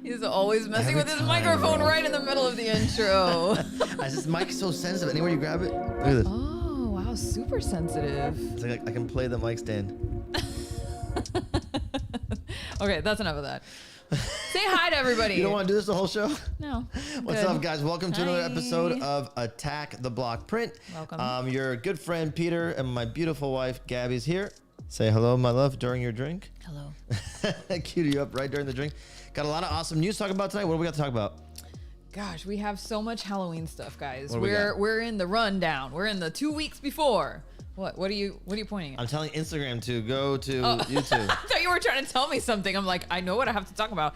He's always messing with his microphone right in the middle of the intro. This mic's so sensitive. Anywhere you grab it, look at this. Oh, wow, super sensitive. It's like I can play the mic stand. Okay, that's enough of that. Say hi to everybody. You don't want to do this the whole show? No. What's good. up, guys? Welcome to another episode of Attack the Block Print. Welcome. Your good friend Peter and my beautiful wife Gabby's here. Say hello, my love, during your drink. Hello. Cue you up right during the drink. Got a lot of awesome news to talk about tonight. What do we got to talk about? Gosh, we have so much Halloween stuff, guys. What do we got? We're in the rundown. We're in the 2 weeks before. What are you pointing at? I'm telling Instagram to go to YouTube. I thought you were trying to tell me something. I'm like, I know what I have to talk about.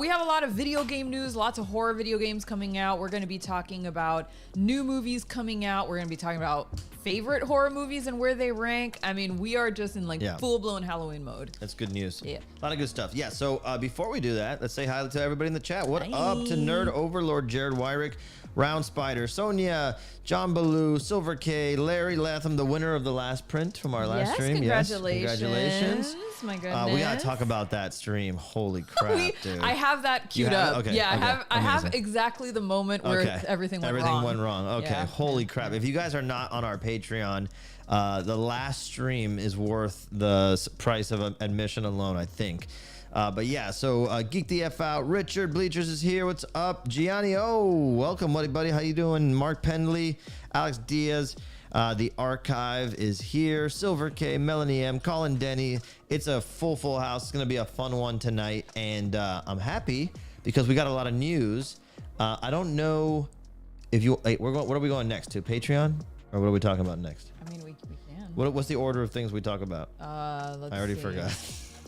We have a lot of video game news, lots of horror video games coming out. We're going to be talking about new movies coming out. We're going to be talking about favorite horror movies and where they rank. I mean, we are just in full-blown Halloween mode. That's good news. Yeah. A lot of good stuff. Yeah, so before we do that, let's say hi to everybody in the chat. What up to Nerd Overlord, Jared Wyrick, Round Spider, Sonia, John Ballou, Silver K, Larry Latham, the winner of the last print from our last stream. Congratulations. Yes, congratulations. My goodness. We gotta talk about that stream. Holy crap, dude. I have that queued up. Okay, yeah, I have exactly the moment where everything went wrong. Went wrong. Okay, yeah. Holy crap. If you guys are not on our Patreon, the last stream is worth the price of admission alone, I think. But yeah, so Geek the F Out. Richard Bleachers is here. What's up? Gianni, welcome, buddy. How you doing? Mark Pendley, Alex Diaz. The archive is here. Silver K, Melanie M, Colin Denny. It's a full house. It's gonna be a fun one tonight, and I'm happy because we got a lot of news. I don't know if you. What are we going next to? Patreon, or what are we talking about next? I mean, we can. What's the order of things we talk about? Let's I already see. forgot.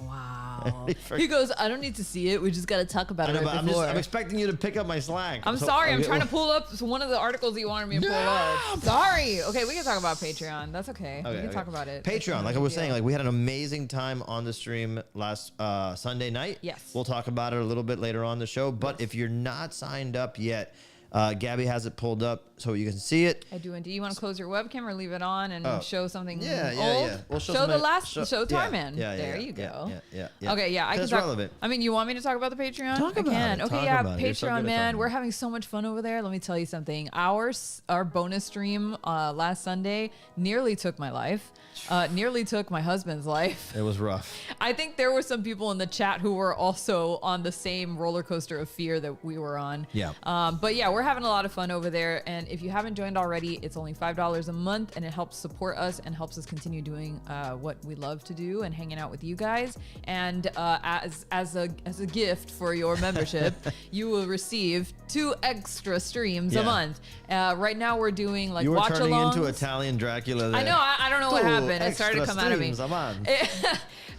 Wow. He goes, I don't need to see it. We just got to talk about it right before. I'm expecting you to pick up my slack. I'm sorry. I'm trying to pull up one of the articles that you wanted me to pull up. Sorry. Okay, we can talk about Patreon. That's okay. We can talk about it. Patreon, like I was saying, we had an amazing time on the stream last Sunday night. Yes. We'll talk about it a little bit later on the show. But if you're not signed up yet, Gabby has it pulled up so you can see it. I do indeed. You want to close your webcam or leave it on and show something old? Yeah. We'll show the last show Tarman. There you go. Yeah. Okay, yeah. I can talk. Relevant. I mean, you want me to talk about the Patreon? Talk about it. Okay, Patreon, man. We're having so much fun over there. Let me tell you something. Our bonus stream last Sunday nearly took my life. Nearly took my husband's life. It was rough. I think there were some people in the chat who were also on the same roller coaster of fear that we were on. Yeah. But yeah, we're we're having a lot of fun over there. And if you haven't joined already, it's only $5 a month, and it helps support us and helps us continue doing what we love to do and hanging out with you guys. And as a gift for your membership, you will receive 2 extra streams a month. Right now we're doing like watch-alongs. You were turning into Italian Dracula there. I know. I don't know what happened. It started to come out of me.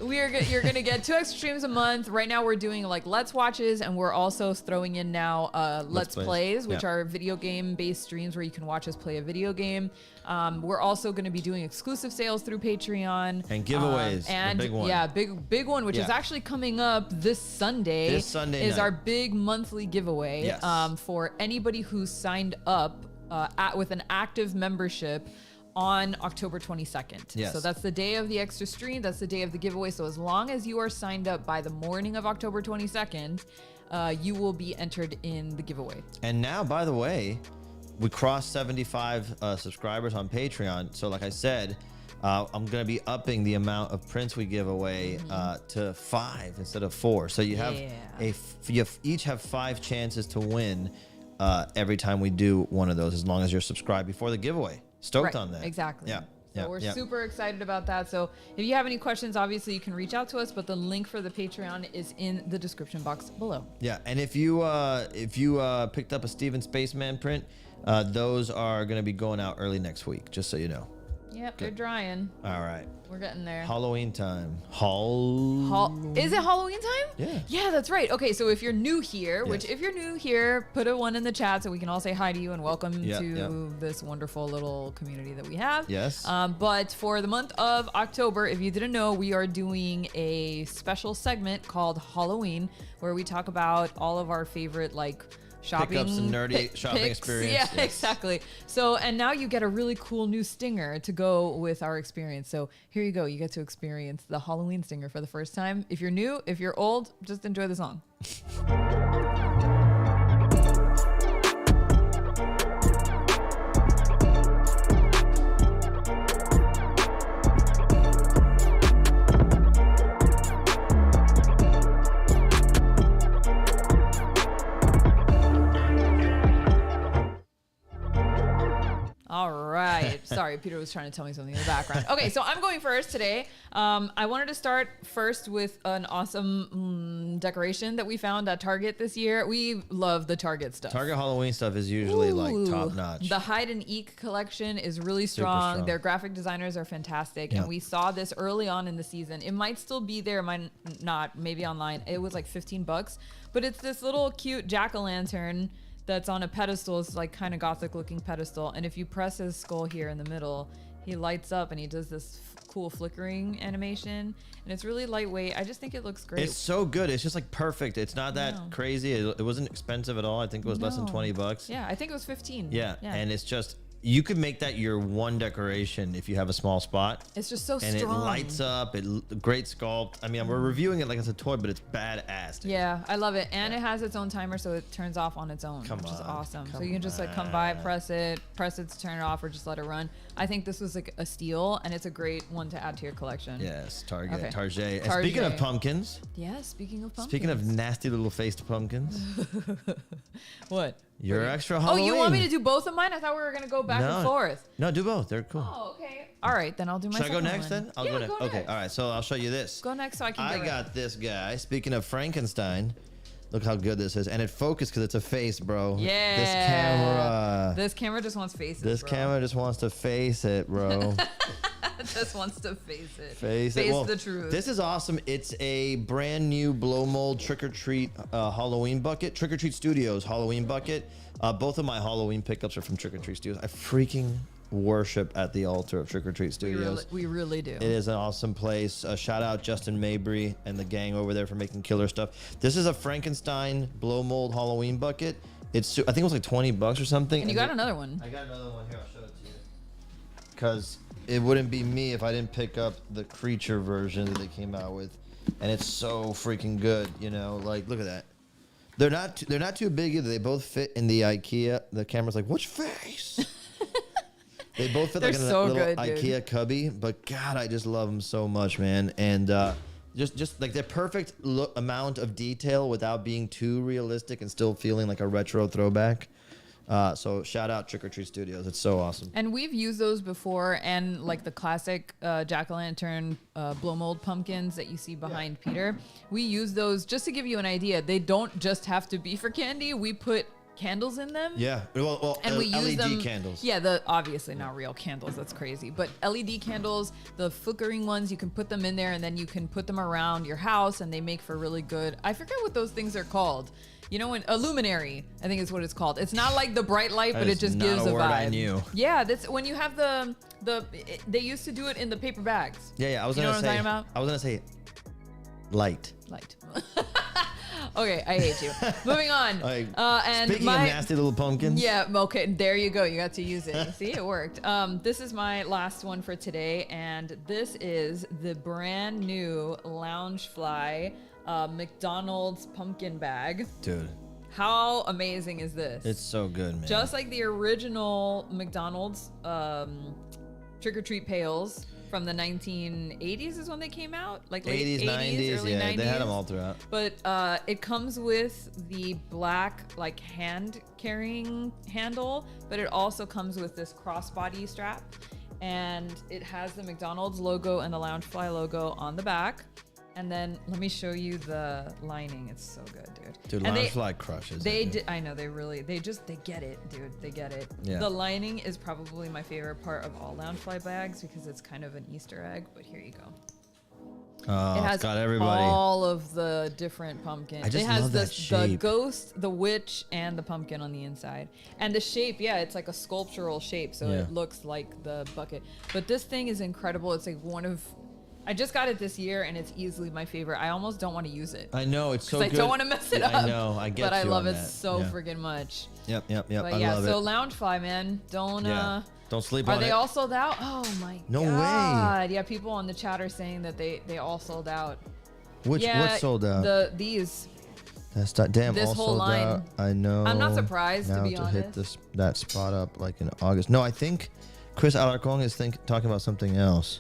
You're gonna get 2 extra streams a month. Right now we're doing like Let's Watches, and we're also throwing in now Let's Plays, which are video game based streams where you can watch us play a video game. We're also going to be doing exclusive sales through Patreon and giveaways. And the big one. Yeah, big one, which is actually coming up this Sunday. This Sunday is night. our big monthly giveaway. Yes. For anybody who's signed up with an active membership on October 22nd. Yes. So that's the day of the extra stream. That's the day of the giveaway. So as long as you are signed up by the morning of October 22nd, you will be entered in the giveaway. And now, by the way, we crossed 75 subscribers on Patreon. So like I said, I'm going to be upping the amount of prints we give away to 5 instead of 4. So you have you each have 5 chances to win every time we do one of those, as long as you're subscribed before the giveaway. Stoked on that. Exactly. Yeah. So we're super excited about that. So if you have any questions, obviously you can reach out to us, but the link for the Patreon is in the description box below. Yeah, and if you picked up a Steven Spaceman print, those are going to be going out early next week, just so you know. Yep, they're drying. All right. We're getting there. Halloween time. Is it Halloween time? Yeah. Yeah, that's right. Okay, so if you're new here, which if you're new here, put a 1 in the chat so we can all say hi to you and welcome to this wonderful little community that we have. Yes. But for the month of October, if you didn't know, we are doing a special segment called Halloween, where we talk about all of our favorite shopping, pick up some nerdy shopping picks. experience. Yeah, yes. exactly. So, and now you get a really cool new stinger to go with our experience. So here you go. You get to experience the Halloween stinger for the first time. If you're new, if you're old, just enjoy the song. All right. Sorry, Peter was trying to tell me something in the background. Okay, so I'm going first today. I wanted to start first with an awesome decoration that we found at Target this year. We love the Target stuff. Target Halloween stuff is usually top notch. The Hide and Eek collection is really strong. Their graphic designers are fantastic. And we saw this early on in the season. It might still be there, might not, maybe online. It was like $15, but it's this little cute jack-o'-lantern that's on a pedestal. It's like kind of gothic looking pedestal, and if you press his skull here in the middle, he lights up and he does this cool flickering animation, and it's really lightweight. I just think it looks great. It's so good. It's just like perfect. It's not that crazy. It wasn't expensive at all. I think it was less than $20. Yeah, I think it was 15. Yeah, and it's just, you could make that your one decoration if you have a small spot. It's just so strong. And it lights up. Great sculpt. I mean, we're reviewing it like it's a toy, but it's badass. Dude. Yeah, I love it. And it has its own timer, so it turns off on its own, which is awesome. So you can just come by, press it to turn it off, or just let it run. I think this was like a steal, and it's a great one to add to your collection. Yes, Target. Okay. Target. And speaking of pumpkins. Yeah, speaking of pumpkins. Speaking of nasty little faced pumpkins. What? Your extra Halloween. Oh, you want me to do both of mine? I thought we were going to go back and forth. No, do both. They're cool. Oh, okay. All right, then I'll do my Should I go second next one. then? I'll go next. Okay, all right. So I'll show you this. Go next so I can do it. I got this guy. Speaking of Frankenstein, look how good this is. And it focused because it's a face, bro. Yeah. This camera just wants faces, This camera just wants to face it, bro. Just wants to face it. Face it. Well, the truth. This is awesome. It's a brand new blow mold Trick or Treat Halloween bucket. Trick or Treat Studios Halloween bucket. Both of my Halloween pickups are from Trick or Treat Studios. I freaking worship at the altar of Trick or Treat Studios. We really do. It is an awesome place. Shout out Justin Mabry and the gang over there for making killer stuff. This is a Frankenstein blow mold Halloween bucket. I think it was like $20 or something. And you got another one. I got another one here. I'll show it to you. Because it wouldn't be me if I didn't pick up the creature version that they came out with, and it's so freaking good. You know, like look at that. They're not too big either. They both fit in the IKEA. The camera's like, which face? They both fit like in a little IKEA cubby. But God, I just love them so much, man. And just like the perfect amount of detail without being too realistic and still feeling like a retro throwback. So shout out Trick or Treat Studios. It's so awesome. And we've used those before, and like the classic jack-o'-lantern blow mold pumpkins that you see behind Peter. We use those just to give you an idea. They don't just have to be for candy. We put candles in them. Yeah. Well, and we use LED them, candles. Yeah, the obviously not real candles. That's crazy. But LED candles, the flickering ones, you can put them in there, and then you can put them around your house, and they make for really good. I forget what those things are called. You know, a luminary, I think is what it's called. It's not like the bright light, but it just gives a vibe. I knew. Yeah, that's when you have they used to do it in the paper bags. Yeah. I was You know gonna what I'm say. talking about? I was gonna say, light. Light. Okay, I hate you. Moving on. And speaking of nasty little pumpkins. Yeah, okay, there you go. You got to use it. See, it worked. This is my last one for today, and this is the brand new Loungefly McDonald's pumpkin bag. Dude. How amazing is this? It's so good, man. Just like the original McDonald's Trick or Treat pails from the 1980s is when they came out, like late 80s, 90s, early yeah, 90s. they had them all throughout. But it comes with the black like hand carrying handle, but it also comes with this crossbody strap, and it has the McDonald's logo and the Loungefly logo on the back. And then let me show you the lining. It's so good, dude. Dude, and Loungefly crushes. I know they get it, dude. They get it. Yeah. The lining is probably my favorite part of all Loungefly bags because it's kind of an Easter egg. But here you go. Oh, It has it's got everybody. all of the different pumpkins. I just it has love that the shape. ghost, the witch, and the pumpkin on the inside. And the shape, yeah, it's like a sculptural shape, so Yeah. it looks like the bucket. But this thing is incredible. It's like I just got it this year, and it's easily my favorite. I almost don't want to use it. I know, it's so good. I don't want to mess it up. I know, I get but I you love on it that. so Yeah. friggin' much. Yep. But I yeah, love so it. Loungefly, man, don't Sleep are on they it. all sold out? Oh my No god. Yeah, people on the chat are saying that they all sold out. What's sold out? These. That's damn. this all whole sold line. out. I know. I'm not surprised, to now be honest. hit that spot up like in August. No, I think Chris Alarcon is talking about something else.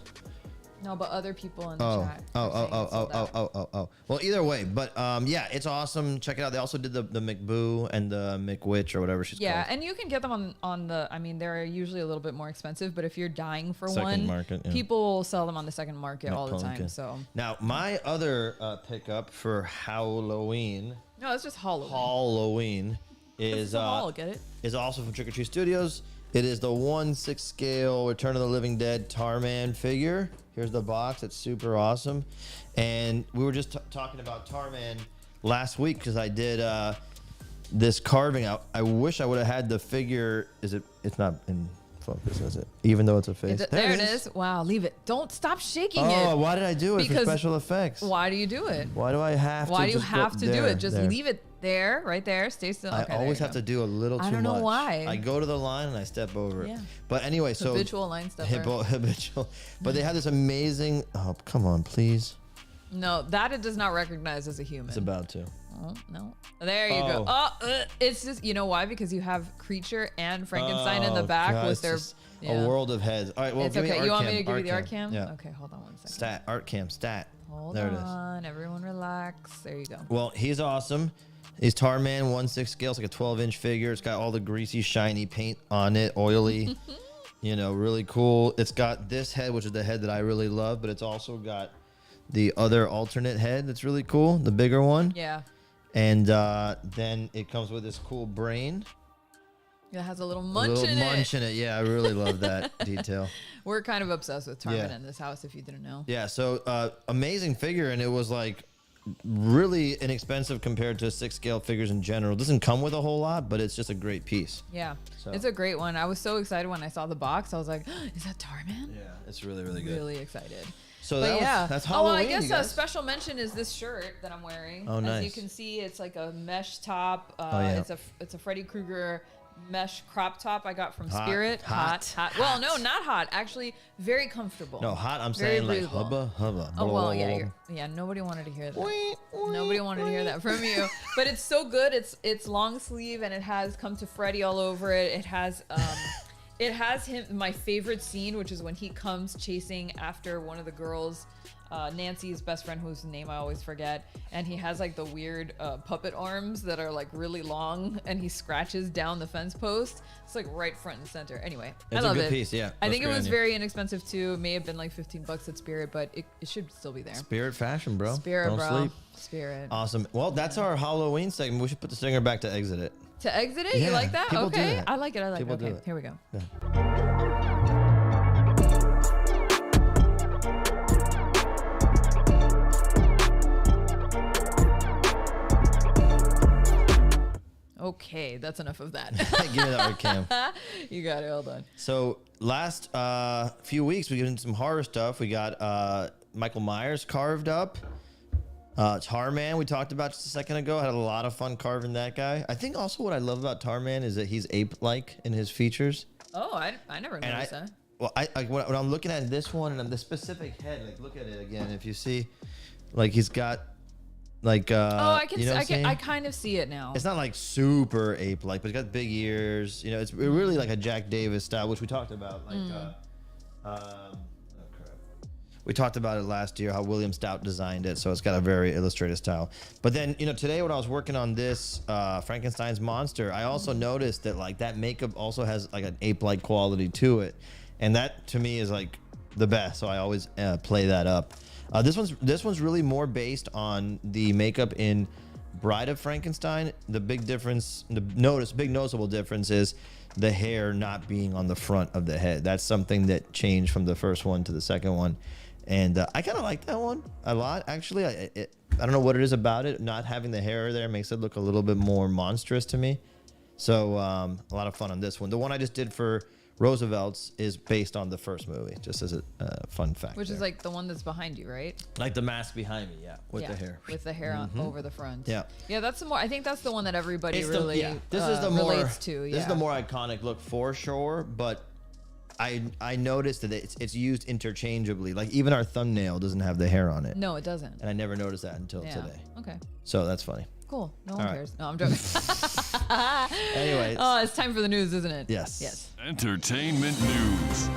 No, but other people in the chat. Oh. Well, either way, but yeah, it's awesome. Check it out. They also did the McBoo and the McWitch or whatever she's Yeah, called. and you can get them on the. I mean, they're usually a little bit more expensive, but if you're dying for Second one, market, yeah. people will sell them on the second market all the time. Pumpkin. So Now, my other pickup for Halloween no, it's just Halloween. is Get it? is also from Trick or Treat Studios. It is the 1/6 scale Return of the Living Dead Tarman figure. Here's the box. It's super awesome. And we were just talking about Tarman last week because I did this carving out. I wish I would have had the figure. It's not in focus, is it? Even though it's a face. There it is. Wow, leave it. Don't stop shaking it. Oh, why did I do it for Because special effects? Why do you do it? Why do I have to? Why do you just go have to do there, it? Just there? leave it there, right there. Stay still. I Okay, always have to do a little too much. I don't know why. I go to the line and I step over it. Yeah. But anyway, so Habitual line stepper. habitual. But they have this amazing. Oh, come on, please. No, that it does not recognize as a human. It's about to. Oh, no. There you go. It's just, you know why? Because you have Creature and Frankenstein in the back God, with it's their. just a world of heads. All right, well, It's give okay. me art You want cam, me to give you the art cam? Yeah. Okay, hold on one second. Stat, art cam, stat. Hold there on. Everyone relax. There you go. Well, he's awesome. He's Tarman 1/6 scale. It's like a 12-inch figure. It's got all the greasy, shiny paint on it, oily. You know, really cool. It's got this head, which is the head that I really love, but it's also got the other alternate head that's really cool, the bigger one. Yeah. And then it comes with this cool brain. It has a little munch in it. Yeah, I really love that detail. We're kind of obsessed with Tarman Yeah. in this house, if you didn't know. Yeah, so amazing figure, and it was like really inexpensive compared to 6 scale figures in general. It doesn't come with a whole lot, but it's just a great piece. Yeah. So- It's a great one. I was so excited when I saw the box. I was like, is that Tarman? Yeah, it's really, really good. Really excited. So But yeah. that's Oh, well, Halloween. I guess you a guys. special mention is this shirt that I'm wearing. Oh, As nice. you can see, it's like a mesh top. Yeah. It's a Freddy Krueger mesh crop top I got from Hot, Spirit. hot, Well, no, not hot. Actually, very comfortable. No, hot. I'm Very saying like breathable. hubba. Oh well, yeah. Nobody wanted to hear that. Nobody wanted to hear that from you. But it's so good. It's long sleeve and it has Come to Freddy all over it. It has It has him. My favorite scene, which is when he comes chasing after one of the girls, Nancy's best friend, whose name I always forget, and he has like the weird puppet arms that are like really long, and he scratches down the fence post. It's like right front and center. Anyway, It's I love a good it. piece, yeah. I think it Looks was great on you. very inexpensive too. It may have been like $15 at Spirit, but it should still be there. Spirit fashion, bro. Spirit, Don't bro. sleep. Spirit. Awesome. Well, that's our Halloween segment. We should put the stinger back to exit it. To exit it, Yeah, you like that? people do Okay, that. I like it. I like People it. do Okay, it. here we go. Yeah. Okay, that's enough of that. Give me that word, Cam. You got it. Hold on. So last few weeks we got into some horror stuff. We got Michael Myers carved up. Tarman we talked about just a second ago. Had a lot of fun carving that guy. I think also what I love about Tarman is that he's ape-like in his features. Oh, I never noticed that. Well, when I'm looking at this one and on the specific head, like look at it again. If you see, like he's got like Oh, I can. you know what I'm saying? I kind of see it now. It's not like super ape-like, but he's got big ears. You know, it's really like a Jack Davis style, which we talked about. Like, oh crap. We talked about it last year, how William Stout designed it, so it's got a very illustrative style. But then, you know, today when I was working on this Frankenstein's monster, I also noticed that like that makeup also has like an ape-like quality to it, and that to me is like the best. So I always play that up. This one's really more based on the makeup in Bride of Frankenstein. The big difference, big noticeable difference is the hair not being on the front of the head. That's something that changed from the first one to the second one, and I kind of like that one a lot. Actually, I don't know what it is about it. Not having the hair there makes it look a little bit more monstrous to me. So a lot of fun on this one. The one I just did for Roosevelt's is based on the first movie, just as a fun fact. Which is like the one that's behind you, right? like the mask behind me, yeah, with the hair. With the hair over the front. Yeah. Yeah, that's the more. I think that's the one that everybody It's really this is the more relates to. Yeah. This is the more iconic look for sure, but I noticed that it's used interchangeably. Like even our thumbnail doesn't have the hair on it, No, it doesn't. and I never noticed that until Yeah. today. Okay. So that's funny. Cool. No one All right. cares. No, I'm joking. Anyways, Oh, it's time for the news, isn't it? Yes. Yes. Entertainment news.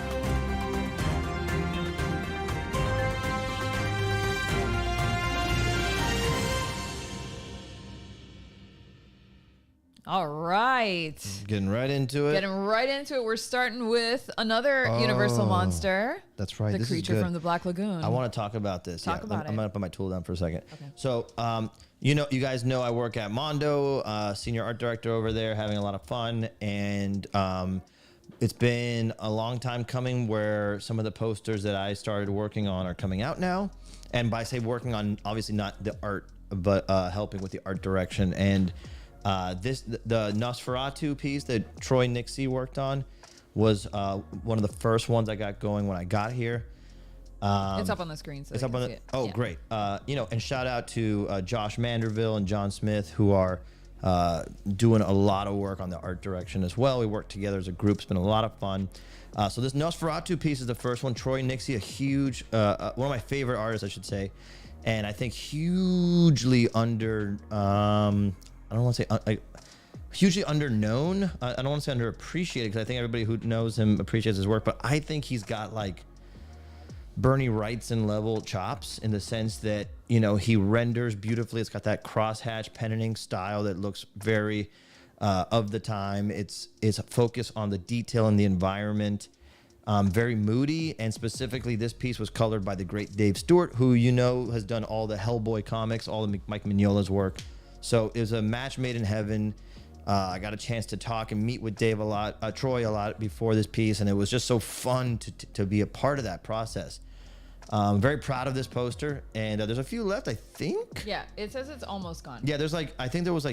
All right. getting right into it. Getting right into it. We're starting with another Universal monster. That's right. The This is creature good. from the Black Lagoon. I want to talk about this. Talk about I'm it. gonna put my tool down for a second. Okay. So, you guys know I work at Mondo, senior art director over there, having a lot of fun, and it's been a long time coming where some of the posters that I started working on are coming out now. And by say working on, obviously not the art, but helping with the art direction. And the Nosferatu piece that Troy Nixie worked on was one of the first ones I got going when I got here. it's up on the screen. So It's they up can on see the. it. Oh, Yeah. great. And shout out to Josh Manderville and John Smith, who are doing a lot of work on the art direction as well. We work together as a group. It's been a lot of fun. So this Nosferatu piece is the first one. Troy Nixie, a huge, one of my favorite artists, I should say, and I think hugely under. I don't want to say hugely underknown. I don't want to say underappreciated because I think everybody who knows him appreciates his work. But I think he's got like Bernie Wrightson level chops in the sense that, he renders beautifully. It's got that crosshatch penning style that looks very of the time. It's a focus on the detail and the environment. Very moody, and specifically this piece was colored by the great Dave Stewart, who has done all the Hellboy comics, all of Mike Mignola's work. So it was a match made in heaven. I got a chance to talk and meet with Dave Troy a lot before this piece, and it was just so fun to be a part of that process. I'm very proud of this poster, and there's a few left, I think. Yeah, it says it's almost gone. Yeah, I think there was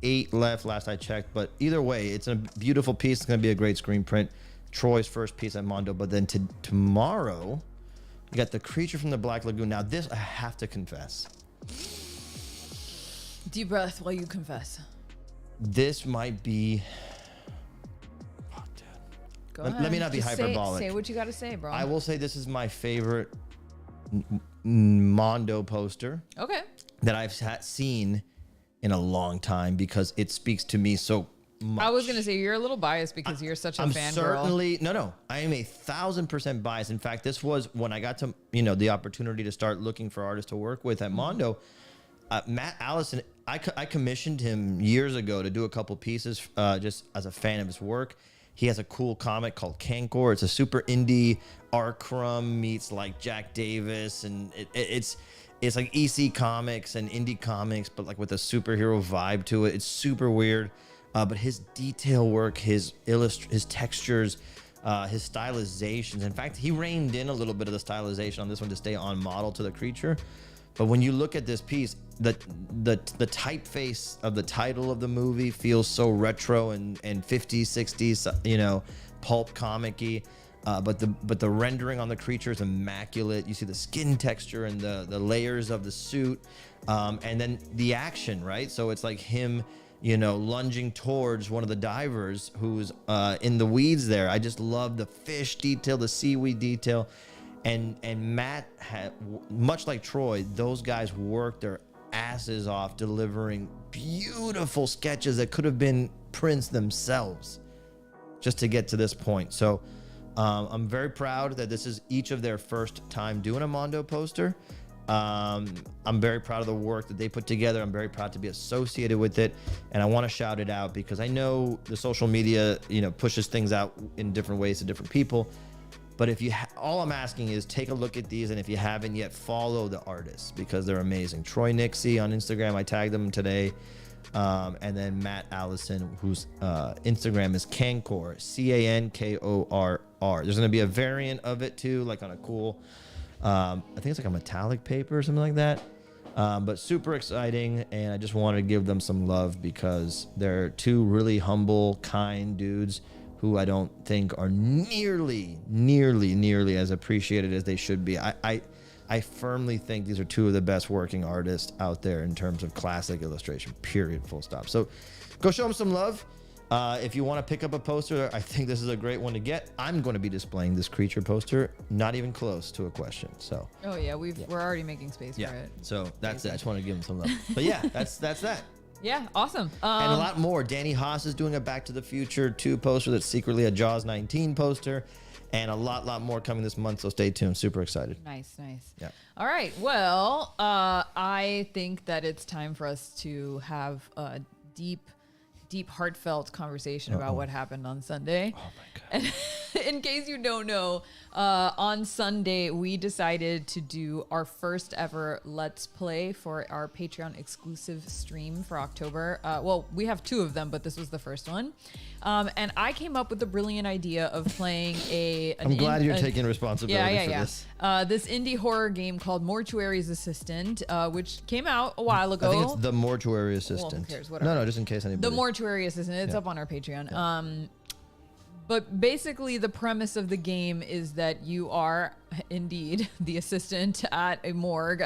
8 left last I checked, but either way, it's a beautiful piece. It's going to be a great screen print. Troy's first piece at Mondo, but then tomorrow, you got the creature from the Black Lagoon. Now this, I have to confess. Deep breath while you confess. This might be. Fuck, dude. Go Let ahead. me not be Just hyperbolic. Say what you got to say, bro. I will say this is my favorite Mondo poster Okay. that I've seen in a long time because it speaks to me so much. I was gonna say you're a little biased because you're such a I'm fangirl. certainly no. I am 1,000% biased. In fact, this was when I got to the opportunity to start looking for artists to work with at Mondo. Matt Allison, I commissioned him years ago to do a couple pieces just as a fan of his work. He has a cool comic called Cancor. It's a super indie Arkham meets like Jack Davis, and it's like EC Comics and indie comics, but like with a superhero vibe to it. It's super weird, but his detail work, his textures, his stylizations. In fact, he reined in a little bit of the stylization on this one to stay on model to the creature. But when you look at this piece, the typeface of the title of the movie feels so retro and 50s, 60s, pulp comic-y. But the rendering on the creature is immaculate. You see the skin texture and the layers of the suit, and then the action, right? So it's like him, lunging towards one of the divers who's in the weeds there. I just love the fish detail, the seaweed detail. And Matt had, much like Troy, those guys worked their asses off delivering beautiful sketches that could have been prints themselves just to get to this point. So I'm very proud that this is each of their first time doing a Mondo poster. I'm very proud of the work that they put together. I'm very proud to be associated with it. And I want to shout it out because I know the social media, pushes things out in different ways to different people. But if you, all I'm asking is take a look at these, and if you haven't yet, follow the artists because they're amazing. Troy Nixie on Instagram, I tagged them today, and then Matt Allison, whose Instagram is Cancor, Cankorr. There's gonna be a variant of it too, like on a cool, I think it's like a metallic paper or something like that. But super exciting, and I just wanted to give them some love because they're two really humble, kind dudes who I don't think are nearly as appreciated as they should be. I firmly think these are two of the best working artists out there in terms of classic illustration, period, full stop. So go show them some love. If you want to pick up a poster, I think this is a great one to get. I'm going to be displaying this creature poster, not even close to a question. So. Oh yeah, we're already making space for it. So that's it. I just want to give them some love. But yeah, that's that. Yeah, awesome. And a lot more. Danny Haas is doing a Back to the Future 2 poster that's secretly a Jaws 19 poster. And a lot more coming this month, so stay tuned. Super excited. Nice. Yeah. All right. Well, I think that it's time for us to have a deep, heartfelt conversation about what happened on Sunday. Oh, my God. And in case you don't know, on Sunday, we decided to do our first ever Let's Play for our Patreon exclusive stream for October. Well, we have 2 of them, but this was the first one. And I came up with the brilliant idea of playing I'm glad you're taking responsibility for this. This indie horror game called Mortuary Assistant, which came out a while ago. I think it's the Mortuary Assistant. Well, who cares? Whatever. No, just in case anybody. The Mortuary Assistant. It's up on our Patreon. Yeah. But basically, the premise of the game is that you are indeed the assistant at a morgue,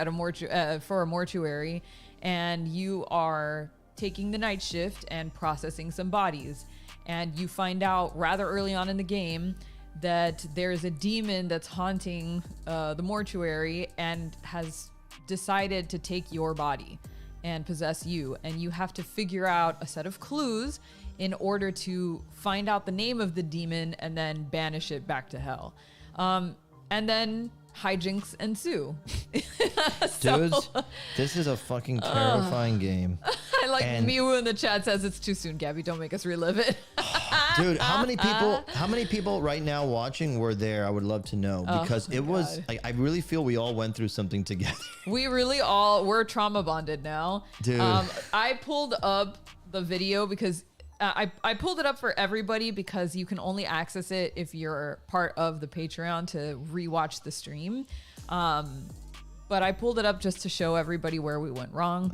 for a mortuary, and you are taking the night shift and processing some bodies. And you find out rather early on in the game that there's a demon that's haunting the mortuary and has decided to take your body and possess you. And you have to figure out a set of clues in order to find out the name of the demon and then banish it back to hell. And then hijinks ensue. Dudes, this is a fucking terrifying game. I like Miwu in the chat says it's too soon, Gabby. Don't make us relive it. Dude, how many people right now watching were there? I would love to know because it was like I really feel we all went through something together. We're trauma bonded now. Dude. I pulled up the video because I pulled it up for everybody because you can only access it if you're part of the Patreon to rewatch the stream. But I pulled it up just to show everybody where we went wrong,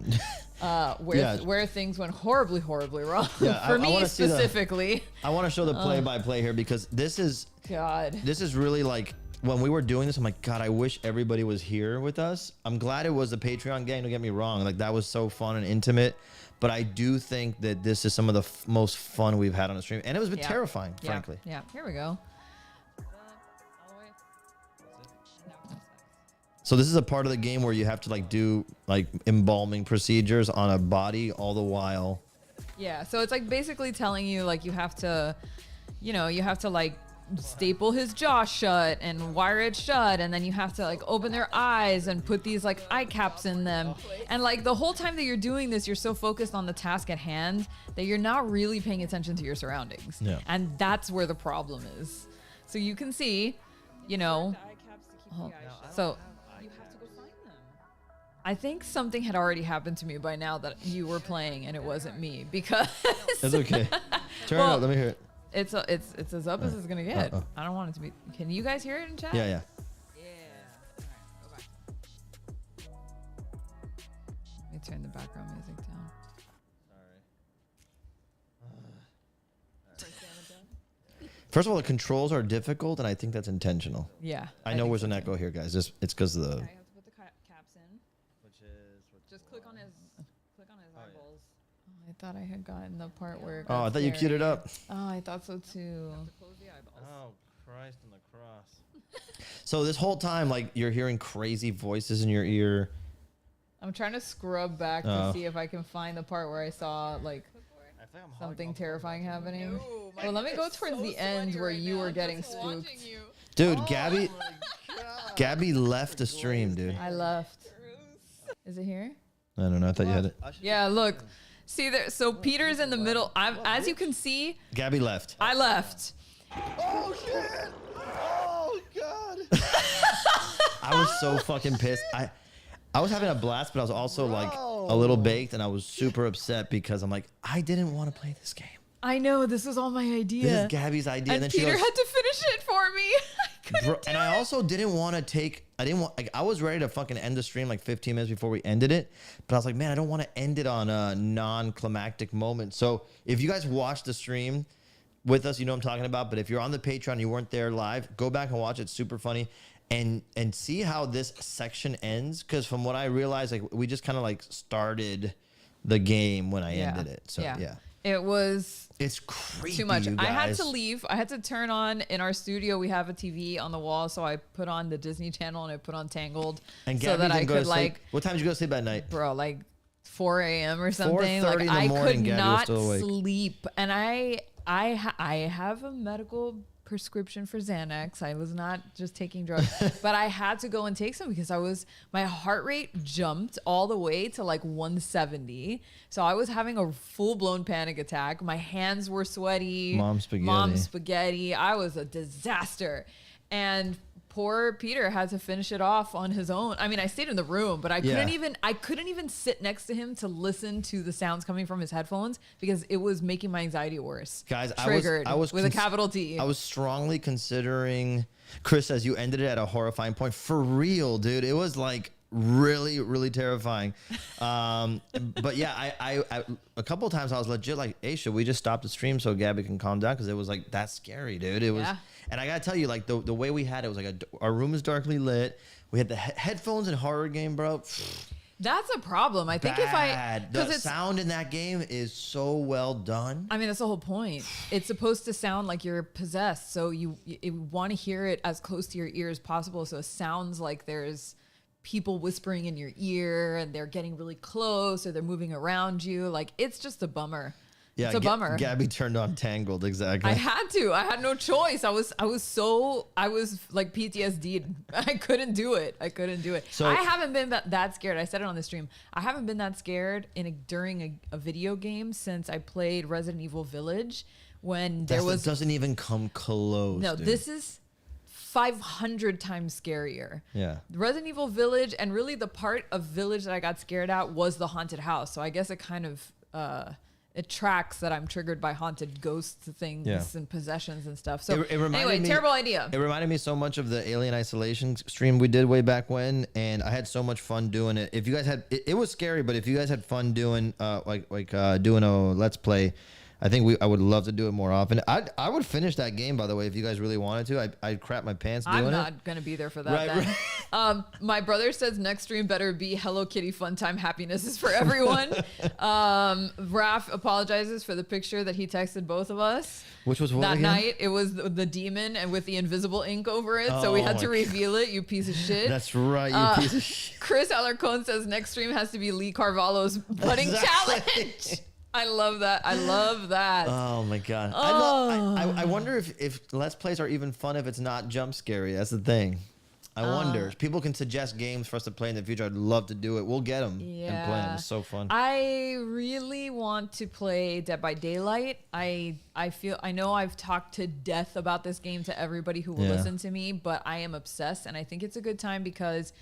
where things went horribly wrong. Yeah, for me specifically. I want to show the play-by-play here because this is really like when we were doing this. I'm like, God, I wish everybody was here with us. I'm glad it was the Patreon gang. Don't get me wrong, like that was so fun and intimate. But I do think that this is some of the most fun we've had on the stream, and it was terrifying, frankly. Yeah, here we go. So this is a part of the game where you have to like do like embalming procedures on a body all the while Yeah, so it's like basically telling you like you have to like staple his jaw shut and wire it shut, and then you have to like open their eyes and put these like eye caps in them. And like the whole time that you're doing this, you're so focused on the task at hand that you're not really paying attention to your surroundings. Yeah. And that's where the problem is. So you can see, so you have to go find them. I think something had already happened to me by now that you were playing and it wasn't me, because It's okay. Turn it up. Let me hear it. it's as up as it's gonna get. I don't want it to be. Can you guys hear it in chat? Yeah. Yeah. All right, go back. Let me turn the background music down. First of all, the controls are difficult, and I think that's intentional. Yeah. I know think there's so an too. echo here, guys. It's because of the. Okay, I have to put the caps in. Just click on his eyeballs. Oh, I thought I had gotten the part where. It Oh, got I thought you queued it scary. up. Oh, I thought so too. Close the eyeballs. Oh, Christ on the cross. So this whole time, like, you're hearing crazy voices in your ear. I'm trying to scrub back to see if I can find the part where I saw like something terrifying happening. Well, let me go towards the end where you were getting spooked. Dude, Gabby left the stream, dude. I left. Is it here? I don't know. I thought you had it. Yeah, look. See there. So Peter's in the middle. As you can see, Gabby left. I left. Oh, shit. Oh, God. I was so fucking pissed. I was having a blast, but I was also like a little baked, and I was super upset because I'm like, I didn't want to play this game. I know, this was all my idea. This is Gabby's idea. And then Peter she goes, had to finish it for me. I couldn't do and I also didn't want to take, I was ready to fucking end the stream like 15 minutes before we ended it. But I was like, man, I don't want to end it on a non-climactic moment. So if you guys watch the stream with us, you know what I'm talking about. But if you're on the Patreon, you weren't there live, go back and watch it. It's super funny. And see how this section ends. Because from what I realized, like we just kind of like started the game when I ended it. So yeah. It's creepy. too much. You I had guys. to leave. I had to turn on, in our studio, we have a TV on the wall. So I put on the Disney Channel and I put on Tangled. And so Gabby that I didn't go to could sleep. like, What time did you go to sleep at night? bro, like 4 a.m. or something. 4:30 Like in the I morning, could Gabby was not still awake. sleep. And I have a medical prescription for Xanax. I was not just taking drugs, but I had to go and take some because my heart rate jumped all the way to like 170. So I was having a full blown panic attack. My hands were sweaty. Mom spaghetti. I was a disaster. And poor Peter had to finish it off on his own. I mean, I stayed in the room, but I couldn't even sit next to him to listen to the sounds coming from his headphones because it was making my anxiety worse. Guys, Triggered I was with a capital T. I was strongly considering, Chris says you ended it at a horrifying point. For real, dude. It was like really, really terrifying. But yeah, I a couple of times I was legit like, hey, should we just stop the stream so Gabby can calm down? Because it was like, that's scary, dude. It was. And I gotta tell you, like the way we had it was like our room is darkly lit. We had the headphones and horror game, bro. That's a problem. I think the sound in that game is so well done. I mean, that's the whole point. It's supposed to sound like you're possessed, so you want to hear it as close to your ear as possible. So it sounds like there's people whispering in your ear and they're getting really close or they're moving around you. Like, it's just a bummer. Yeah, it's a bummer. Gabby turned on Tangled, exactly. I had to. I had no choice. I was like PTSD'd. I couldn't do it. So I haven't been that scared. I said it on the stream. I haven't been that scared during a video game since I played Resident Evil Village when there was. That doesn't even come close. No, dude. this is 500 times scarier. Yeah. Resident Evil Village, and really the part of Village that I got scared at was the haunted house. So I guess it kind of it tracks that I'm triggered by haunted ghost things and possessions and stuff. So anyway, terrible idea. It reminded me so much of the Alien Isolation stream we did way back when, and I had so much fun doing it. If you guys had, it was scary, but if you guys had fun doing doing a Let's Play, I think I would love to do it more often. I would finish that game, by the way, if you guys really wanted to. I'd crap my pants doing it. I'm not going to be there for that. Right. My brother says next stream better be Hello Kitty fun time happiness is for everyone. Raph apologizes for the picture that he texted both of us. Which was what that again? night? It was the demon and with the invisible ink over it. So we had to reveal it, you piece of shit. That's right, you piece of shit. Chris Alarcon says next stream has to be Lee Carvalho's putting challenge. I love that. I love that. Oh my god! I wonder if Let's Plays are even fun if it's not jump scary. That's the thing. I wonder. People can suggest games for us to play in the future. I'd love to do it. We'll get them and play them. It's so fun. I really want to play Dead by Daylight. I know I've talked to death about this game to everybody who will listen to me, but I am obsessed, and I think it's a good time because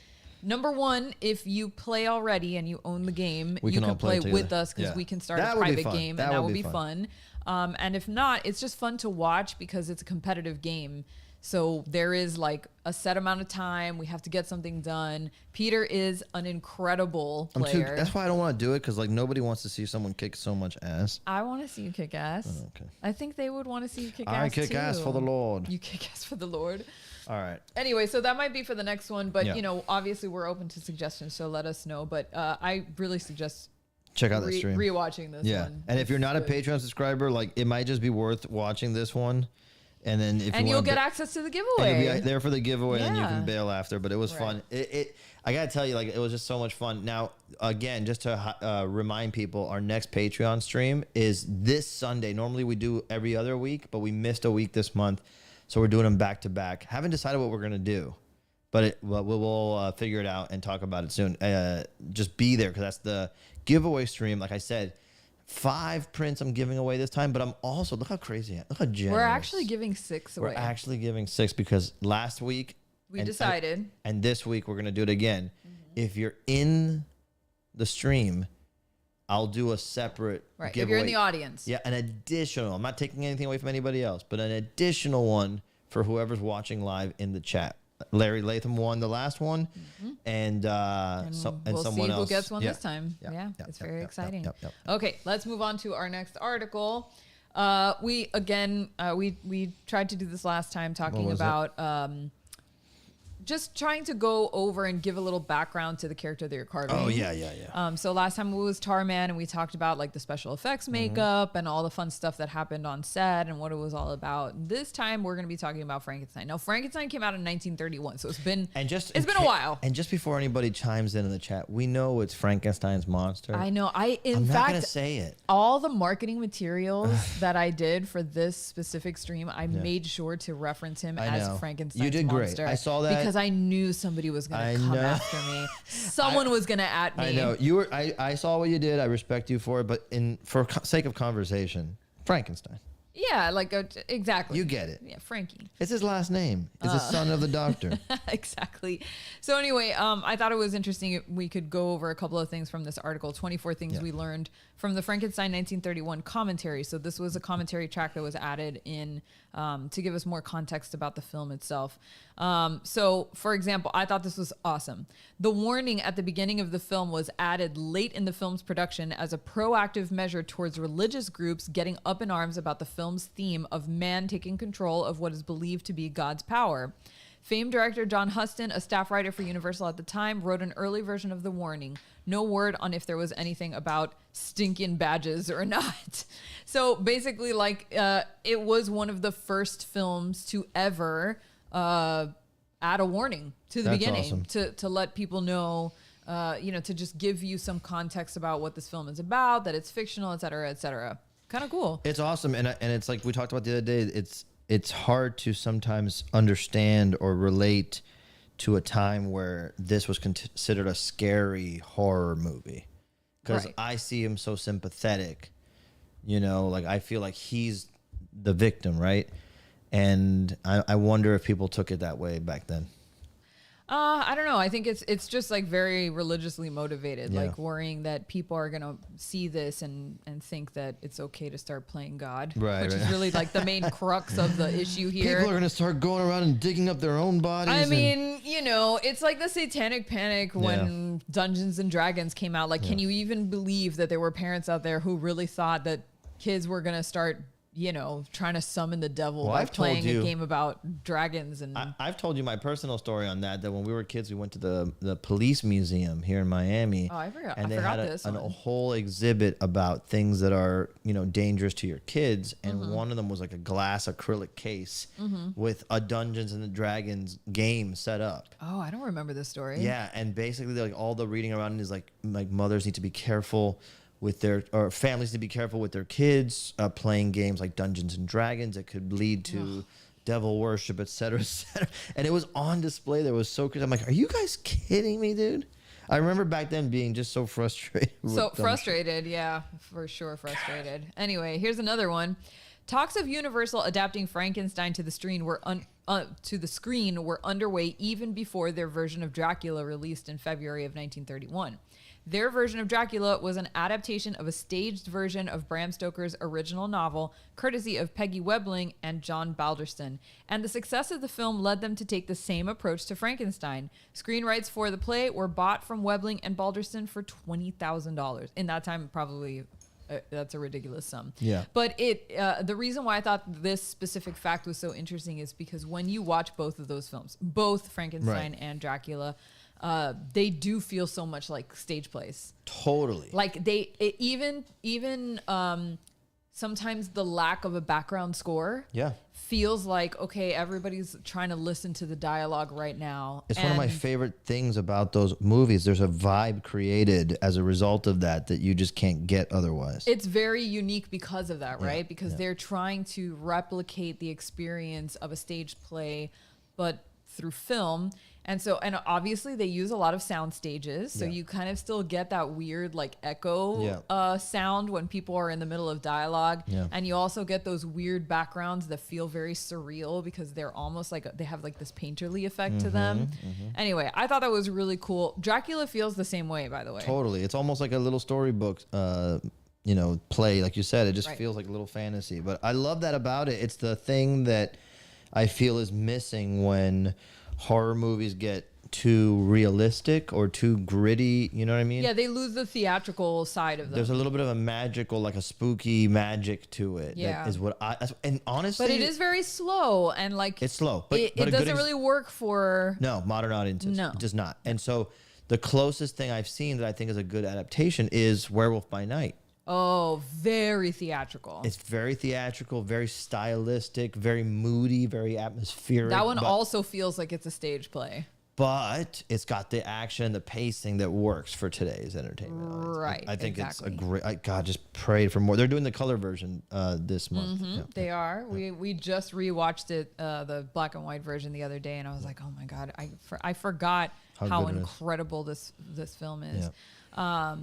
number one, if you play already and you own the game, you can play with us because we can start a private game, and that would be fun. And if not, it's just fun to watch because it's a competitive game. So there is like a set amount of time. We have to get something done. Peter is an incredible player. That's why I don't want to do it because like nobody wants to see someone kick so much ass. I want to see you kick ass. Oh, okay. I think they would want to see you kick ass I kick ass for the Lord. You kick ass for the Lord. All right. Anyway, so that might be for the next one, but you know, obviously we're open to suggestions, so let us know. But I really suggest check out the stream. Rewatching this one. And if you're not a Patreon subscriber, like it might just be worth watching this one. And then you'll get access to the giveaway. You'll be there for the giveaway, and you can bail after. But it was fun. I gotta tell you, like it was just so much fun. Now, again, just to remind people, our next Patreon stream is this Sunday. Normally we do every other week, but we missed a week this month, so we're doing them back to back. Haven't decided what we're gonna do, but we'll figure it out and talk about it soon. Just be there because that's the giveaway stream. Like I said. 5 prints I'm giving away this time, but I'm also, look how crazy I am. Look how generous. We're actually giving 6 away. We're actually giving 6 because last week we decided. And this week we're going to do it again. If you're in the stream, I'll do a separate giveaway. If you're in the audience. Yeah, an additional. I'm not taking anything away from anybody else, but an additional one for whoever's watching live in the chat. Larry Latham won the last one, and we'll someone see else who gets one this time. It's very exciting. Okay, let's move on to our next article. We tried to do this last time, talking about just trying to go over and give a little background to the character that you're carving. Oh, yeah. So last time it was Tarman, and we talked about like the special effects makeup and all the fun stuff that happened on set and what it was all about. This time we're going to be talking about Frankenstein. Now, Frankenstein came out in 1931, so it's been a while. And just before anybody chimes in the chat, we know it's Frankenstein's monster. I know. I'm not going to say it. All the marketing materials that I did for this specific stream, I made sure to reference him as Frankenstein's monster. You did great. I saw that. Because I knew somebody was going to come after me. Someone was going to at me. I know. I saw what you did. I respect you for it. But for sake of conversation, Frankenstein. Yeah, like exactly. You get it. Yeah, Frankie. It's his last name. It's the son of the doctor. Exactly. So anyway, I thought it was interesting. We could go over a couple of things from this article. 24 things we learned from the Frankenstein 1931 commentary. So this was a commentary track that was added in to give us more context about the film itself. So, for example, I thought this was awesome. The warning at the beginning of the film was added late in the film's production as a proactive measure towards religious groups getting up in arms about the film's theme of man taking control of what is believed to be God's power. Famed director John Huston, a staff writer for Universal at the time, wrote an early version of the warning. No word on if there was anything about stinking badges or not. So basically, like, it was one of the first films to ever add a warning to the beginning. Awesome. to let people know, to just give you some context about what this film is about, that it's fictional, et cetera, et cetera. Kind of cool. It's awesome. And it's like we talked about the other day, it's hard to sometimes understand or relate to a time where this was considered a scary horror movie. Because I see him so sympathetic, like I feel like he's the victim, right? And I wonder if people took it that way back then. I don't know. I think it's just like very religiously motivated, like worrying that people are going to see this and think that it's okay to start playing God, which is really like the main crux of the issue here. People are going to start going around and digging up their own bodies. I mean, it's like the satanic panic when Dungeons and Dragons came out. Like, can you even believe that there were parents out there who really thought that kids were going to start trying to summon the devil by playing a game about dragons? And I've told you my personal story on that when we were kids, we went to the police museum here in Miami. Oh, I forgot. And they had a whole exhibit about things that are, dangerous to your kids. And one of them was like a glass acrylic case with a Dungeons and Dragons game set up. Oh, I don't remember this story. Yeah. And basically like all the reading around it is like mothers need to be careful with their or families to be careful with their kids playing games like Dungeons and Dragons that could lead to devil worship, etc., etc. And it was on display. There was so crazy. I'm like, are you guys kidding me, dude? I remember back then being just so frustrated. So frustrated, yeah, for sure, frustrated. Anyway, here's another one. Talks of Universal adapting Frankenstein to the screen were underway even before their version of Dracula released in February of 1931. Their version of Dracula was an adaptation of a staged version of Bram Stoker's original novel, courtesy of Peggy Webling and John Balderston. And the success of the film led them to take the same approach to Frankenstein. Screen rights for the play were bought from Webling and Balderston for $20,000. In that time, probably that's a ridiculous sum. Yeah. But the reason why I thought this specific fact was so interesting is because when you watch both of those films, both Frankenstein and Dracula, they do feel so much like stage plays. Totally. Like even sometimes the lack of a background score feels like, okay, everybody's trying to listen to the dialogue right now. It's one of my favorite things about those movies. There's a vibe created as a result of that you just can't get otherwise. It's very unique because of that, right? Because they're trying to replicate the experience of a stage play, but through film. And obviously they use a lot of sound stages. So you kind of still get that weird like echo sound when people are in the middle of dialogue. Yeah. And you also get those weird backgrounds that feel very surreal because they're almost like, they have like this painterly effect to them. Anyway, I thought that was really cool. Dracula feels the same way, by the way. Totally. It's almost like a little storybook, play. Like you said, it just feels like a little fantasy. But I love that about it. It's the thing that I feel is missing when horror movies get too realistic or too gritty, you know what I mean? Yeah, they lose the theatrical side of them. There's a little bit of a magical, like a spooky magic to it. Yeah. That is what and honestly... But it is very slow and like... It's slow. But it doesn't really work for... No, modern audiences. No. It does not. And so the closest thing I've seen that I think is a good adaptation is Werewolf by Night. Oh, very theatrical. It's very theatrical, very stylistic, very moody, very atmospheric. That one also feels like it's a stage play. But it's got the action and the pacing that works for today's entertainment. Right. I think it's a great... God, just prayed for more. They're doing the color version this month. Yeah. They are. We just rewatched it, the black and white version the other day, and I was like, oh my God, I forgot how incredible this film is. Yeah.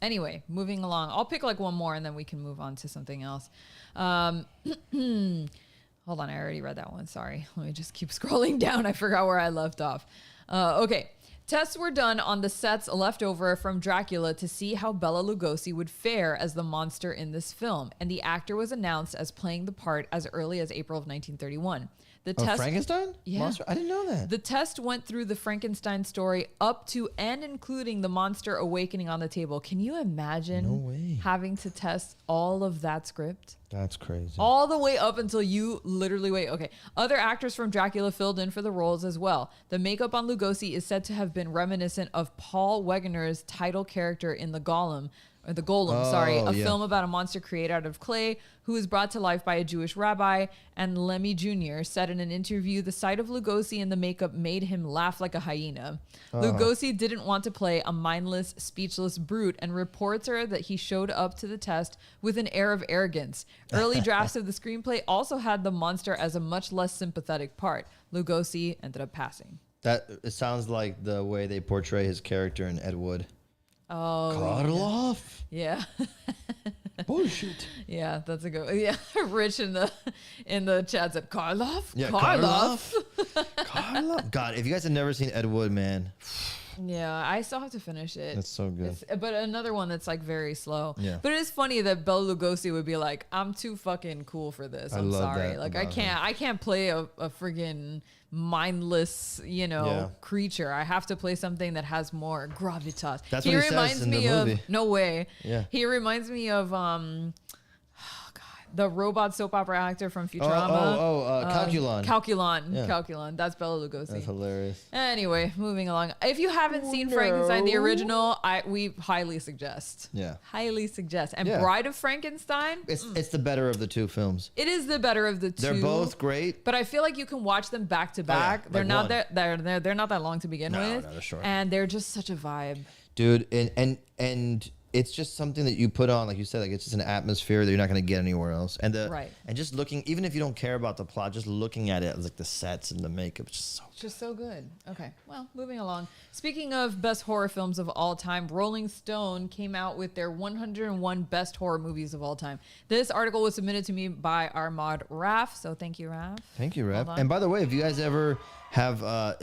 Anyway, moving along. I'll pick like one more and then we can move on to something else. Hold on, I already read that one. Sorry. Let me just keep scrolling down. I forgot where I left off. Okay. Tests were done on the sets left over from Dracula to see how Bela Lugosi would fare as the monster in this film, and the actor was announced as playing the part as early as April of 1931. The test, Frankenstein? Yeah. Monster? I didn't know that. The test went through the Frankenstein story up to and including the monster awakening on the table. Can you imagine having to test all of that script? That's crazy. All the way up until you literally wait. Okay. Other actors from Dracula filled in for the roles as well. The makeup on Lugosi is said to have been reminiscent of Paul Wegener's title character in The Golem, a film about a monster created out of clay who is brought to life by a Jewish rabbi. And Lemmy Jr. said in an interview, the sight of Lugosi in the makeup made him laugh like a hyena. Lugosi didn't want to play a mindless, speechless brute, and reports are that he showed up to the test with an air of arrogance. Early drafts of the screenplay also had the monster as a much less sympathetic part. Lugosi ended up passing. It sounds like the way they portray his character in Ed Wood. Oh, Karloff. Yeah. Bullshit. Yeah, that's a good. Yeah, Rich in the chat said Karloff. Yeah, Karloff. Karloff. God, if you guys have never seen Ed Wood, man. Yeah, I still have to finish it. That's so good. But another one that's like very slow. Yeah. But it is funny that Bela Lugosi would be like, "I'm too fucking cool for this. I'm sorry. Like I can't play a friggin' mindless, creature. I have to play something that has more gravitas." That's what he says in the movie. No way. Yeah. He reminds me of the robot soap opera actor from Futurama. Calculon. Calculon. Yeah. Calculon. That's Bela Lugosi. That's hilarious. Anyway, moving along. If you haven't seen Frankenstein, the original, we highly suggest. Yeah. Highly suggest. And Bride of Frankenstein? It's the better of the two films. It is the better of the two. They're both great. But I feel like you can watch them back to back. They're not that long to begin with. No, they're short. And they're just such a vibe. Dude, and it's just something that you put on, like you said, like it's just an atmosphere that you're not going to get anywhere else. And and just looking, even if you don't care about the plot, just looking at it, like the sets and the makeup, it's just so good. Just so good. Okay, well, moving along. Speaking of best horror films of all time, Rolling Stone came out with their 101 best horror movies of all time. This article was submitted to me by our mod Raf, so thank you, Raf. Thank you, Raf. And by the way, if you guys ever have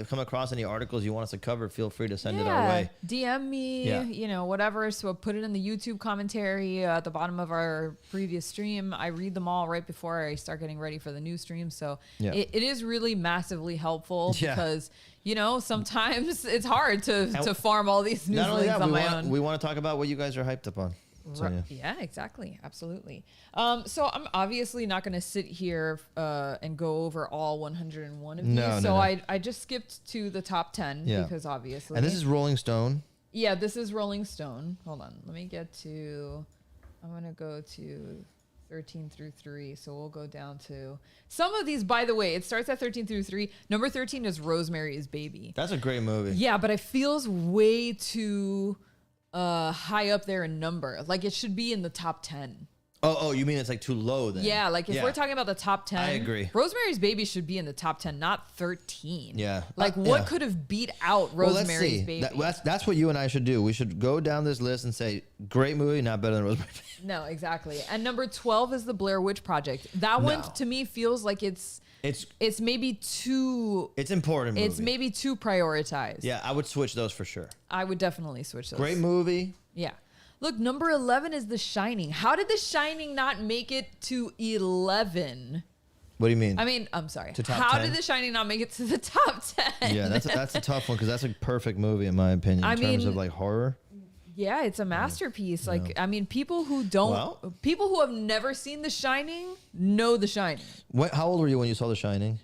come across any articles you want us to cover, feel free to send it our way. DM me, you know, whatever. So put it in the YouTube commentary at the bottom of our previous stream. I read them all right before I start getting ready for the new stream. So it is really massively helpful because, you know, sometimes it's hard to farm all these news links on my own. We want to talk about what you guys are hyped up on. So, yeah, exactly. Absolutely. So I'm obviously not going to sit here and go over all 101 of these. So I just skipped to the top 10 because obviously. And this is Rolling Stone. Yeah, this is Rolling Stone. Hold on. Let me get to, I'm going to go to 13 through 3. So we'll go down to some of these. By the way, it starts at 13 through 3. Number 13 is Rosemary's Baby. That's a great movie. Yeah, but it feels way too high up there in number. Like it should be in the top 10. Oh, you mean it's like too low then? Yeah, like if we're talking about the top 10, I agree. Rosemary's Baby should be in the top 10, not 13. Yeah. Like what could have beat out Rosemary's Baby? That's what you and I should do. We should go down this list and say, great movie, not better than Rosemary's Baby. No, exactly. And number 12 is the Blair Witch Project. That one to me feels like it's maybe too. It's important movie. It's maybe too prioritized. Yeah, I would switch those for sure. I would definitely switch those. Great movie. Yeah. Look, number 11 is The Shining. How did The Shining not make it to 11? What do you mean? I mean, I'm sorry. To top How 10? did The Shining not make it to the top 10? Yeah, that's a tough one because that's a perfect movie in my opinion in terms of like horror. Yeah, it's a masterpiece. Like, I mean, people who have never seen The Shining know The Shining. How old were you when you saw The Shining?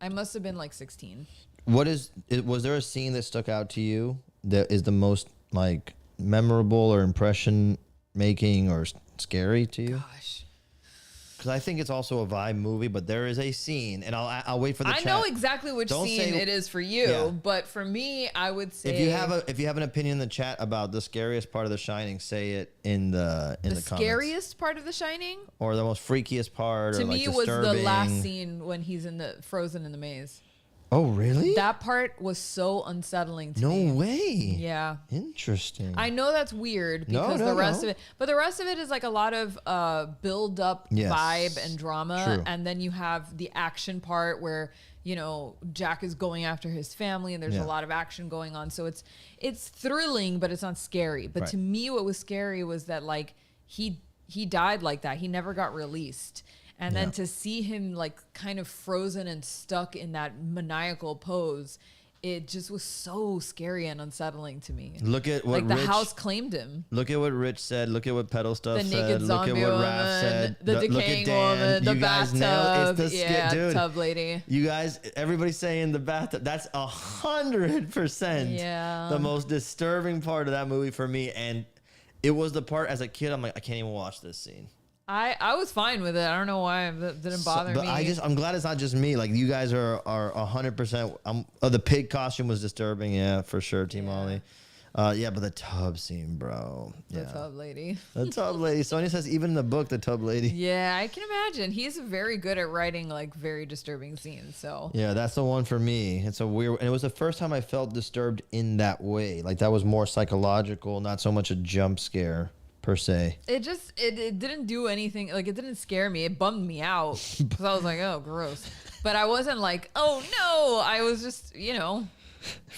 I must have been like 16. Was there a scene that stuck out to you that is the most like memorable or impression making or scary to you? Gosh. Because I think it's also a vibe movie, but there is a scene, and I'll wait for the chat. I know exactly which scene it is for you, but for me, I would say if you have an opinion in the chat about the scariest part of The Shining, say it in the comments. The scariest part of The Shining, or the most freakiest part, to or me like was the last disturbing. scene when he's frozen in the maze. Oh, really? That part was so unsettling to me. No way. Yeah. Interesting. I know that's weird because the rest of it, but the rest of it is like a lot of build up vibe and drama. True. And then you have the action part where, you know, Jack is going after his family and there's a lot of action going on. So it's thrilling, but it's not scary. But to me, what was scary was that like he died like that. He never got released. And then to see him like kind of frozen and stuck in that maniacal pose, it just was so scary and unsettling to me. Look at what the house claimed him. Look at what Rich said. Look at what Pedal Stuff the said. Naked Look at zombie what woman, Raph said. the decaying woman, the bathtub, dude. tub lady. You guys, everybody's saying the bathtub. That's 100% the most disturbing part of that movie for me. And it was the part as a kid, I'm like, I can't even watch this scene. I was fine with it. I don't know why it didn't bother me. I'm glad it's not just me. Like you guys are 100%. The pig costume was disturbing. Yeah, for sure, Team Ollie. But the tub scene, bro. The tub lady. The tub lady. Sonia says even in the book, the tub lady. Yeah, I can imagine. He's very good at writing like very disturbing scenes. So yeah, that's the one for me. It's a weird, and it was the first time I felt disturbed in that way. Like that was more psychological, not so much a jump scare. Per se, it didn't do anything. Like it didn't scare me. It bummed me out because I was like, oh, gross. But I wasn't like, oh no. I was just, you know,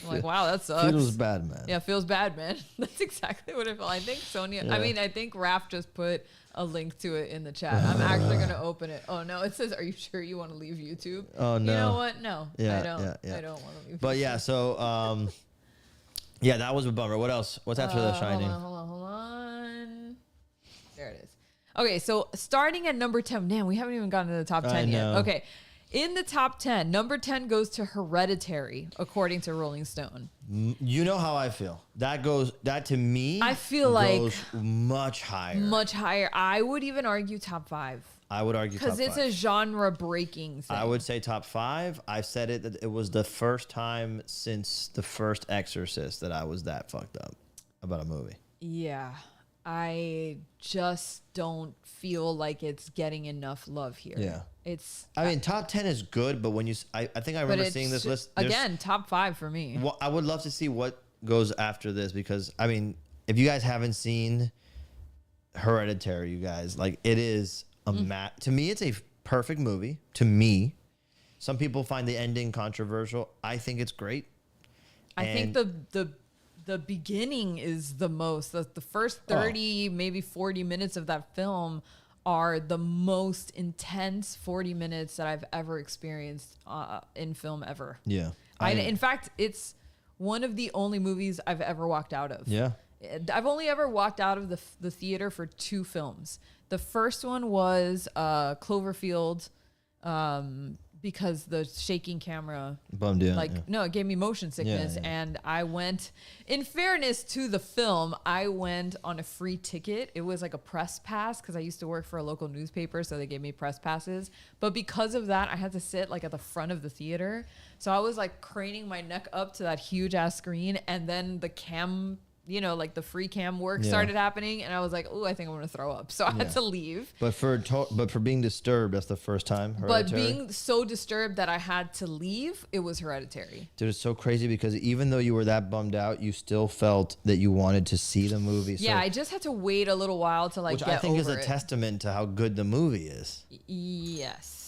like, wow, that sucks. Feels bad, man. Yeah, feels bad, man. That's exactly what it felt. I think Sonia. Yeah. I think Raph just put a link to it in the chat. I'm actually gonna open it. Oh no, it says, "Are you sure you want to leave YouTube?" Oh no. You know what? No, yeah, I don't. Yeah. I don't want to leave. But YouTube. Yeah, so yeah, that was a bummer. What else? What's after The Shining? Hold on. There it is. Okay, so starting at number 10. Man, we haven't even gotten to the top 10 yet. Okay. In the top 10, number 10 goes to Hereditary, according to Rolling Stone. You know how I feel. That to me, I feel like much higher. Much higher. I would even argue top 5. I would argue top 5. Because it's a genre-breaking thing. I would say top 5. I said it that it was the first time since the first Exorcist that I was that fucked up about a movie. Yeah. I just don't feel like it's getting enough love here. Yeah. I mean, top 10 is good, but when I think I remember seeing this list. Again, top 5 for me. Well, I would love to see what goes after this because, I mean, if you guys haven't seen Hereditary, you guys, like, it is to me, it's a perfect movie. To me, some people find the ending controversial. I think it's great. I think the beginning is the most. The first 30, maybe 40 minutes of that film are the most intense 40 minutes that I've ever experienced in film ever. Yeah. In fact, it's one of the only movies I've ever walked out of. Yeah. I've only ever walked out of the theater for 2 films. The first one was Cloverfield, because the shaking camera bummed you. No, it gave me motion sickness. And I went, in fairness to the film, I went on a free ticket. It was like a press pass because I used to work for a local newspaper, so they gave me press passes. But because of that, I had to sit like at the front of the theater. So I was like craning my neck up to that huge ass screen, and then the cam, like the free cam work started happening, and I was like, "Oh, I think I'm gonna throw up." So I had to leave. But for being disturbed, that's the first time. But being so disturbed that I had to leave, it was Hereditary. Dude, it's so crazy because even though you were that bummed out, you still felt that you wanted to see the movie. Yeah, I just had to wait a little while to which get I think is over a it. testament to how good the movie is. Yes.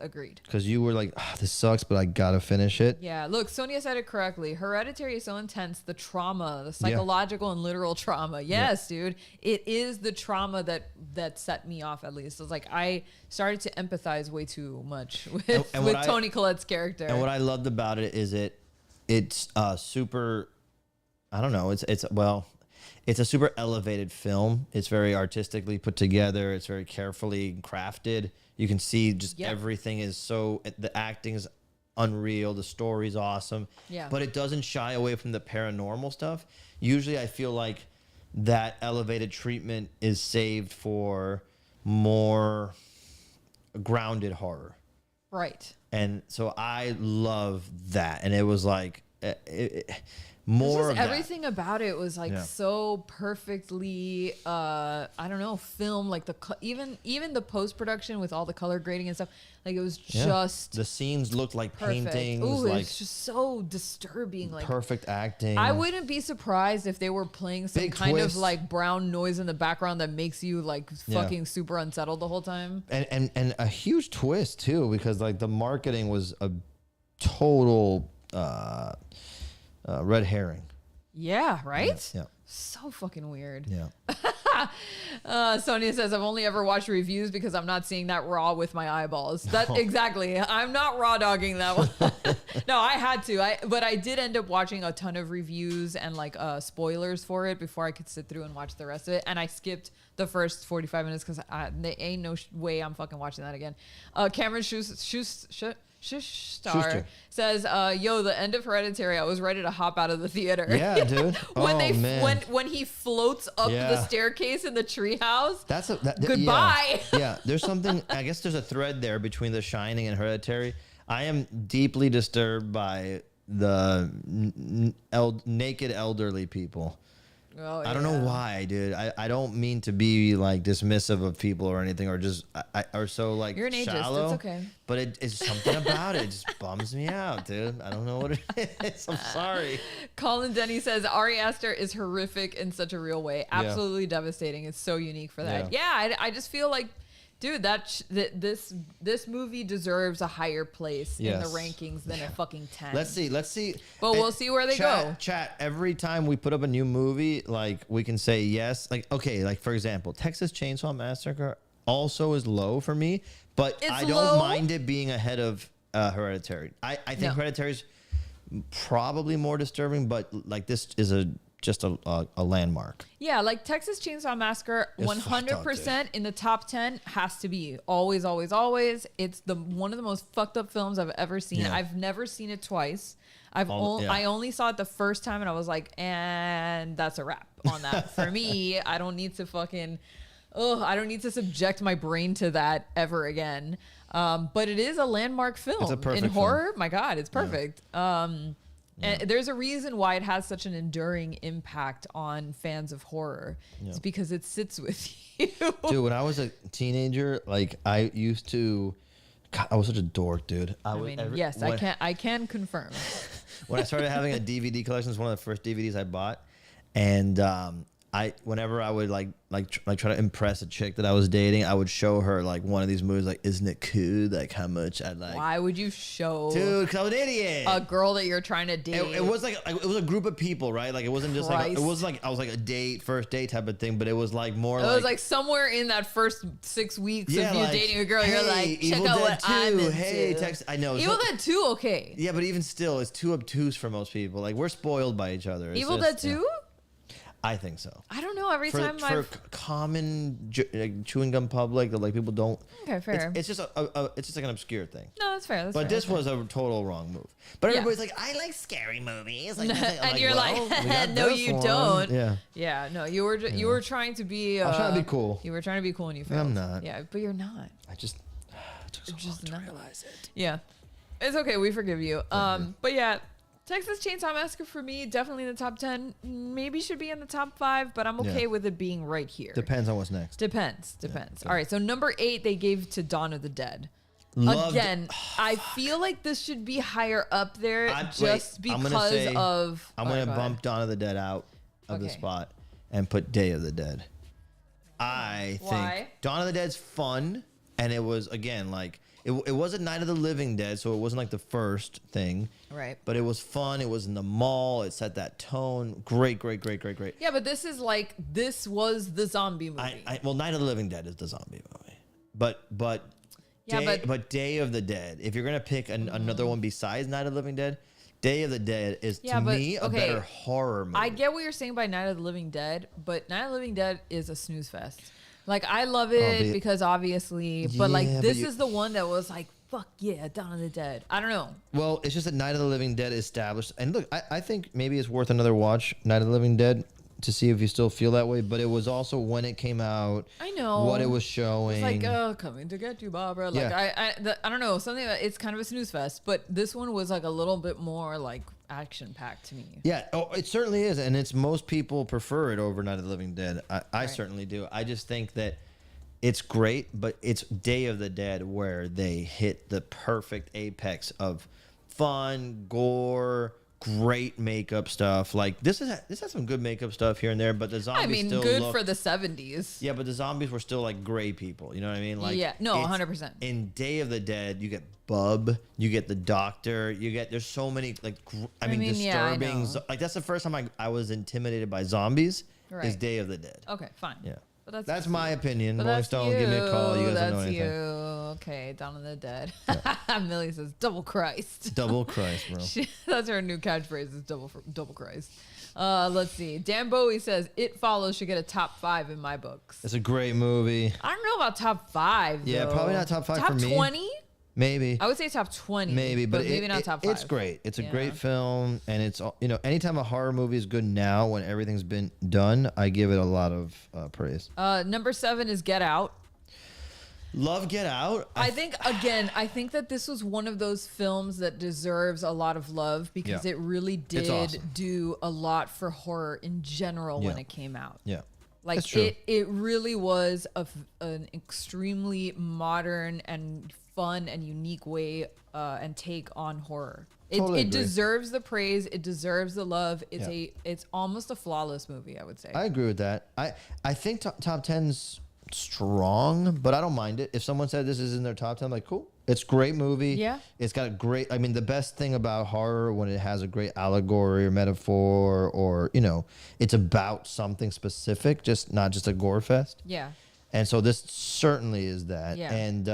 Agreed. Because you were like, this sucks, but I gotta finish it. Yeah, look, Sonia said it correctly. Hereditary is so intense. The trauma, the psychological and literal trauma. Yes, dude. It is the trauma that set me off, at least. It's like I started to empathize way too much with Toni Collette's character. And what I loved about it is it's super, I don't know, it's a super elevated film. It's very artistically put together. It's very carefully crafted. You can see just everything is the acting is unreal. The story's awesome. Yeah. But it doesn't shy away from the paranormal stuff. Usually I feel like that elevated treatment is saved for more grounded horror. Right. And so I love that. And it was like, more of everything about it was like so perfectly I don't know, film, like even the post-production with all the color grading and stuff, like it was just the scenes looked like perfect. paintings. Ooh, like it's just so disturbing, like perfect acting. I wouldn't be surprised if they were playing some Big kind twist. of like brown noise in the background that makes you like fucking super unsettled the whole time. And a huge twist too, because like the marketing was a total red herring. Yeah, right? Yeah. So fucking weird. Yeah. Sonia says, I've only ever watched reviews because I'm not seeing that raw with my eyeballs. That exactly. I'm not raw dogging that one. No, I had to. But I did end up watching a ton of reviews and like spoilers for it before I could sit through and watch the rest of it. And I skipped the first 45 minutes because there ain't no way I'm fucking watching that again. Cameron Schuster says, yo, the end of Hereditary, I was ready to hop out of the theater. Yeah, dude. When he floats up the staircase in the treehouse. Goodbye. Yeah, there's something, I guess there's a thread there between The Shining and Hereditary. I am deeply disturbed by the naked elderly people. Oh, I don't know why, dude. I don't mean to be like dismissive of people or anything, or just or so like you're an ageist. shallow. It's okay. But it's something about it. It just bums me out, dude. I don't know what it is. I'm sorry. Colin Denny says Ari Aster is horrific in such a real way. Absolutely devastating. It's so unique for that. Yeah, I just feel like, dude, this movie deserves a higher place in the rankings than a fucking 10. Let's see. But we'll see where they go. Chat, every time we put up a new movie, like we can say yes. Like, okay, like for example, Texas Chainsaw Massacre also is low for me, but I don't mind it being ahead of Hereditary. I think Hereditary is probably more disturbing, but like this is just a landmark. Yeah, like Texas Chainsaw Massacre, 100% in the top 10 has to be. Always, always, always. It's one of the most fucked up films I've ever seen. Yeah. I've never seen it twice. I only saw it the first time and I was like, and that's a wrap on that. For me, I don't need to subject my brain to that ever again. But it is a landmark film. It's a perfect in horror. film. My God, it's perfect. And there's a reason why it has such an enduring impact on fans of horror. It's because it sits with you. Dude, when I was a teenager, like I used to, God, I was such a dork, dude. Yes, I can confirm. When I started having a DVD collection, it's one of the first DVDs I bought, and whenever I would like try to impress a chick that I was dating, I would show her like one of these movies, like, isn't it cool? Like how much I like. Why would you show, dude? Because I was an idiot. A girl that you're trying to date. It was like it was a group of people, right? Like it wasn't just like it was like I was like a first date type of thing, but it was like more. It was like somewhere in that first 6 weeks of you like, dating a girl, hey, you're like, check Evil out Dead what 2. I'm into. Hey, text. I know. Evil Dead 2, okay. Yeah, but even still, it's too obtuse for most people. Like we're spoiled by each other. Evil Dead 2. I think so. I don't know. Every time for common chewing gum public, that like people don't. Okay, fair. It's just like an obscure thing. No, that's fair. But this was a total wrong move. But everybody's like, I like scary movies. Like, and you're like, no, you don't. Yeah. Yeah. No, you were trying to be. I was trying to be cool. You were trying to be cool, and you failed. I'm not. Yeah, but you're not. I just took so long to realize it. Yeah, it's okay. We forgive you. But yeah. Texas Chainsaw Massacre for me, definitely in the top 10. Maybe should be in the top 5, but I'm okay with it being right here. Depends on what's next. Depends. All right, so number 8 they gave to Dawn of the Dead. Again, I feel like this should be higher up there because of. I'm going to bump Dawn of the Dead out of the spot and put Day of the Dead. I think Dawn of the Dead's fun, and it was, again, like, it wasn't Night of the Living Dead, so it wasn't like the first thing. Right. But it was fun. It was in the mall. It set that tone. Great. Yeah, but this was the zombie movie. Well, Night of the Living Dead is the zombie movie. But Day of the Dead, if you're going to pick another one besides Night of the Living Dead, Day of the Dead is, to me, a better horror movie. I get what you're saying by Night of the Living Dead, but Night of the Living Dead is a snooze fest. Like, I love it because obviously, but like, this is the one that was like, fuck yeah, Dawn of the Dead. I don't know. Well, it's just that Night of the Living Dead established. And look, I think maybe it's worth another watch, Night of the Living Dead, to see if you still feel that way. But it was also when it came out. I know. What it was showing. It's like, coming to get you, Barbara. Like, I don't know. Something that it's kind of a snooze fest. But this one was like a little bit more like action-packed to me. Yeah, it certainly is. And most people prefer it over Night of the Living Dead. I certainly do. I just think that it's great, but it's Day of the Dead where they hit the perfect apex of fun, gore, great makeup stuff. Like this has some good makeup stuff here and there, but the zombies still good for the 70s. Yeah, but the zombies were still like gray people. You know what I mean? Like 100%. In Day of the Dead, you get Bub, you get the Doctor, there's so many disturbing. Like that's the first time I was intimidated by zombies. Right. Is Day of the Dead. Okay, fine. Yeah. But that's my opinion. Rolling Stone, give me a call. You guys don't know anything. That's you. Okay, Dawn of the Dead. Yeah. Millie says, double Christ. Double Christ, bro. That's her new catchphrase is double Christ. Let's see. Dan Bowie says, It Follows should get a top 5 in my books. It's a great movie. I don't know about top 5, Yeah, though. probably not top 5 for me. Top 20? Maybe. I would say top 20. Maybe, but maybe not top 5. It's great. It's a great film, and it's, anytime a horror movie is good now when everything's been done, I give it a lot of praise. Number 7 is Get Out. Love Get Out. I think that this was one of those films that deserves a lot of love because it really did do a lot for horror in general when it came out. Yeah. Like it really was an extremely modern and fun and unique way and take on horror. It deserves the praise. It deserves the love. It's almost a flawless movie, I would say. I agree with that. I think top 10's strong, but I don't mind it. If someone said this is in their top 10, I'm like, cool. It's a great movie. Yeah. It's got a great, the best thing about horror when it has a great allegory or metaphor or, it's about something specific, not just a gore fest. Yeah. And so this certainly is that. Yeah. And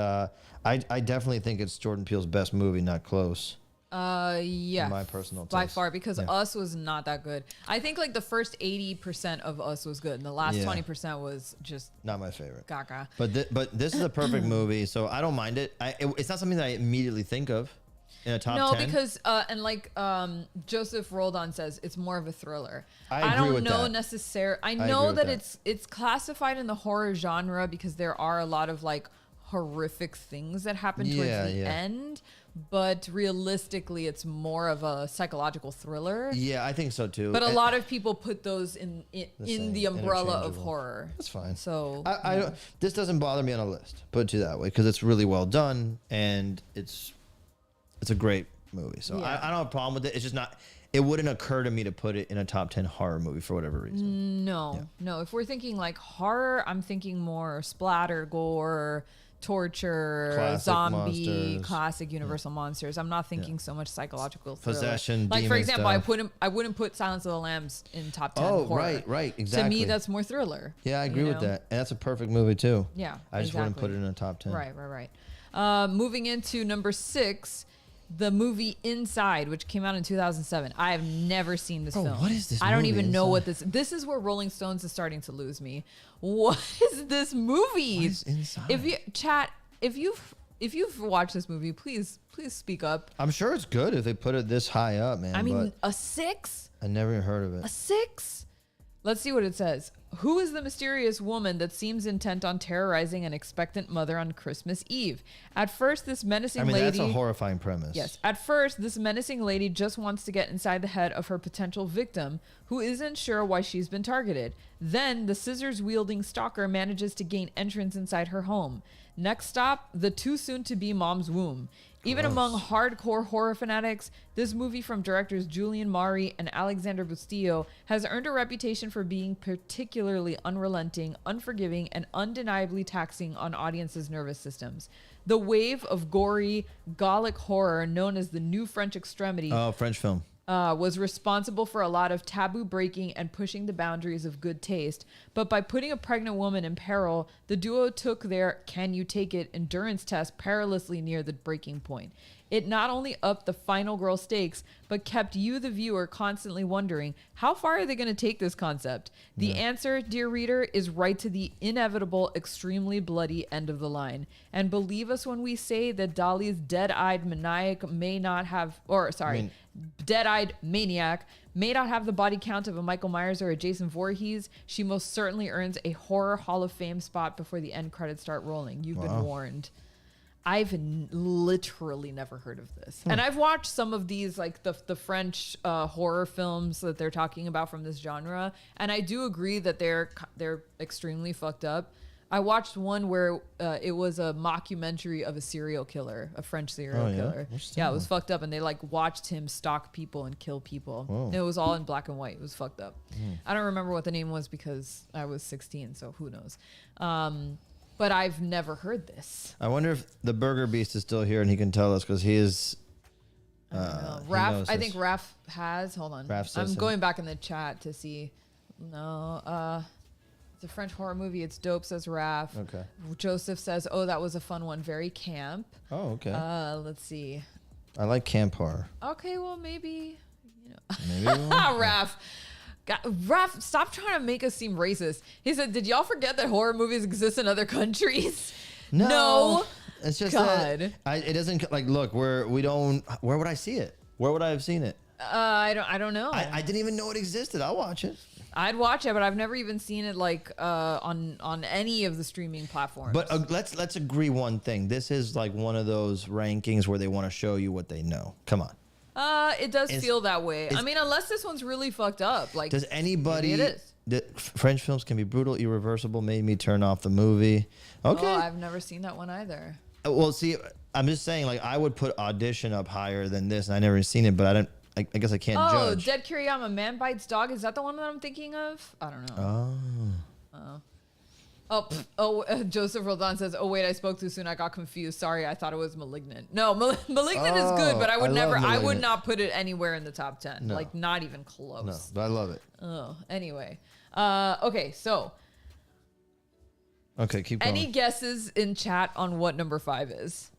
I definitely think it's Jordan Peele's best movie, not close. Yeah. My personal taste. By far, because Us was not that good. I think like the first 80% of Us was good, and the last 20% was just not my favorite. Gaga. But this is a perfect movie, so I don't mind it. It's not something that I immediately think of in a top 10. No, because Joseph Roldan says it's more of a thriller. I agree with that. I don't know necessarily. I know that it's classified in the horror genre because there are a lot of like horrific things that happen towards the end, but realistically, it's more of a psychological thriller. Yeah, I think so too. But a lot of people put those in the umbrella of interchangeable. horror. That's fine. So I don't, this doesn't bother me on a list. Put it to that way, because it's really well done and it's a great movie. So Yeah. I don't have a problem with it. It's just not. It wouldn't occur to me to put it in a top 10 horror movie for whatever reason. no. If we're thinking like horror, I'm thinking more splatter, gore, torture, Classic zombie, monsters. classic Universal monsters. I'm not thinking so much psychological thriller. Possession, like for demon example, stuff. I wouldn't put Silence of the Lambs in top 10 Oh, horror. right, exactly. To me, that's more thriller. Yeah, I agree you with know? that. And that's a perfect movie too. Yeah, I just wouldn't exactly. put it in a top 10. Right. Moving into number 6, the movie Inside, which came out in 2007. I have never seen this Bro, film. what is this I don't movie, even know what Inside? this is where Rolling Stones is starting to lose me. What is this movie? What is Inside? If you've watched this movie, please speak up. I'm sure it's good if they put it this high up, man. I mean, but a 6? I never even heard of it. A 6? Let's see what it says. Who is the mysterious woman that seems intent on terrorizing an expectant mother on Christmas Eve? At first, this menacing I mean, lady... that's a horrifying premise. Yes. At first, this menacing lady just wants to get inside the head of her potential victim, who isn't sure why she's been targeted. Then, the scissors-wielding stalker manages to gain entrance inside her home. Next stop, the too-soon-to-be mom's womb. Even among hardcore horror fanatics, this movie from directors Julian Maury and Alexander Bustillo has earned a reputation for being particularly unrelenting, unforgiving, and undeniably taxing on audiences' nervous systems. The wave of gory, Gallic horror known as the New French Extremity Oh, French film. was responsible for a lot of taboo breaking and pushing the boundaries of good taste. But by putting a pregnant woman in peril, the duo took their can you take it endurance test perilously near the breaking point. It not only upped the final girl stakes, but kept you, the viewer, constantly wondering, how far are they going to take this concept? The answer, dear reader, is right to the inevitable, extremely bloody end of the line. And believe us when we say that Dali's dead-eyed maniac may not have, dead-eyed maniac may not have the body count of a Michael Myers or a Jason Voorhees. She most certainly earns a horror Hall of Fame spot before the end credits start rolling. You've been warned. I've literally never heard of this. And I've watched some of these, like the French horror films that they're talking about from this genre. And I do agree that they're extremely fucked up. I watched one where it was a mockumentary of a serial killer, a French serial killer. Yeah, it was fucked up. And they like watched him stalk people and kill people. And it was all in black and white. It was fucked up. I don't remember what the name was because I was 16. So who knows? But I've never heard this. I wonder if the Burger Beast is still here and he can tell us, because he is. Raph, I think Raph has. Hold on. Raph says I'm so. going back in the chat to see. No, it's a French horror movie. It's dope, says Raph. Okay. Joseph says, "Oh, that was a fun one. Very camp." Oh, okay. Let's see. I like camp horror. Okay, well maybe. Maybe we'll- Raph. Raph, stop trying to make us seem racist. He said, "Did y'all forget that horror movies exist in other countries?" No. It's just God. that it doesn't like look where we don't. Where would I see it? Where would I have seen it? I don't know. I didn't even know it existed. I'll watch it. I'd watch it, but I've never even seen it like on any of the streaming platforms. But let's agree one thing. This is like one of those rankings where they want to show you what they know. Come on. It does feel that way. I mean, unless this one's really fucked up. Like, Does anybody? maybe it is. French films can be brutal, irreversible. Made me turn off the movie. Okay. Oh, I've never seen that one either. Well, see, I'm just saying, like, I would put Audition up higher than this, and I never seen it, but I don't. I guess I can't Oh, judge. Dead Kiriyama, Man Bites Dog. Is that the one that I'm thinking of? I don't know. Joseph Roldan says, "Oh wait, I spoke too soon. I got confused. Sorry, I thought it was Malignant. No, Malignant is good, but I would I love I would Malignant. not put it anywhere in the top 10. No. Like, not even close. No, but I love it. Oh, anyway. Okay, so Okay, keep going. any guesses in chat on what number 5 is?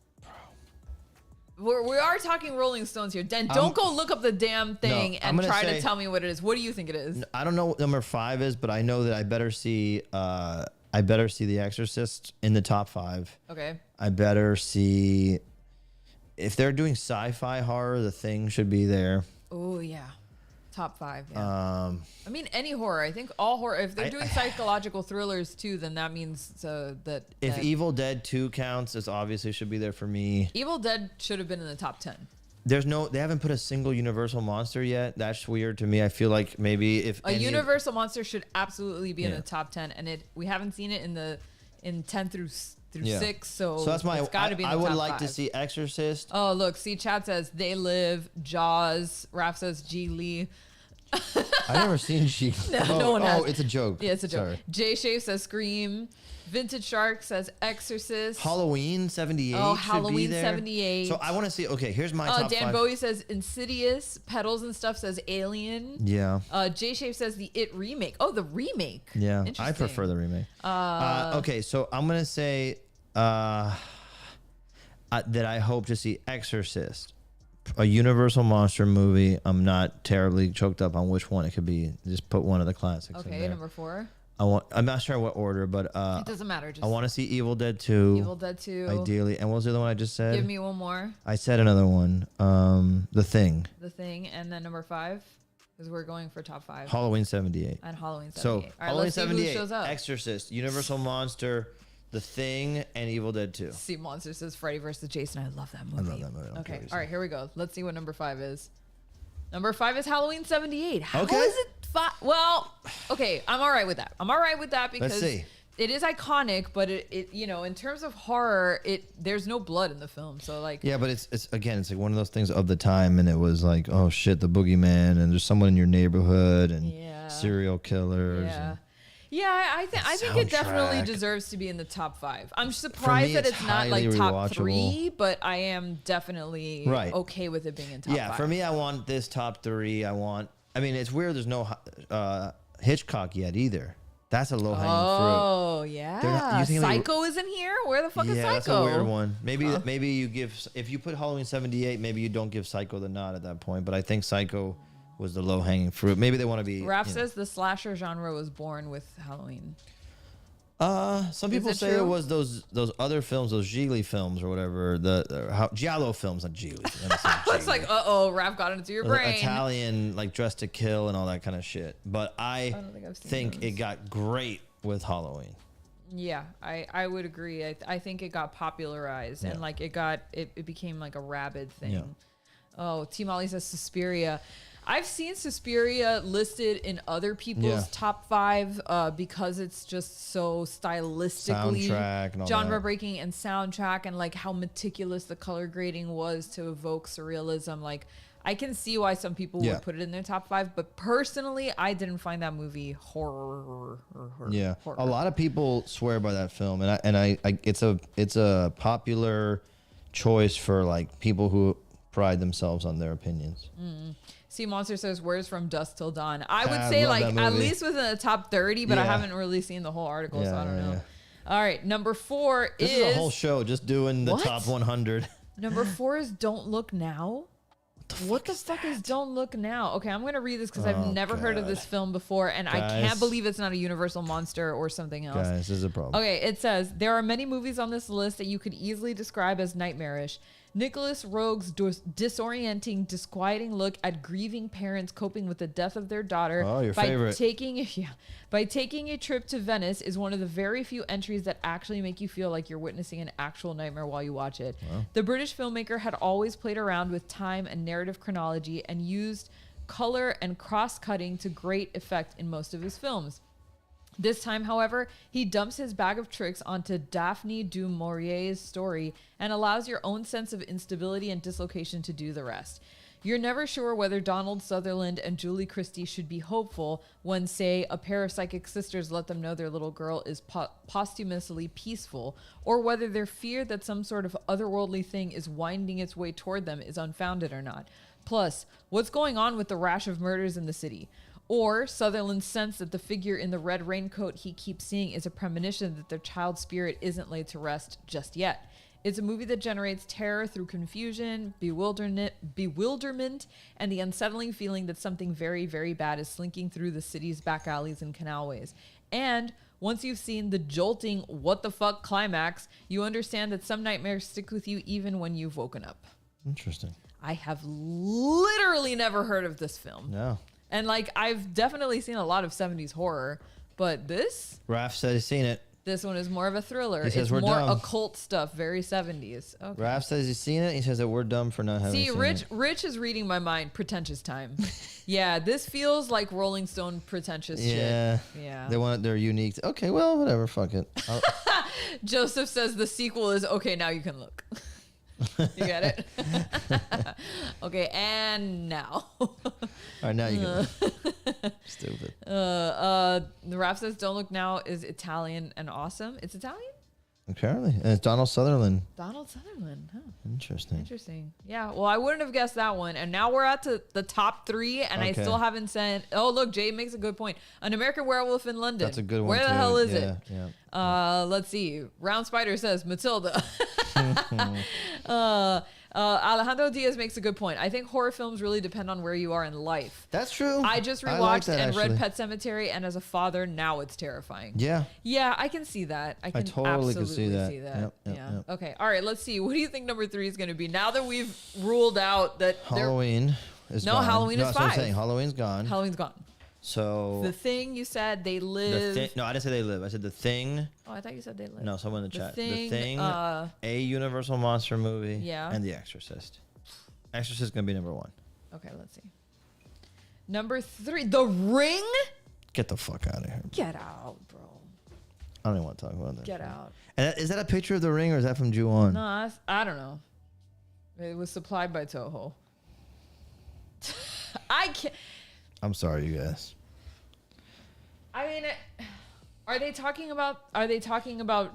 We are talking Rolling Stones here. Den, don't go look up the damn thing I'm and gonna try to say- tell me what it is. What do you think it is? I don't know what number 5 is, but I know that I better see. I better see The Exorcist in the top 5. Okay. I better see. If they're doing sci-fi horror, The Thing should be there. Oh, yeah. Top 5. Yeah. I mean, any horror. I think all horror. If they're doing psychological thrillers too, then that means that if Evil Dead 2 counts, it obviously should be there for me. Evil Dead should have been in the top 10. They haven't put a single Universal monster yet. That's weird to me. I feel like maybe if a Universal monster should absolutely be in the top 10, and we haven't seen it in 10 through 6. So that's my. It's got to be. In the I would top like 5. to see Exorcist. Oh look, see, Chad says They Live, Jaws. Raph says G Lee. I've never seen She. No one has. Oh, it's a joke. Yeah, it's a joke. Sorry. Jay Shave says Scream. Vintage Shark says Exorcist. Halloween 78. Oh, should Halloween be there. 78. So I want to see. Okay, here's my top Dan 5. Bowie says Insidious. Pedals and Stuff says Alien. Yeah. Jay Shave says the It remake. Oh, the remake. Yeah. Interesting. I prefer the remake. Okay, so I'm gonna say that I hope to see Exorcist, a Universal monster movie. I'm not terribly choked up on which one it could be. Just put one of the classics in Okay, there. number 4. I'm not sure what order, but It doesn't matter. Just I want to see Evil Dead 2. Evil Dead 2. Ideally. And what was the other one I just said? Give me one more. I said another one. The Thing. The Thing, and then number 5, because we're going for top 5. Halloween 78. And Halloween 78. So All right, Halloween let's see who 78, shows up. Exorcist, Universal Monster, The Thing, and Evil Dead 2. See, Monster says Freddy vs. Jason. I love that movie. I love that movie. Okay, all right, here we go. Let's see what number 5 is. Number 5 is Halloween 78. How Okay. is it 5? Well, okay, I'm all right with that. I'm all right with that because Let's see. it is iconic, but it in terms of horror, there's no blood in the film. So like, Yeah, but it's like one of those things of the time, and it was like, oh shit, the boogeyman, and there's someone in your neighborhood, and serial killers. yeah. And Yeah, I think it definitely soundtrack. deserves to be in the top 5. I'm surprised that it's it's not like highly top rewatchable. 3, but I am definitely Right. okay with it being in top 5. Yeah, for me, I want this top 3. I mean, it's weird. There's no Hitchcock yet either. That's a low hanging fruit. Oh yeah, you think they- Psycho isn't here. Where the fuck is Yeah, Psycho? that's a weird one. Maybe you give, if you put Halloween 78, maybe you don't give Psycho the nod at that point. But I think Psycho was the low hanging fruit. Maybe they want to be. Raph says the slasher genre was born with Halloween. Some people it say true? it was those other films, those Gigli films or whatever, Giallo films, not Gigli. It's like, Raph got into your brain. Italian, like Dressed to Kill and all that kind of shit. But I don't think I've seen think those. it got great with Halloween. Yeah, I would agree. I think it got popularized and like it became like a rabid thing. Yeah. Oh, T Molly says Suspiria. I've seen Suspiria listed in other people's top 5 because it's just so stylistically Soundtrack and all genre that. breaking and soundtrack and like how meticulous the color grading was to evoke surrealism. Like I can see why some people would put it in their top 5, but personally, I didn't find that movie horror. Yeah, horror. a lot of people swear by that film, and I it's a popular choice for like people who pride themselves on their opinions. See, Monster says, "Where's From Dusk Till Dawn?" I would I say love like that at movie. least within the top 30, but I Yeah. haven't really seen the whole article, so I don't know. Yeah. All right, number 4 This is a whole show just doing the What? top 100. Number 4 is Don't Look Now. What the fuck is Don't Look Now? Okay, I'm going to read this because I've never heard of God. this film before, and I Guys. can't believe it's not a Universal monster or something else. Guys, this is a problem. Okay, it says, there are many movies on this list that you could easily describe as nightmarish. Nicholas Roeg's disorienting, disquieting look at grieving parents coping with the death of their daughter Oh, your by favorite. by taking a trip to Venice is one of the very few entries that actually make you feel like you're witnessing an actual nightmare while you watch it. Wow. The British filmmaker had always played around with time and narrative chronology and used color and cross-cutting to great effect in most of his films. This time, however, he dumps his bag of tricks onto Daphne du Maurier's story and allows your own sense of instability and dislocation to do the rest. You're never sure whether Donald Sutherland and Julie Christie should be hopeful when, say, a pair of psychic sisters let them know their little girl is posthumously peaceful, or whether their fear that some sort of otherworldly thing is winding its way toward them is unfounded or not. Plus, what's going on with the rash of murders in the city? Or Sutherland's sense that the figure in the red raincoat he keeps seeing is a premonition that their child's spirit isn't laid to rest just yet. It's a movie that generates terror through confusion, bewilderment, and the unsettling feeling that something very, very bad is slinking through the city's back alleys and canalways. And once you've seen the jolting what the fuck climax, you understand that some nightmares stick with you even when you've woken up. Interesting. I have literally never heard of this film. No. And like I've definitely seen a lot of 70s horror, but Raph said he's seen it. this one is more of a thriller. He says It's we're more dumb. occult stuff, very 70s. Okay. Raph says he's seen it. He says that we're dumb for not having See, seen Rich it. Rich is reading my mind. Pretentious time. Yeah, this feels like Rolling Stone pretentious Yeah. shit. Yeah. They want their unique. Okay, well, whatever. Fuck it. Joseph says the sequel is okay. Now you can look. You got it. Okay, and now. All right, now you can. Stupid. The rap says "Don't Look Now" is Italian and awesome. It's Italian. Apparently, and it's Donald Sutherland. Donald Sutherland. Huh. Interesting. Interesting. Yeah. Well, I wouldn't have guessed that one. And now we're at the top 3, and I Okay. still haven't said. Oh, look, Jay makes a good point. An American Werewolf in London. That's a good one. Where the too. hell is Yeah, it? Yeah. Let's see. Round Spider says Matilda. Alejandro Diaz makes a good point. I think horror films really depend on where you are in life. That's true. I just like rewatched that, and read actually. Pet Cemetery, and as a father, now it's terrifying. Yeah. Yeah, I can see that. I can totally can absolutely see that. see that. Yep, yeah. yep. Okay. All right. Let's see. What do you think number 3 is going to be? Now that we've ruled out that Halloween is No, gone. Halloween is that's what I'm 5. saying. Halloween's gone. Halloween's gone. So The Thing, you said they live. no, I didn't say they live. I said the Thing. Oh, I thought you said they live. No, someone in the The chat. Thing, The Thing, a Universal monster movie, Yeah. and The Exorcist. Exorcist is gonna be number 1. Okay, let's see. Number 3, The Ring. Get the fuck out of here. Get out, bro. I don't even want to talk about that. Get out. And is that a picture of the ring or is that from Ju-on? No, I don't know. It was supplied by Toho. I can't. I'm sorry, you guys. I mean, are they talking about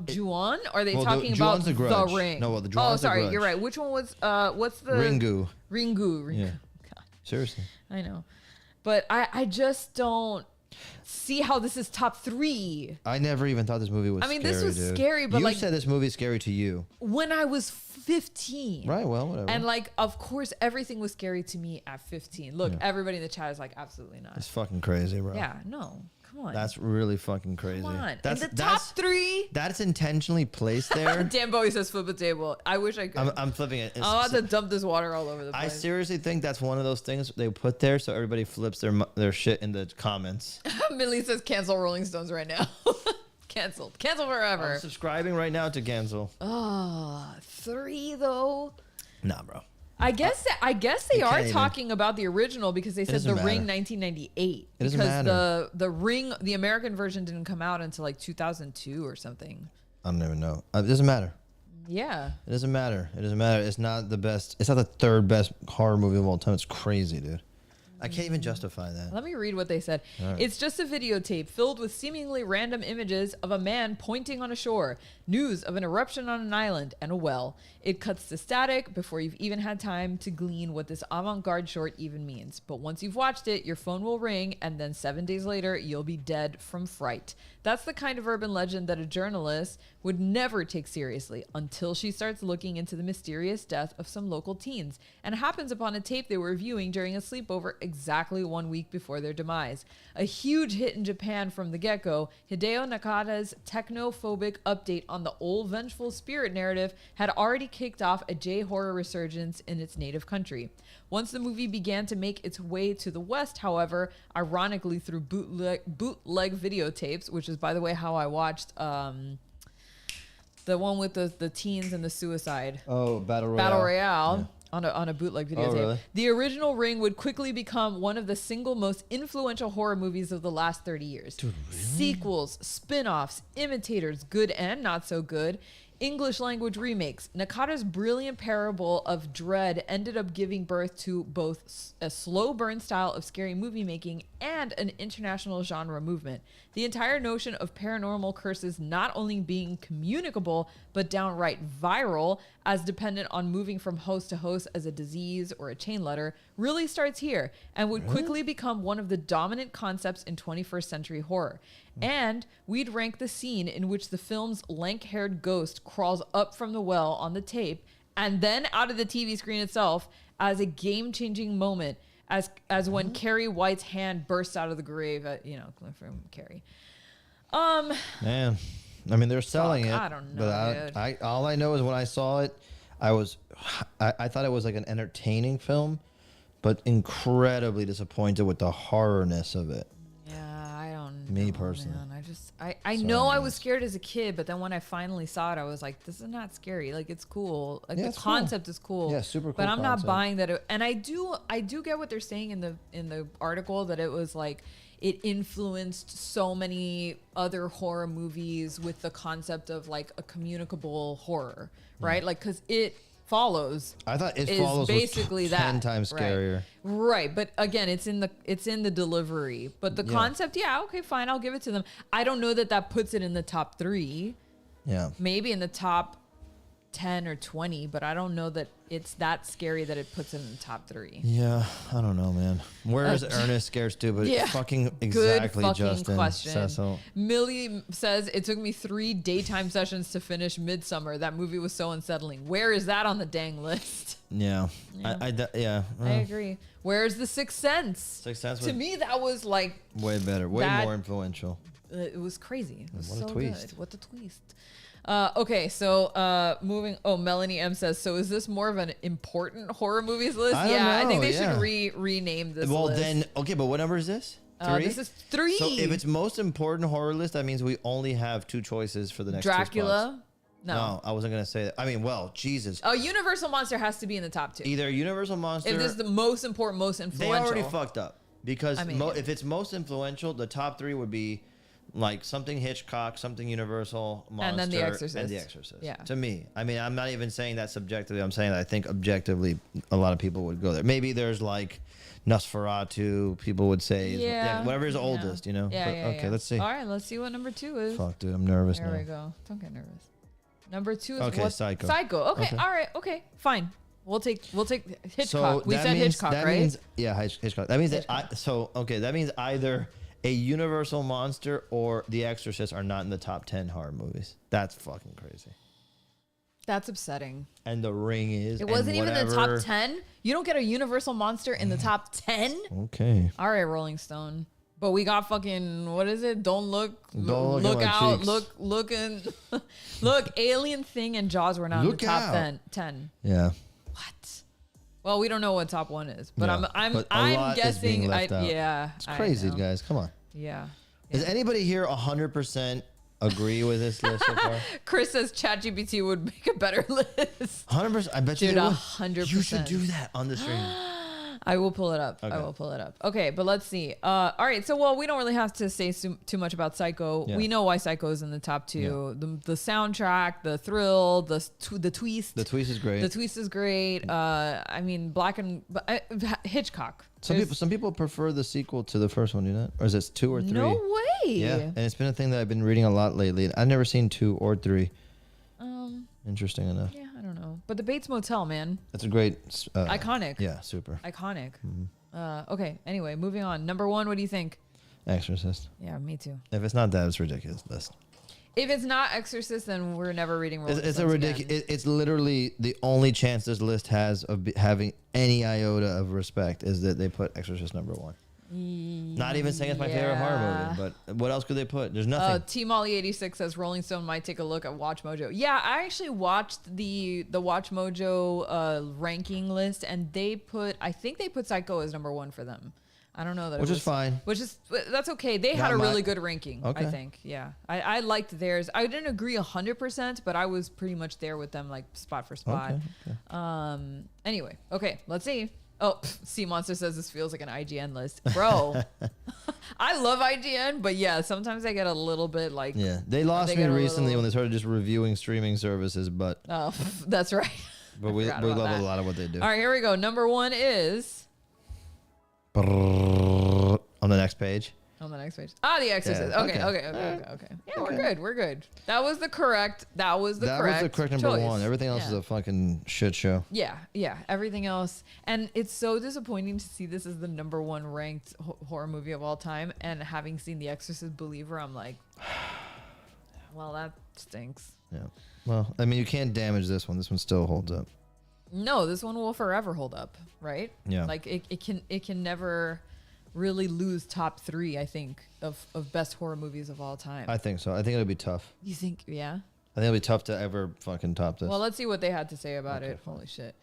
Ju-on? Or are they Well, talking Ju-on's about The Grudge. The Ring? No, well, the Oh, Ju-on's The sorry, Grudge. you're right. Which one was what's the Ringu. Ringu. Yeah. God, Seriously. I know. But I just don't see how this is top 3. I never even thought this movie was I mean, scary, this was dude. scary, but you like said this movie is scary to you. when I was 15. Right, well, whatever. And like, of course, everything was scary to me at 15. Look, Yeah. everybody in the chat is like, absolutely not. It's fucking crazy, bro. Yeah, no, come on. That's really fucking crazy. Come on. That's in the top 3. That's intentionally placed there. Dan Bowie says flip a table. I wish I could. I'm flipping it. I'll have to dump this water all over the I place. seriously think that's one of those things they put there so everybody flips their shit in the comments. Millie says cancel Rolling Stones right now. Canceled. Cancel forever. I'm subscribing right now to cancel. Oh, 3 though. Nah, bro. I guess they You are can't even- talking about the original because they said doesn't The Ring matter. 1998 It doesn't because matter. the Ring, the American version, didn't come out until like 2002 or something. I don't even know. It doesn't matter. Yeah. It doesn't matter. It doesn't matter. It's not the best. It's not the 3rd best horror movie of all time. It's crazy, dude. I can't even justify that. Let me read what they said. All right. It's just a videotape filled with seemingly random images of a man pointing on a shore, news of an eruption on an island, and a well. It cuts to static before you've even had time to glean what this avant-garde short even means. But once you've watched it, your phone will ring, and then 7 days later, you'll be dead from fright. That's the kind of urban legend that a journalist would never take seriously until she starts looking into the mysterious death of some local teens and happens upon a tape they were viewing during a sleepover exactly 1 week before their demise. A huge hit in Japan from the get-go, Hideo Nakata's technophobic update on the old vengeful spirit narrative had already kicked off a J-horror resurgence in its native country. Once the movie began to make its way to the West, however, ironically through bootleg videotapes, which is, by the way, how I watched the one with the teens and the suicide. Oh, Battle Royale. Battle Royale. On a bootleg videotape. really? The original Ring would quickly become one of the single most influential horror movies of the last 30 years. Dude, really? Sequels, spin-offs, imitators, good and not so good, English language remakes. Nakata's brilliant parable of dread ended up giving birth to both a slow burn style of scary movie making and an international genre movement. The entire notion of paranormal curses not only being communicable, but downright viral, as dependent on moving from host to host as a disease or a chain letter, really starts here and would quickly become one of the dominant concepts in 21st century horror. And we'd rank the scene in which the film's lank-haired ghost crawls up from the well on the tape and then out of the TV screen itself as a game-changing moment, as when Carrie White's hand bursts out of the grave, from Carrie. Man, I mean, they're selling it. I don't know, But dude. all I know is when I saw it, I thought it was like an entertaining film, but incredibly disappointed with the horrorness of it. Yeah, I don't. Me know, personally. man. I know I was scared as a kid, but then when I finally saw it, I was like, this is not scary. Like, it's cool. Like, the concept is cool. Yeah, super cool. But I'm not concept. buying that. And I do get what they're saying in the article, that it was like it influenced so many other horror movies with the concept of like a communicable horror, right? Like, because it follows. I thought It is Follows basically was that 10 times scarier. Right, but again, it's in the delivery. But the concept, yeah, okay, fine, I'll give it to them. I don't know that puts it in the top 3. Yeah. Maybe in the top 10 or 20, but I don't know that it's that scary that it puts it in the top 3. Yeah, I don't know, man. Where is Ernest Scared Stupid? Yeah. Fucking Good exactly, fucking Justin. question. Cecil. Millie says, it took me 3 daytime sessions to finish Midsummer. That movie was so unsettling. Where is that on the dang list? Yeah. I agree. Where's The Sixth Sense? Sixth Sense To was me, that was like, way better, way that- more influential. it was crazy. It was What a so twist. good. What a twist. Okay, so moving. Oh, Melanie M says, so is this more of an important horror movies list? I don't I think know, they yeah. should rename this Well, list. then, okay, but what number is this? 3? This is 3. So if it's most important horror list, that means we only have 2 choices for the next 2 spots. Dracula. No, I wasn't gonna say that. I mean, well, Jesus. A Universal Monster has to be in the top 2. Either Universal Monster. If this is the most important, most they influential. already fucked up because I mean, yeah. if it's most influential, the top 3 would be like something Hitchcock, something Universal Monster, And then The Exorcist. And The Exorcist. Yeah. To me, I mean, I'm not even saying that subjectively. I'm saying that I think objectively, a lot of people would go there. Maybe there's like Nosferatu. People would say, whatever is oldest, you know. Yeah, But, yeah, okay, yeah. let's see. All right, let's see what number 2 is. Fuck, dude, I'm nervous There now. we go. Don't get nervous. Number 2 is Okay, what? Psycho. Okay. All right. Okay. Fine. We'll take Hitchcock. So We that said means- Hitchcock, that right? Means, yeah, Hitchcock. That means that that means either a Universal Monster or The Exorcist are not in the top 10 horror movies. That's fucking crazy. That's upsetting. And The Ring is. It wasn't even in the whatever- top 10. You don't get a Universal Monster in the top 10. Okay. All right, Rolling Stone. But we got fucking, what is it? Don't look Look at my out, cheeks. look. Alien Thing and Jaws were not Look in the top out. 10. Yeah. What? Well, we don't know what top 1 is, but No, I'm but a lot is being guessing. left out. Yeah, It's crazy, I know. guys. Come on. Yeah. Does anybody here 100% agree with this list so far? Chris says ChatGPT would make a better list. 100%. I bet you Dude, they would. 100%. You should do that on the stream. I will pull it up. Okay. I will pull it up. Okay, but let's see. All right. So, well, we don't really have to say too much about Psycho. Yeah. We know why Psycho is in the top 2. The soundtrack, the thrill, the twist. The twist is great. The twist is great. I mean, Hitchcock. Some people prefer the sequel to the first one, you know? Or is it 2 or 3? No way. Yeah, and it's been a thing that I've been reading a lot lately. I've never seen 2 or 3. Interesting enough. Yeah, I don't know. But the Bates Motel, man. That's a great... Iconic. Yeah, super. Iconic. Mm-hmm. Okay, anyway, moving on. Number 1, what do you think? Exorcist. Yeah, me too. If it's not that, it's ridiculous list. If it's not Exorcist, then we're never reading Rolling It's a Stones ridiculous... again. It's literally the only chance this list has of having any iota of respect is that they put Exorcist number 1. Not even saying it's my favorite horror movie, but what else could they put? There's nothing. T Molly 86 says Rolling Stone might take a look at Watch Mojo. Yeah, I actually watched the Watch Mojo ranking list, and I think they put Psycho as number 1 for them. I don't know that, Which is fine. That's okay. They had Not a my- really good ranking. Okay. I think. Yeah, I liked theirs. I didn't agree 100%, but I was pretty much there with them, like spot for spot. Okay. Anyway, okay, let's see. Oh, Sea Monster says this feels like an IGN list, bro. I love IGN, but yeah, sometimes I get a little bit like. Yeah, they lost They me get a recently little- when they started just reviewing streaming services, but Oh, that's right. we forgot love about that. a lot of what they do. All right, here we go. Number 1 is On the next page. on the next page. The Exorcist. Yeah, Okay. Yeah, we're good. That was the correct. That was the correct number choice. 1. Everything else is a fucking shit show. Yeah. Everything else, and it's so disappointing to see this as the number 1 ranked horror movie of all time. And having seen The Exorcist Believer, I'm like, well, that stinks. Yeah. Well, I mean, you can't damage this one. This one still holds up. No, this one will forever hold up, right? Yeah. Like it can never really lose top 3, I think, of best horror movies of all time. I think so. I think it'll be tough. You think, yeah? I think it'll be tough to ever fucking top this. Well, let's see what they had to say about it. Holy shit.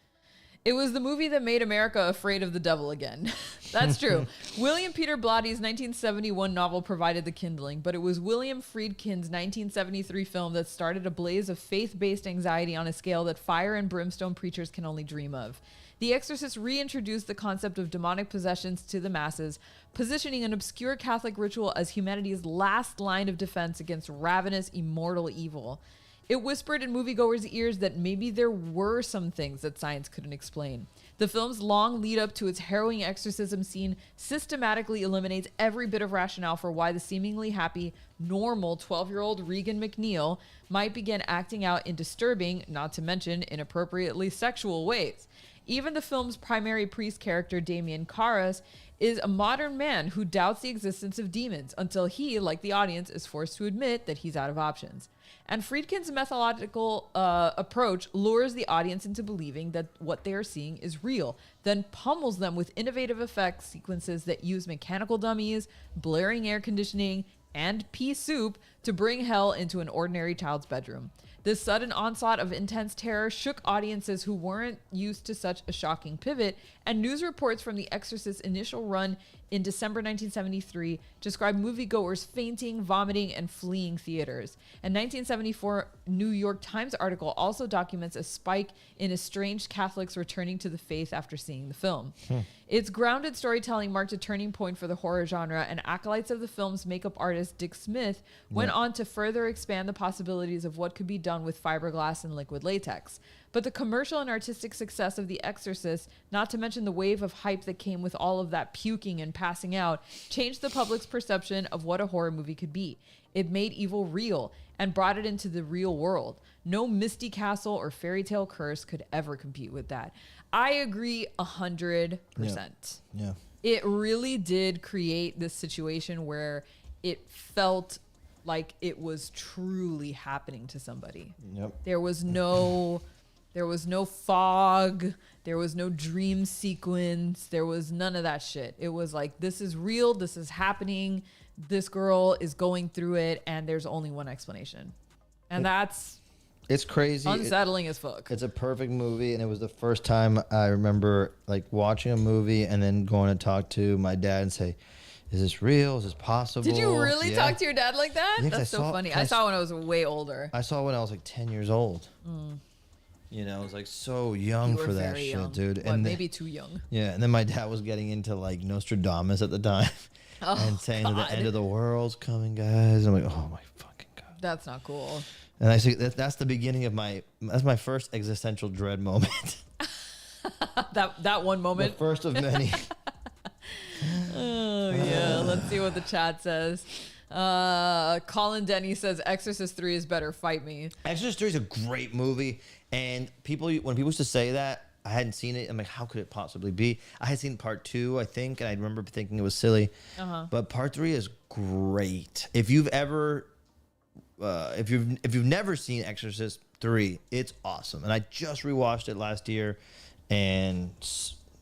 It was the movie that made America afraid of the devil again. That's true. William Peter Blatty's 1971 novel provided the kindling, but it was William Friedkin's 1973 film that started a blaze of faith-based anxiety on a scale that fire and brimstone preachers can only dream of. The Exorcist reintroduced the concept of demonic possessions to the masses, positioning an obscure Catholic ritual as humanity's last line of defense against ravenous, immortal evil. It whispered in moviegoers' ears that maybe there were some things that science couldn't explain. The film's long lead up to its harrowing exorcism scene systematically eliminates every bit of rationale for why the seemingly happy, normal 12-year-old Regan McNeil might begin acting out in disturbing, not to mention inappropriately sexual ways. Even the film's primary priest character, Damien Karras, is a modern man who doubts the existence of demons until he, like the audience, is forced to admit that he's out of options. And Friedkin's methodological approach lures the audience into believing that what they are seeing is real, then pummels them with innovative effects sequences that use mechanical dummies, blaring air conditioning, and pea soup to bring hell into an ordinary child's bedroom. This sudden onslaught of intense terror shook audiences who weren't used to such a shocking pivot, and news reports from The Exorcist's initial run in December 1973 described moviegoers fainting, vomiting, and fleeing theaters. A 1974 New York Times article also documents a spike in estranged Catholics returning to the faith after seeing the film. Its grounded storytelling marked a turning point for the horror genre, and acolytes of the film's makeup artist Dick Smith went on to further expand the possibilities of what could be done with fiberglass and liquid latex. But the commercial and artistic success of The Exorcist, not to mention the wave of hype that came with all of that puking and passing out, changed the public's perception of what a horror movie could be. It made evil real and brought it into the real world. No misty castle or fairy tale curse could ever compete with that. I agree 100%. Yeah. It really did create this situation where it felt like it was truly happening to somebody. Yep. There was no fog, there was no dream sequence, there was none of that shit. It was like, this is real, this is happening, this girl is going through it, and there's only one explanation. And It's crazy. unsettling as fuck. It's a perfect movie, and it was the first time I remember like watching a movie and then going to talk to my dad and say, "Is this real? Is this possible?" Did you really Yeah. talk to your dad like that? Yeah, 'cause That's I so saw- funny. 'cause I saw when I was way older. I saw it when I was like 10 years old. You know, I was like so young You were for that very shit, young. dude. What, And maybe too young. yeah, and then my dad was getting into like Nostradamus at the time and saying that God. the end of the world's coming, guys. I'm like, oh my fucking god. That's not cool. And I see that's the beginning of that's my first existential dread moment. That one The moment. first of many. Oh yeah, let's see what the chat says. Colin Denny says Exorcist 3 is better. Fight me. Exorcist 3 is a great movie, and when people used to say that, I hadn't seen it. I'm like, how could it possibly be? I had seen part 2, I think, and I remember thinking it was silly. But part 3 is great. If you've ever, if you've never seen Exorcist 3, it's awesome. And I just rewatched it last year, and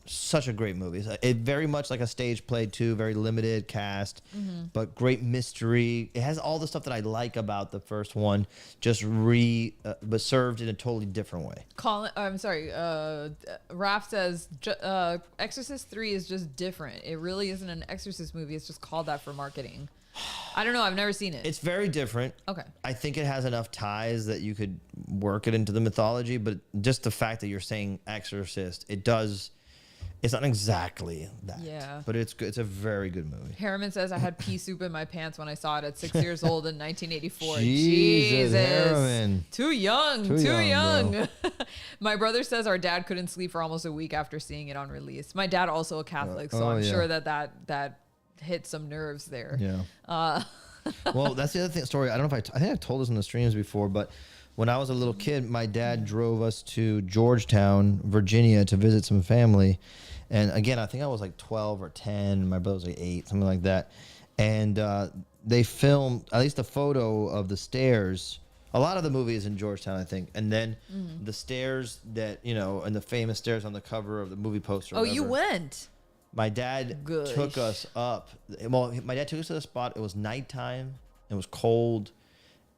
such a great movie. It very much like a stage play too, very limited cast, but great mystery. It has all the stuff that I like about the first one, just but served in a totally different way. I'm sorry. Raph says Exorcist 3 is just different. It really isn't an Exorcist movie. It's just called that for marketing. I don't know. I've never seen it. It's very different. Okay. I think it has enough ties that you could work it into the mythology, but just the fact that you're saying Exorcist, it's not exactly that. Yeah. But it's good. It's a very good movie. Harriman says I had pea soup in my pants when I saw it at 6 years old in 1984. Jesus, Harriman. Too young. Too Too young, young. My brother says our dad couldn't sleep for almost a week after seeing it on release. My dad also a Catholic, so I'm sure that hit some nerves there. Yeah. Well, that's the other story. I don't know if I think I've told this in the streams before, but when I was a little kid, my dad drove us to Georgetown, Virginia, to visit some family. And again, I think I was like 12 or 10. My brother was like 8, something like that. And they filmed at least a photo of the stairs. A lot of the movie is in Georgetown, I think. And then the stairs that, and the famous stairs on the cover of the movie poster. Oh, you went? My dad Gosh. took us up. Well, my dad took us to the spot. It was nighttime. It was cold.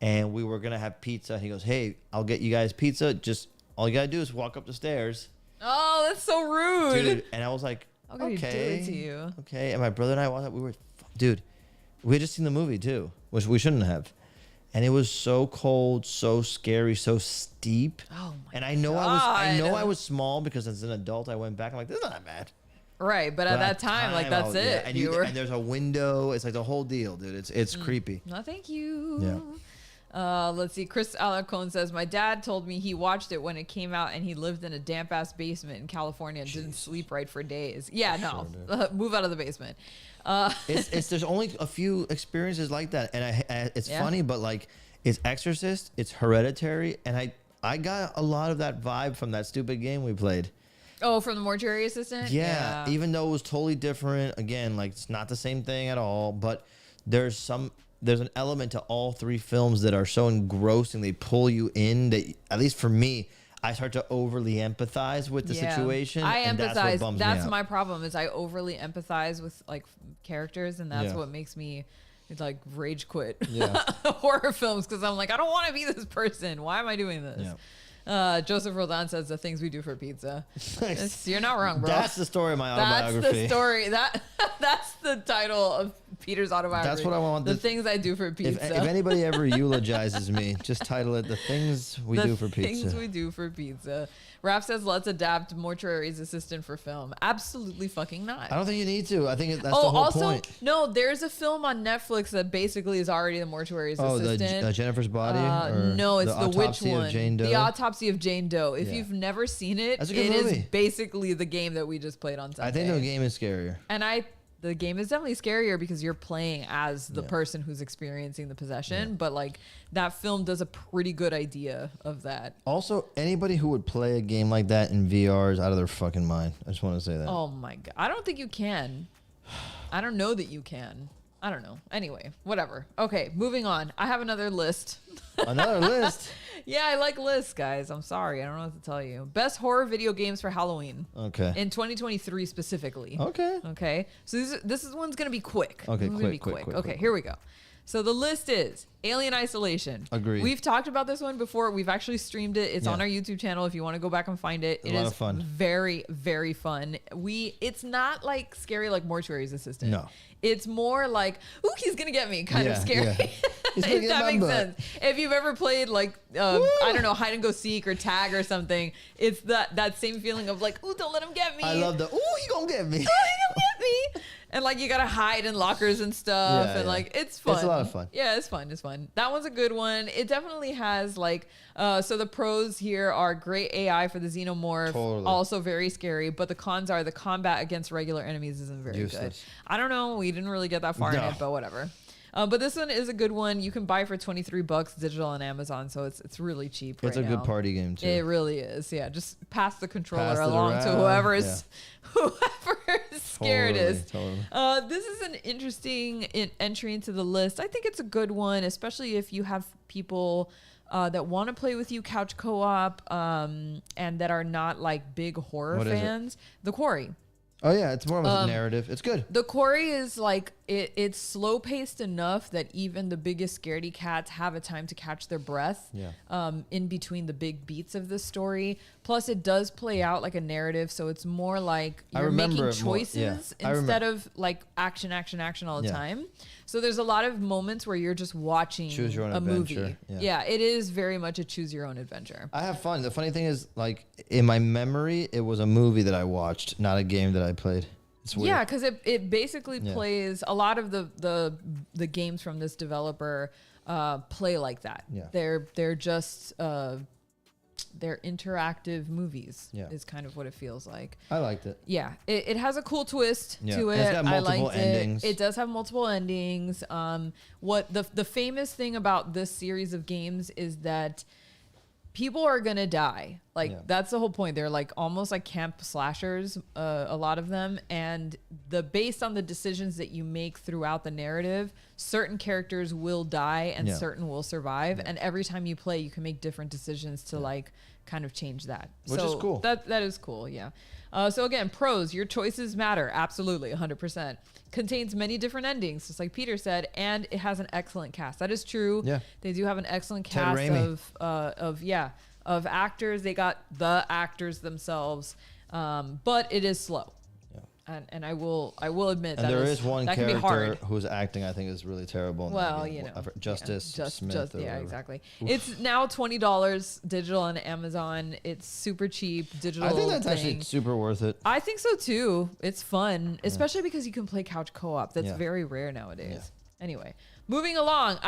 And we were going to have pizza. He goes, "Hey, I'll get you guys pizza. Just all you got to do is walk up the stairs." Oh, that's so rude. Dude, and I was like, How could he do it to you? Okay. And my brother and I watched it. Dude, we had just seen the movie too, which we shouldn't have. And it was so cold, so scary, so steep. Oh my And I know I was small because as an adult I went back. I'm like, this is not that bad. Right, but at that time, like that's it. Yeah. And there's a window. It's like the whole deal, dude. It's creepy. No, thank you. Yeah. Let's see. Chris Alacone says, my dad told me he watched it when it came out and he lived in a damp ass basement in California and didn't sleep right for days. Yeah, no. Sure, move out of the basement. There's only a few experiences like that. And it's funny, but like it's Exorcist, it's Hereditary. And I got a lot of that vibe from that stupid game we played. Oh, from the Mortuary Assistant? Yeah. Even though it was totally different. Again, like it's not the same thing at all, but there's an element to all three films that are so engrossing. They pull you in that, at least for me, I start to overly empathize with the situation. I and empathize. That's me my out. problem is I overly empathize with like characters, and that's what makes me like rage quit horror films because I'm like, I don't want to be this person. Why am I doing this? Yeah. Joseph Roldan says the things we do for pizza. You're not wrong, bro. That's the story of my autobiography. That's the story. That's the title of Peter's autobiography. That's what I want. The things I do for pizza. If anybody ever eulogizes me, just title it "The Things We Do for Pizza." The things we do for pizza. Raph says, "Let's adapt Mortuary's Assistant for film." Absolutely fucking not. I don't think you need to. I think that's the whole point. No, there's a film on Netflix that basically is already the Mortuary's Assistant. Oh, Jennifer's Body? No, it's the witch one. Of Jane Doe? The Autopsy of Jane Doe. If you've never seen it, it is basically the game that we just played on Sunday. I think the game is scarier. And the game is definitely scarier because you're playing as the person who's experiencing the possession. But like that film does a pretty good idea of that. Also, anybody who would play a game like that in VR is out of their fucking mind. I just want to say that. Oh my God. I don't think you can. I don't know that you can. I don't know. Anyway, whatever. Okay, moving on. I have another list. Another list? Yeah, I like lists, guys. I'm sorry. I don't know what to tell you. Best horror video games for Halloween. Okay. In 2023 specifically. Okay. Okay. So this one's going to be quick. Okay, quick. Okay, here we go. So the list is Alien Isolation. Agreed. We've talked about this one before. We've actually streamed it. It's on our YouTube channel if you want to go back and find it. It is fun. Very, very fun. It's not like scary like Mortuary's Assistant. No. It's more like, ooh, he's going to get me kind of scary. Yeah. If that makes sense. If you've ever played like, I don't know, hide and go seek or tag or something, it's that same feeling of like, ooh, don't let him get me. I love the, ooh, he gonna get me. Ooh, he gonna get me. And like you gotta hide in lockers and stuff, and like it's fun. It's a lot of fun. Yeah, it's fun. It's fun. That one's a good one. It definitely has like, so the pros here are great AI for the xenomorph, also very scary. But the cons are the combat against regular enemies isn't very good. I don't know. We didn't really get that far in it, but whatever. But this one is a good one. You can buy for $23 digital on Amazon, so it's really cheap. It's a good party game too. It really is. Yeah, just pass the controller along to whoever is scared is. This is an interesting entry into the list. I think it's a good one, especially if you have people that want to play with you couch co-op and that are not like big horror fans. The Quarry. Oh yeah, it's more of a narrative. It's good. The Quarry is like it's slow paced enough that even the biggest scaredy cats have a time to catch their breath. In between the big beats of the story. Plus, it does play out like a narrative, so it's more like you're making choices instead of like action all the time. So there's a lot of moments where you're just watching a movie. Yeah, it is very much a choose your own adventure. I have fun. The funny thing is, like in my memory, it was a movie that I watched, not a game that I played. It's weird. Yeah, because it basically plays a lot of the games from this developer play like that. Yeah. They're just they're interactive movies is kind of what it feels like. I liked it. Yeah, it has a cool twist to it. It's got multiple endings. It does have multiple endings. What the famous thing about this series of games is that people are gonna die. Like that's the whole point. They're like almost like camp slashers, a lot of them, and based on the decisions that you make throughout the narrative, certain characters will die and certain will survive. And every time you play, you can make different decisions to like kind of change that. Which is cool. That is cool. Yeah. So again, pros, your choices matter. Absolutely. 100%. Contains many different endings, just like Peter said, and it has an excellent cast. That is true. Yeah. They do have an excellent cast of actors. They got the actors themselves, but it is slow. And I will admit and that there is one that can be character hard. who's acting, I think, is really terrible. In Well, that game. you know, Justice Smith. Just, or yeah, whatever. exactly. Oof. It's now $20 digital on Amazon. It's super cheap digital. I think that's thing. actually super worth it. I think so too. It's fun, especially because you can play couch co-op. That's very rare nowadays. Yeah. Anyway, moving along.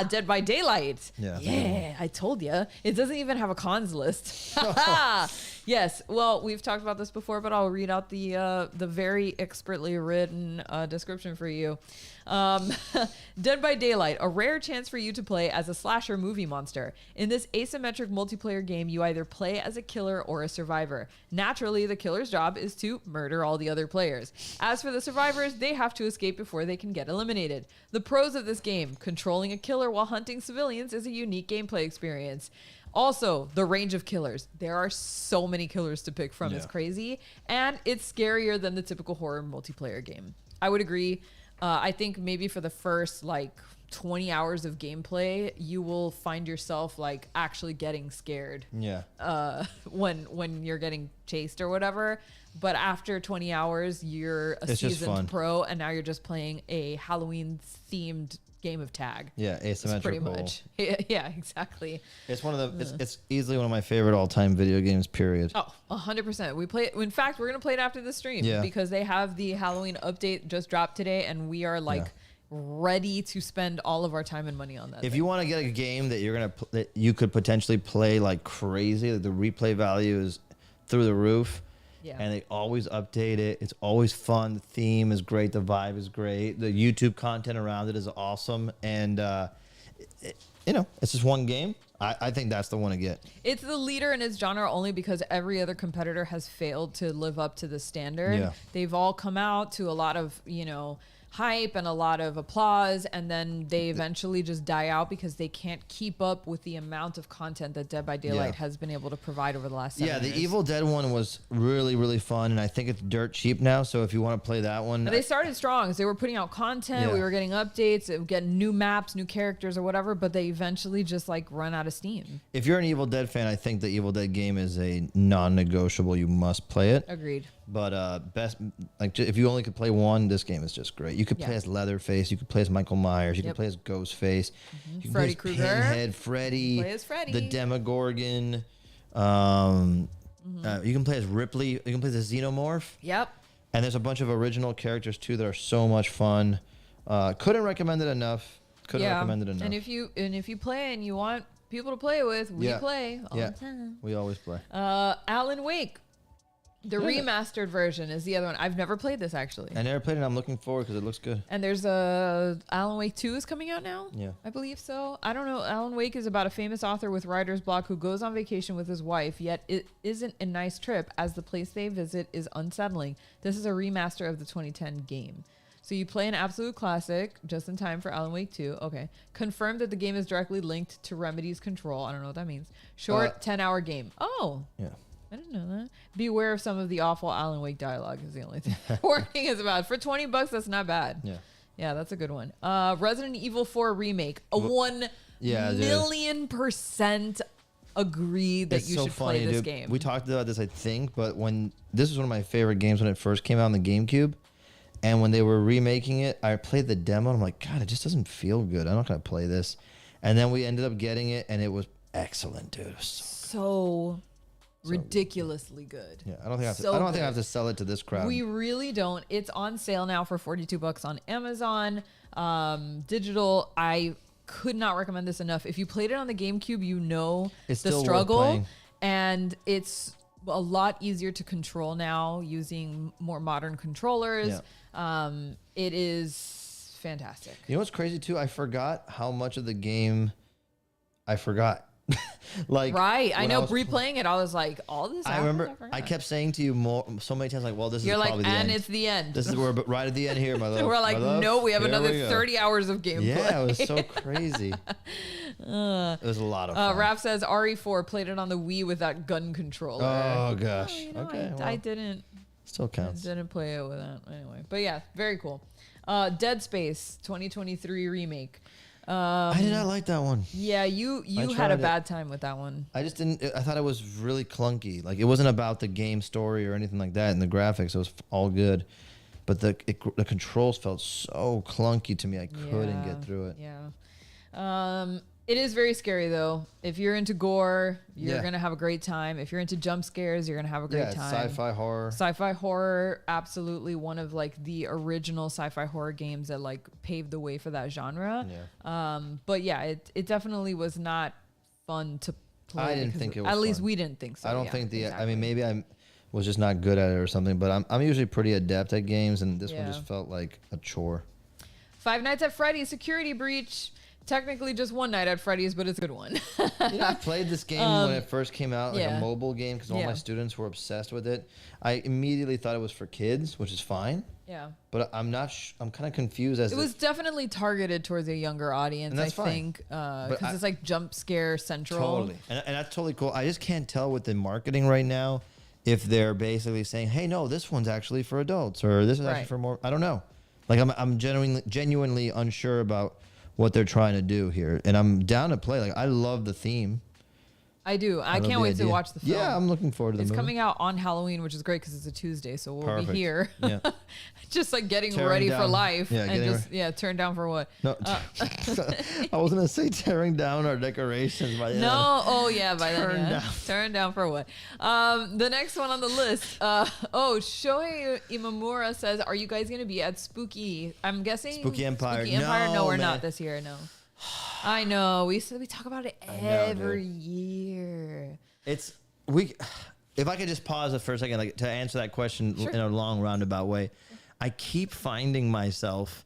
Dead by Daylight. Yeah, I told you. It doesn't even have a cons list. Yes. Well, we've talked about this before, but I'll read out the very expertly written description for you. Dead by Daylight, a rare chance for you to play as a slasher movie monster. In this asymmetric multiplayer game, you either play as a killer or a survivor. Naturally, the killer's job is to murder all the other players. As for the survivors, they have to escape before they can get eliminated. The pros of this game: controlling a killer while hunting civilians is a unique gameplay experience. Also, the range of killers. There are so many killers to pick from. It's crazy. And it's scarier than the typical horror multiplayer game. I would agree. I think maybe for the first 20 hours of gameplay, you will find yourself actually getting scared. Yeah. When you're getting chased or whatever. But after 20 hours, you're a seasoned pro, and now you're just playing a Halloween themed game of tag. Yeah, asymmetrical. Pretty much. Yeah, exactly. It's one of the. It's easily one of my favorite all-time video games. Period. Oh, 100%. We play. In fact, we're gonna play it after the stream because they have the Halloween update just dropped today, and we are ready to spend all of our time and money on that. If you want to get a game that that you could potentially play like crazy, the replay value is through the roof. Yeah. And they always update it. It's always fun. The theme is great. The vibe is great. The YouTube content around it is awesome. And, it's just one game. I think that's the one to get. It's the leader in its genre only because every other competitor has failed to live up to the standard. Yeah. They've all come out to a lot of, hype and a lot of applause, and then they eventually just die out because they can't keep up with the amount of content that Dead by Daylight has been able to provide over the last 7 years. The Evil Dead one was really, really fun, and I think it's dirt cheap now, so if you want to play that one... But they started strong. So they were putting out content, we were getting updates, getting new maps, new characters or whatever, but they eventually just run out of steam. If you're an Evil Dead fan, I think the Evil Dead game is a non-negotiable. You must play it. Agreed. But if you only could play one, this game is just great. You could play as Leatherface. You could play as Michael Myers. You could play as Ghostface. You can Freddy play as Krueger. Pinhead, Freddy. Play as Freddy. The Demogorgon. You can play as Ripley. You can play as a Xenomorph. Yep. And there's a bunch of original characters too that are so much fun. Couldn't recommend it enough. And if you play and you want people to play with, we play all the time. We always play. Alan Wake. The remastered version is the other one. I've never played this, actually. I never played it. I'm looking forward because it looks good. And there's Alan Wake 2 is coming out now? Yeah. I believe so. I don't know. Alan Wake is about a famous author with writer's block who goes on vacation with his wife, yet it isn't a nice trip as the place they visit is unsettling. This is a remaster of the 2010 game. So you play an absolute classic just in time for Alan Wake 2. Okay. Confirmed that the game is directly linked to Remedy's Control. I don't know what that means. Short 10-hour game. Oh. Yeah. I didn't know that. Beware of some of the awful Alan Wake dialogue is the only thing. Warning is about. For $20, that's not bad. Yeah. Yeah, that's a good one. Resident Evil 4 remake. A 1,000,000% agree that you should play this game. We talked about this, I think, but this was one of my favorite games when it first came out on the GameCube. And when they were remaking it, I played the demo and I'm like, God, it just doesn't feel good. I'm not going to play this. And then we ended up getting it and it was excellent, dude. It was so ridiculously good. Yeah, I don't think I have to sell it to this crowd. We really don't. It's on sale now for $42 on Amazon. Digital. I could not recommend this enough. If you played it on the GameCube, you know it's the struggle, and it's a lot easier to control now using more modern controllers. Yeah. It is fantastic. You know what's crazy too? I forgot how much of the game I forgot. I know replaying it, I was like, all this. I remember I kept saying to you so many times, well, this is probably the end. And it's the end. This is where, but right at the end here, my love. We're like, no, we have another 30 hours of gameplay. Yeah, it was so crazy. It was a lot of fun. Raph says RE4 played it on the Wii with that gun controller. Oh gosh. I didn't. Still counts. I didn't play it with that anyway. But yeah, very cool. Dead Space 2023 remake. I did not like that one. Yeah, you had a bad time with that one. I just didn't. I thought it was really clunky. Like it wasn't about the game story or anything like that, and the graphics. It was all good, but the controls felt so clunky to me. I couldn't get through it. Yeah. It is very scary though. If you're into gore, you're gonna have a great time. If you're into jump scares, you're gonna have a great time. Sci-fi horror. Sci-fi horror, absolutely one of like the original sci-fi horror games that like paved the way for that genre. Yeah. But yeah, it definitely was not fun to play. I didn't think it was At least fun. we didn't think so. I don't think exactly. I mean, maybe I was just not good at it or something. But I'm usually pretty adept at games, and this one just felt like a chore. Five Nights at Freddy's Security Breach. Technically just one night at Freddy's, but it's a good one. I played this game when it first came out, like a mobile game, because all my students were obsessed with it. I immediately thought it was for kids, which is fine. Yeah. But I'm not. I'm kind of confused as it was definitely targeted towards a younger audience. And that's I think because it's like jump scare central. Totally, and that's totally cool. I just can't tell with the marketing right now if they're basically saying, "Hey, no, this one's actually for adults," or "This is actually for more." I don't know. Like I'm genuinely unsure about what they're trying to do here, and I'm down to play. Like I love the theme. I do. I can't wait to watch the film. Yeah, I'm looking forward to the movie. It's coming out on Halloween, which is great because it's a Tuesday, so we'll be here. Yeah. Just like getting ready for life. Yeah, and just turn down for what? No, I was gonna say tearing down our decorations by the No, oh yeah, by then. Down. Turn down for what? The next one on the list. Shohei Imamura says, "Are you guys gonna be at Spooky? I'm guessing Spooky Empire. Spooky Empire. No, we're man. not this year. No. I know. We talk about it every year. If I could just pause it for a second, like to answer that question in a long roundabout way, I keep finding myself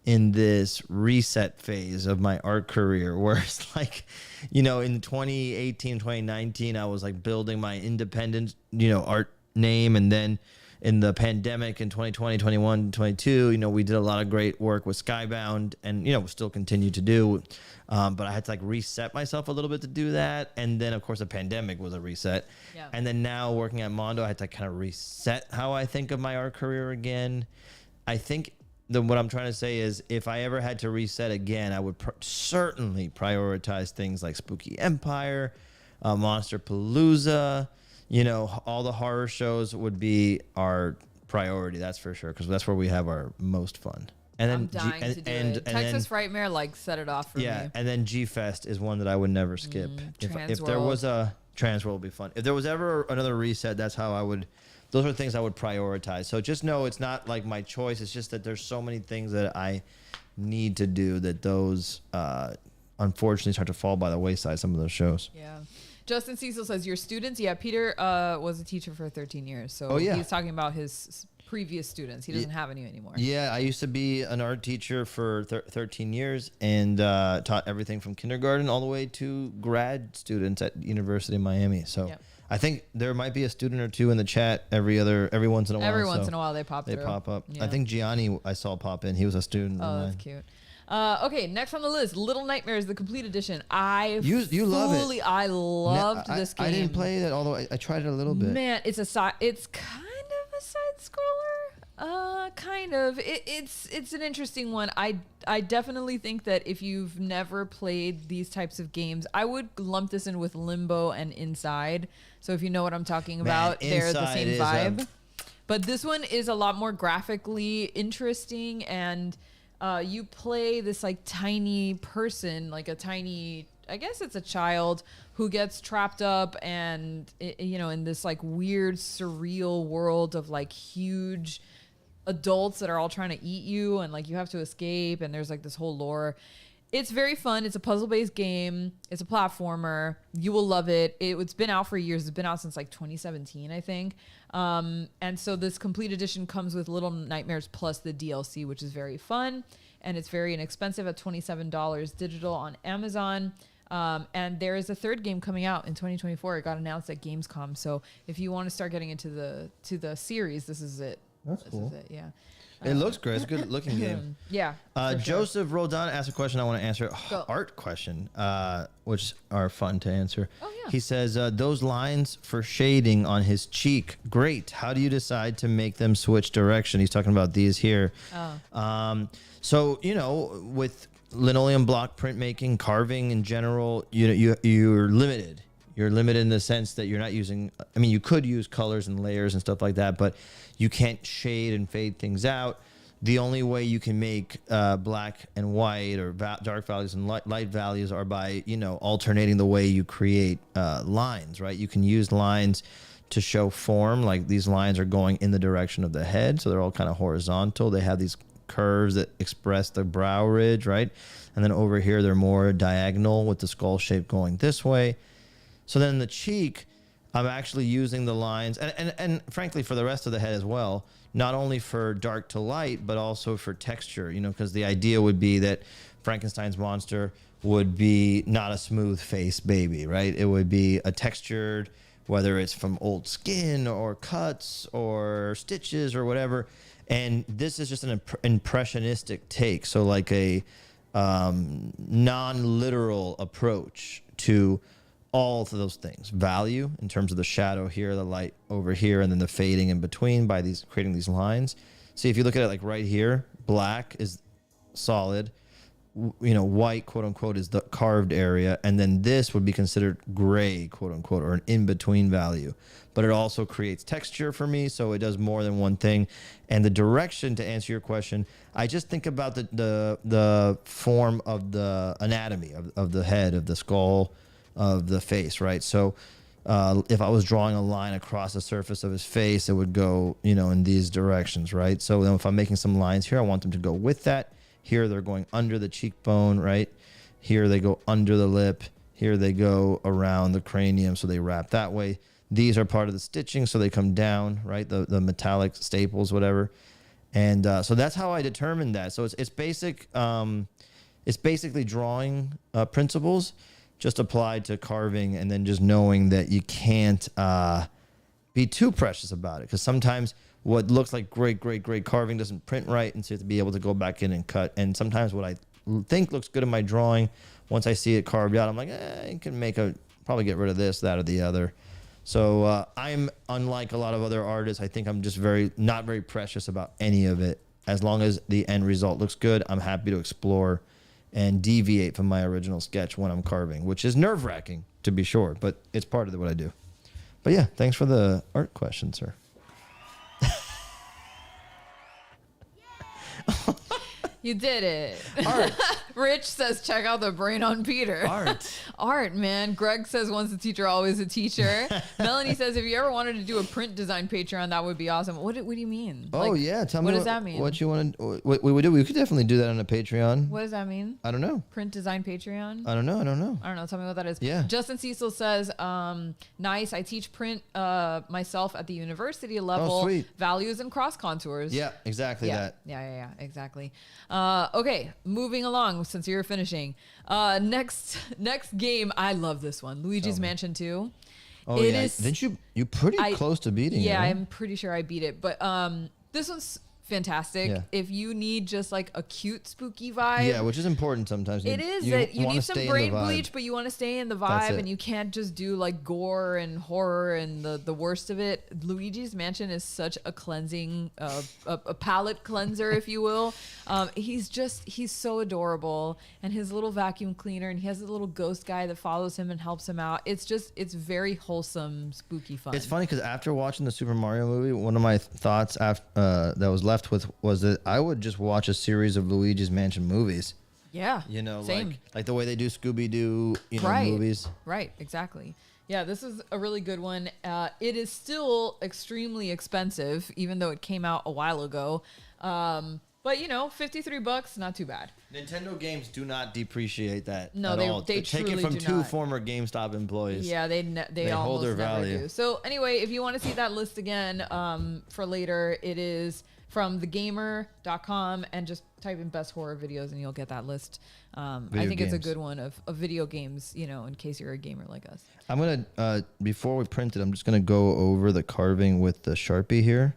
in this reset phase of my art career where it's like, in 2018, 2019, I was like building my independent, art name. And then in the pandemic in 2020, 21, 22, we did a lot of great work with Skybound and, we still continue to do. But I had to like reset myself a little bit to do that. And then, of course, the pandemic was a reset. Yeah. And then now working at Mondo, I had to kind of reset how I think of my art career again. I think what I'm trying to say is if I ever had to reset again, I would certainly prioritize things like Spooky Empire, Monster Palooza. All the horror shows would be our priority. That's for sure. Because that's where we have our most fun. And I'm dying to do it. Texas Frightmare set it off for me. Yeah, and then G-Fest is one that I would never skip. If there was a Transworld would be fun. If there was ever another reset, that's how I would. Those are things I would prioritize. So just know it's not like my choice. It's just that there's so many things that I need to do that those unfortunately start to fall by the wayside. Some of those shows. Yeah. Justin Cecil says your students. Yeah, Peter was a teacher for 13 years. So he's talking about his previous students. He doesn't have any anymore. Yeah, I used to be an art teacher for 13 years and taught everything from kindergarten all the way to grad students at University of Miami. So I think there might be a student or two in the chat every once in a while. Every once in a while they pop up. Yeah. I think Gianni I saw pop in. He was a student. Oh, that's cute. Okay, next on the list, Little Nightmares, the complete edition. You love it. I loved this game. I didn't play it, although I tried it a little bit. Man, it's kind of a side scroller. Kind of. It's an interesting one. I definitely think that if you've never played these types of games, I would lump this in with Limbo and Inside. So if you know what I'm talking about, they're the same vibe. But this one is a lot more graphically interesting, and you play this tiny person, I guess it's a child who gets trapped up and in this weird surreal world of huge adults that are all trying to eat you, and you have to escape, and there's this whole lore. It's very fun. It's a puzzle-based game. It's a platformer. You will love it. It's been out for years. It's been out since 2017, I think. And so this complete edition comes with Little Nightmares plus the DLC, which is very fun. And it's very inexpensive at $27 digital on Amazon. And there is a third game coming out in 2024. It got announced at Gamescom. So if you want to start getting into the series, this is it. That's cool. This is it, yeah. It looks great. It's a good looking game. Yeah. Joseph Roldan asked a question I want to answer. Art question, which are fun to answer. Oh, yeah. He says, those lines for shading on his cheek, great. How do you decide to make them switch direction? He's talking about these here. Oh. So, with linoleum block printmaking, carving in general, you're limited. You're limited in the sense that you're not using, I mean, you could use colors and layers and stuff like that, but you can't shade and fade things out. The only way you can make black and white or dark values and light values are by, alternating the way you create lines, right? You can use lines to show form, like these lines are going in the direction of the head, so they're all kind of horizontal. They have these curves that express the brow ridge, right? And then over here, they're more diagonal with the skull shape going this way. So then the cheek, I'm actually using the lines, and frankly, for the rest of the head as well, not only for dark to light, but also for texture, because the idea would be that Frankenstein's monster would be not a smooth face baby, right? It would be a textured, whether it's from old skin or cuts or stitches or whatever. And this is just an impressionistic take. So like a non-literal approach to all of those things. Value in terms of the shadow here, the light over here, and then the fading in between by creating these lines. See, if you look at it like right here, black is solid, white, quote unquote, is the carved area. And then this would be considered gray, quote unquote, or an in-between value. But it also creates texture for me, so it does more than one thing. And the direction, to answer your question, I just think about the form of the anatomy of the head, of the skull, of the face, right? So if I was drawing a line across the surface of his face, it would go, in these directions, right? So then if I'm making some lines here, I want them to go with that. Here they're going under the cheekbone, right? Here they go under the lip. Here they go around the cranium, so they wrap that way. These are part of the stitching, so they come down, right? The metallic staples, whatever. And so that's how I determined that. So it's basic. It's basically drawing principles, just applied to carving, and then just knowing that you can't be too precious about it, because sometimes what looks like great carving doesn't print right, and so you have to be able to go back in and cut. And sometimes what I think looks good in my drawing, once I see it carved out, I'm like, you can probably get rid of this, that, or the other. So I'm unlike a lot of other artists. I think I'm just not very precious about any of it. As long as the end result looks good, I'm happy to explore and deviate from my original sketch when I'm carving, which is nerve-wracking, to be sure, but it's part of what I do. But yeah, thanks for the art question, sir. You did it. Art. Rich says, check out the brain on Peter. Art, man. Greg says, once a teacher, always a teacher. Melanie says, if you ever wanted to do a print design Patreon, that would be awesome. What do you mean? Oh, yeah. Tell me what does that mean? What you want to, what we would do. We could definitely do that on a Patreon. What does that mean? I don't know. Print design Patreon? I don't know. I don't know. Tell me what that is. Yeah. Justin Cecil says, nice. I teach print myself at the university level. Oh, sweet. Values and cross contours. Yeah, exactly that. Yeah, exactly. Okay, moving along since you're finishing. Next game. I love this one. Luigi's Mansion 2. Oh, yeah. Didn't you pretty close to beating it? Yeah, right? I'm pretty sure I beat it. But this one's fantastic. Yeah. If you need just like a cute spooky vibe. Yeah, which is important sometimes. It is that you need some brain bleach, but you want to stay in the That's vibe, it. and you can't just do like gore and horror and the worst of it. Luigi's Mansion is such a cleansing, a palate cleanser, if you will. He's so adorable, and his little vacuum cleaner, and he has a little ghost guy that follows him and helps him out. It's very wholesome, spooky fun. It's funny because after watching the Super Mario movie, one of my thoughts that was left with was that I would just watch a series of Luigi's Mansion movies. Yeah. Same. Like the way they do Scooby-Doo, Right. movies. Right, exactly. Yeah, this is a really good one. It is still extremely expensive, even though it came out a while ago. But $53, not too bad. Nintendo games do not depreciate that. No, at all. they take truly it from do two not. former GameStop employees. Yeah, they hold almost their never value. do. So anyway, if you want to see that list again for later, it is from thegamer.com, and just type in best horror videos and you'll get that list. I think it's a good one of video games, in case you're a gamer like us. I'm going to, before we print it, I'm just going to go over the carving with the Sharpie here,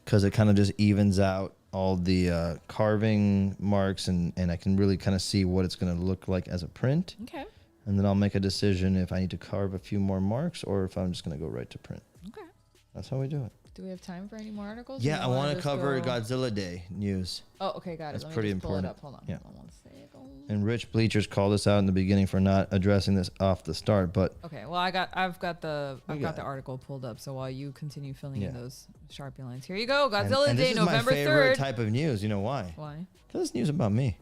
because it kind of just evens out all the carving marks, and I can really kind of see what it's going to look like as a print. Okay. And then I'll make a decision if I need to carve a few more marks or if I'm just going to go right to print. Okay. That's how we do it. Do we have time for any more articles? Yeah, I want to cover Godzilla Day news. Oh, okay, got it. That's Let me pretty just pull it important. up. Hold on. Yeah. Hold on one second. And Rich Bleachers called us out in the beginning for not addressing this off the start, but Okay, well, I've got the article pulled up. So while you continue filling in those Sharpie lines, here you go. Godzilla and Day, this November is my favorite 3rd. type of news. You know why? Why? Because it's news about me.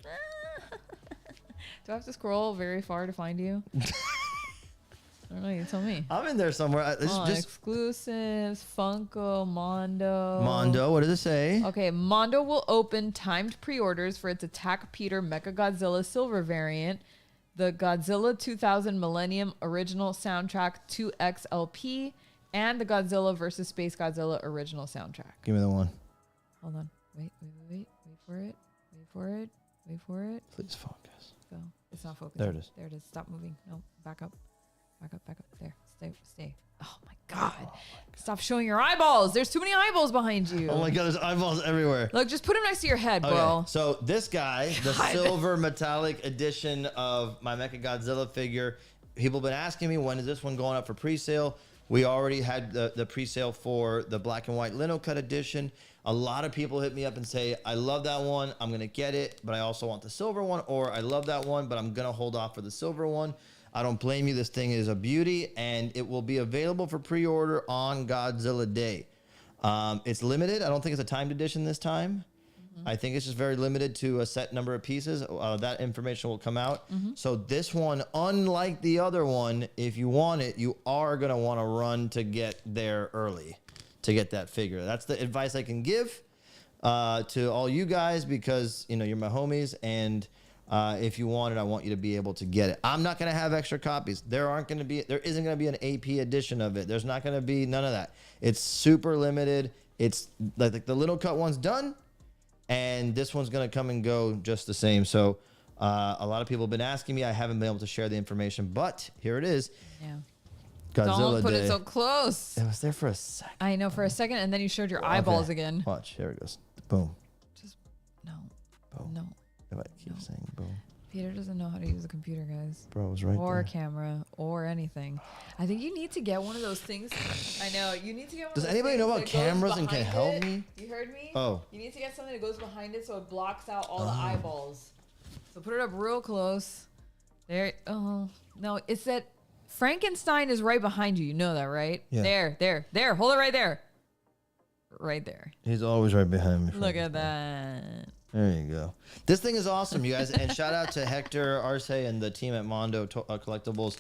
Do I have to scroll very far to find you? I don't know. You tell me. I'm in there somewhere. This is just exclusives, Funko, Mondo. Mondo. What does it say? Okay, Mondo will open timed pre-orders for its Attack Peter Mechagodzilla Silver variant, the Godzilla 2000 Millennium Original Soundtrack 2X LP, and the Godzilla vs. Space Godzilla Original Soundtrack. Give me the one. Hold on. Wait for it. Wait for it. Please focus. Go. It's not focusing. There it is. There it is. Stop moving. No, back up. Back up. There. Stay. Oh my God. Stop showing your eyeballs. There's too many eyeballs behind you. Oh my God, there's eyeballs everywhere. Look, just put them next to your head, bro. Okay, so this guy, the silver metallic edition of my Mechagodzilla figure, people have been asking me, when is this one going up for pre-sale? We already had the pre-sale for the black and white lino cut edition. A lot of people hit me up and say, I love that one. I'm going to get it, but I also want the silver one. Or I love that one, but I'm going to hold off for the silver one. I don't blame you. This thing is a beauty, and it will be available for pre-order on Godzilla Day. It's limited. I don't think it's a timed edition this time. I think it's just very limited to a set number of pieces. That information will come out. So this one, unlike the other one, if you want it, you are going to want to run to get there early to get that figure. That's the advice I can give to all you guys, because you're my homies, and if you want it, I want you to be able to get it. I'm not going to have extra copies. There isn't going to be an AP edition of it. There's not going to be none of that. It's super limited. It's like the little cut one's done, and this one's going to come and go just the same. So a lot of people have been asking me. I haven't been able to share the information, but here it is. Yeah. Godzilla Don't put Day. it so close. It was there for a second. I know, for a second, and then you showed your eyeballs Okay. again. Watch. Here it goes. Boom. Just no. Boom. No. If I keep saying boom. Peter doesn't know how to use a computer, guys. Bro, it was right Or there. a camera, or anything. I think you need to get one of those things. I know. You need to get one Does of those anybody know things about that goes cameras and can behind help it. me? You heard me? Oh. You need to get something that goes behind it so it blocks out all the eyeballs. So put it up real close. There. Oh, no. It's that Frankenstein is right behind you. You know that, right? Yeah. There. Hold it right there. Right there. He's always right behind me. Look at that. There you go. This thing is awesome, you guys. And shout out to Hector Arce and the team at Mondo Collectibles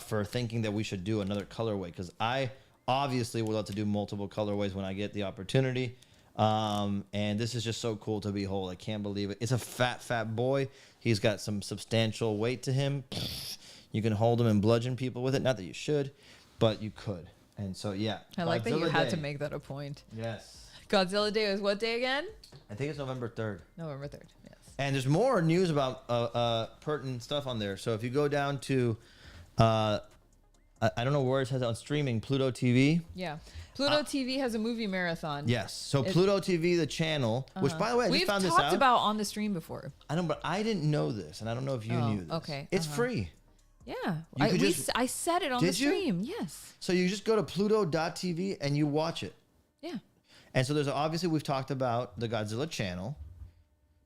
for thinking that we should do another colorway, because I obviously would love to do multiple colorways when I get the opportunity. And this is just so cool to behold. I can't believe it. It's a fat boy. He's got some substantial weight to him. You can hold him and bludgeon people with it. Not that you should, but you could. And so, yeah. I like that you Godzilla had Day. to make that a point. Yes. Godzilla Day is what day again? I think it's November 3rd. November 3rd. Yes. And there's more news about pertinent stuff on there. So if you go down to, I don't know where it says on streaming, Pluto TV. Yeah. Pluto TV has a movie marathon. Yes. So Pluto TV, the channel, which by the way, I We've just found this talked out. about on the stream before. I know, but I didn't know this, and I don't know if you knew this. okay. It's free. Yeah. You could I said it on the Did you? stream. Yes. So you just go to Pluto.tv and you watch it. Yeah. And so there's obviously, we've talked about the Godzilla channel,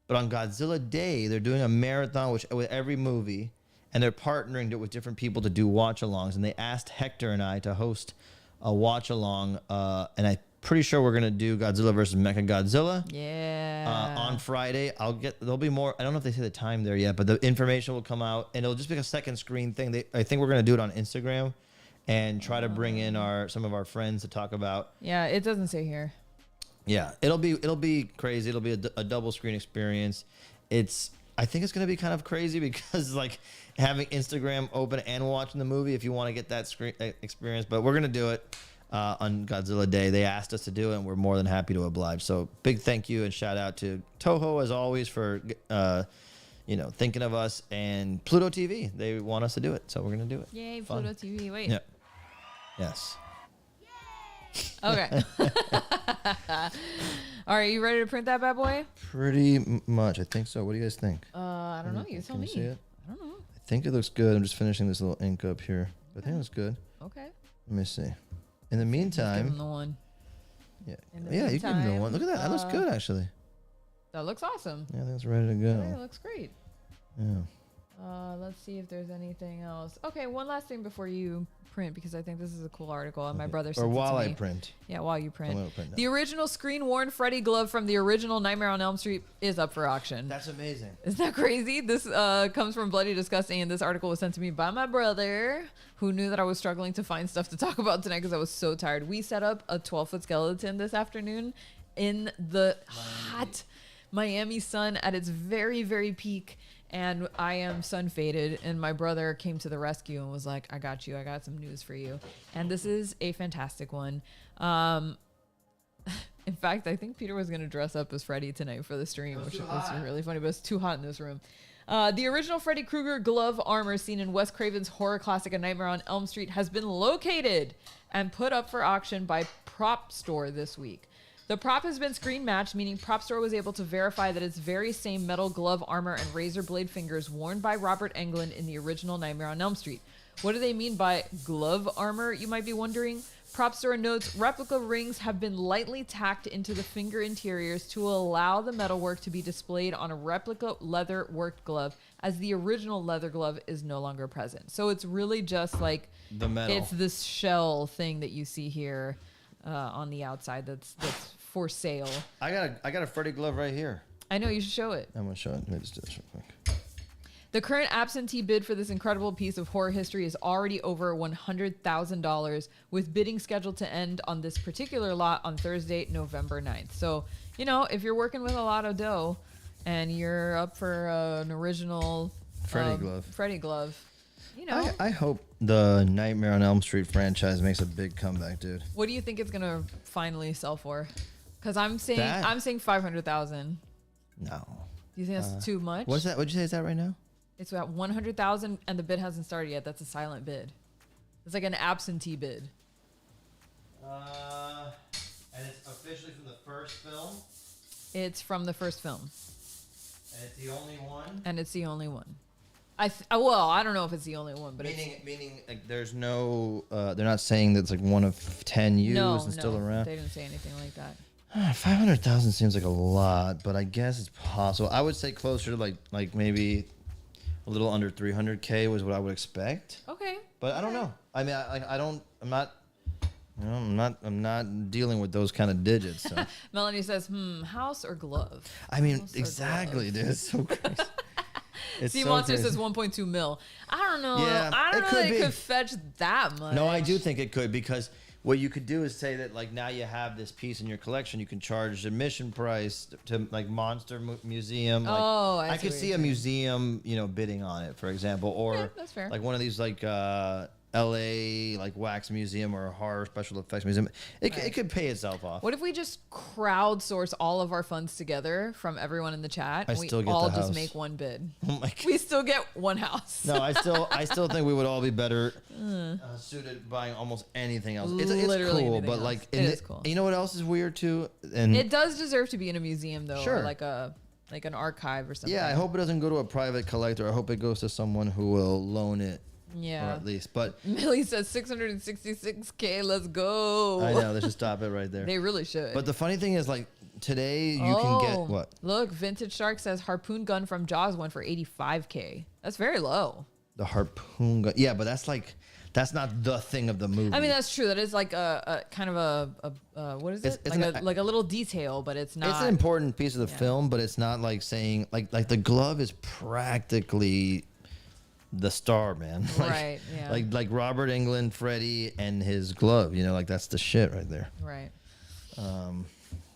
but on Godzilla Day, they're doing a marathon with every movie, and they're partnering with different people to do watch-alongs. And they asked Hector and I to host a watch-along, and I'm pretty sure we're gonna do Godzilla versus Mechagodzilla. Yeah. On Friday. There'll be more. I don't know if they say the time there yet, but the information will come out, and it'll just be a second screen thing. I think we're gonna do it on Instagram, and try to bring in some of our friends to talk about. Yeah. It doesn't say here. Yeah, it'll be crazy. It'll be a double screen experience. I think it's gonna be kind of crazy because like having Instagram open and watching the movie if you want to get that screen experience. But we're gonna do it on Godzilla Day. They asked us to do it, and we're more than happy to oblige. So big thank you and shout out to Toho as always for thinking of us, and Pluto TV. They want us to do it, so we're gonna do it. Yay, Fun. Pluto TV. Wait. Yeah. Yes. Okay. All right, you ready to print that bad boy? Pretty much. I think so. What do you guys think? I don't know. You tell Can me. you see it? I don't know. I think it looks good. I'm just finishing this little ink up here. I think it looks good. Okay. Let me see. In the Give him meantime, the one. yeah, In the yeah, you give him the meantime, one. Look at that. That looks good, actually. That looks awesome. Yeah, I think it's ready to go. Yeah, it looks great. Yeah. Let's see if there's anything else. Okay, one last thing before you print, because I think this is a cool article, and my brother sent Or it to while I me. print. Yeah, while you print. I'm gonna print now. The original screen-worn Freddy glove from the original Nightmare on Elm Street is up for auction. That's amazing. Isn't that crazy? This comes from Bloody Disgusting, and this article was sent to me by my brother, who knew that I was struggling to find stuff to talk about tonight because I was so tired. We set up a 12-foot skeleton this afternoon in the hot Miami sun at its very, very peak, and I am sun faded, and my brother came to the rescue and was like, I got you. I got some news for you. And this is a fantastic one. In fact, I think Peter was going to dress up as Freddy tonight for the stream, which was really funny, but it's too hot in this room. The original Freddy Krueger glove armor seen in Wes Craven's horror classic A Nightmare on Elm Street has been located and put up for auction by Prop Store this week. The prop has been screen matched, meaning Prop Store was able to verify that it's very same metal glove armor and razor blade fingers worn by Robert Englund in the original Nightmare on Elm Street. What do they mean by glove armor, you might be wondering? Prop Store notes replica rings have been lightly tacked into the finger interiors to allow the metalwork to be displayed on a replica leather worked glove, as the original leather glove is no longer present. So it's really just like The metal. it's this shell thing that you see here on the outside that's for sale. I got a Freddy glove right here. I know, you should show it. I'm gonna show it. Let me just do this real quick. The current absentee bid for this incredible piece of horror history is already over $100,000, with bidding scheduled to end on this particular lot on Thursday, November 9th. So, you know, if you're working with a lot of dough and you're up for an original Freddy glove, you know. I hope the Nightmare on Elm Street franchise makes a big comeback, dude. What do you think it's gonna finally sell for? Because I'm saying 500,000. No. Do you think that's too much? What's that? What'd you say is that right now? It's about 100,000, and the bid hasn't started yet. That's a silent bid. It's like an absentee bid. And it's officially from the first film. It's from the first film, And it's the only one. and it's the only one. Well, I don't know if it's the only one, but Meaning, like, there's no. They're not saying that it's like one of 10 used and still around. They didn't say anything like that. 500,000 seems like a lot, but I guess it's possible. I would say closer to like maybe a little under 300K was what I would expect. Okay. But I don't know. I mean, I'm not dealing with those kind of digits. So. Melanie says, house or glove? I mean, House or exactly, dude. It's so crazy. Sea so Monster crazy. says 1.2 mil. I don't know. Yeah, I don't it know could that be. it could fetch that much. No, I do think it could, because what you could do is say that, like, now you have this piece in your collection, you can charge admission price to like Monster Museum. Like, Oh, I see could what see you're a museum, bidding on it, for example, or Yeah, that's fair. like one of these like LA like wax museum or a horror special effects museum. It could pay itself off. What if we just crowdsource all of our funds together from everyone in the chat, and we still get all the just house. make one bid? Oh my God. We still get one house. No, I still think we would all be better suited buying almost anything else. It's Literally cool, anything but else. like, It is cool. You know what else is weird too? And It does deserve to be in a museum, though, Sure. or like an archive or something. yeah, I hope it doesn't go to a private collector. I hope it goes to someone who will loan it, or Yeah. at least. But Millie says 666K. Let's go. I know they should stop it right there. They really should. But the funny thing is, like, today you can get what? Look, Vintage Shark says harpoon gun from Jaws went for 85K. That's very low. The harpoon gun. Yeah, but that's not the thing of the movie. I mean, that's true. That is like a kind of a what is it? It's like a little detail, but it's not. It's an important piece of the Yeah. film, but it's not like saying like the glove is practically the star, man. Like, Right, yeah. Like Robert Englund, Freddy, and his glove. Like that's the shit right there. Right.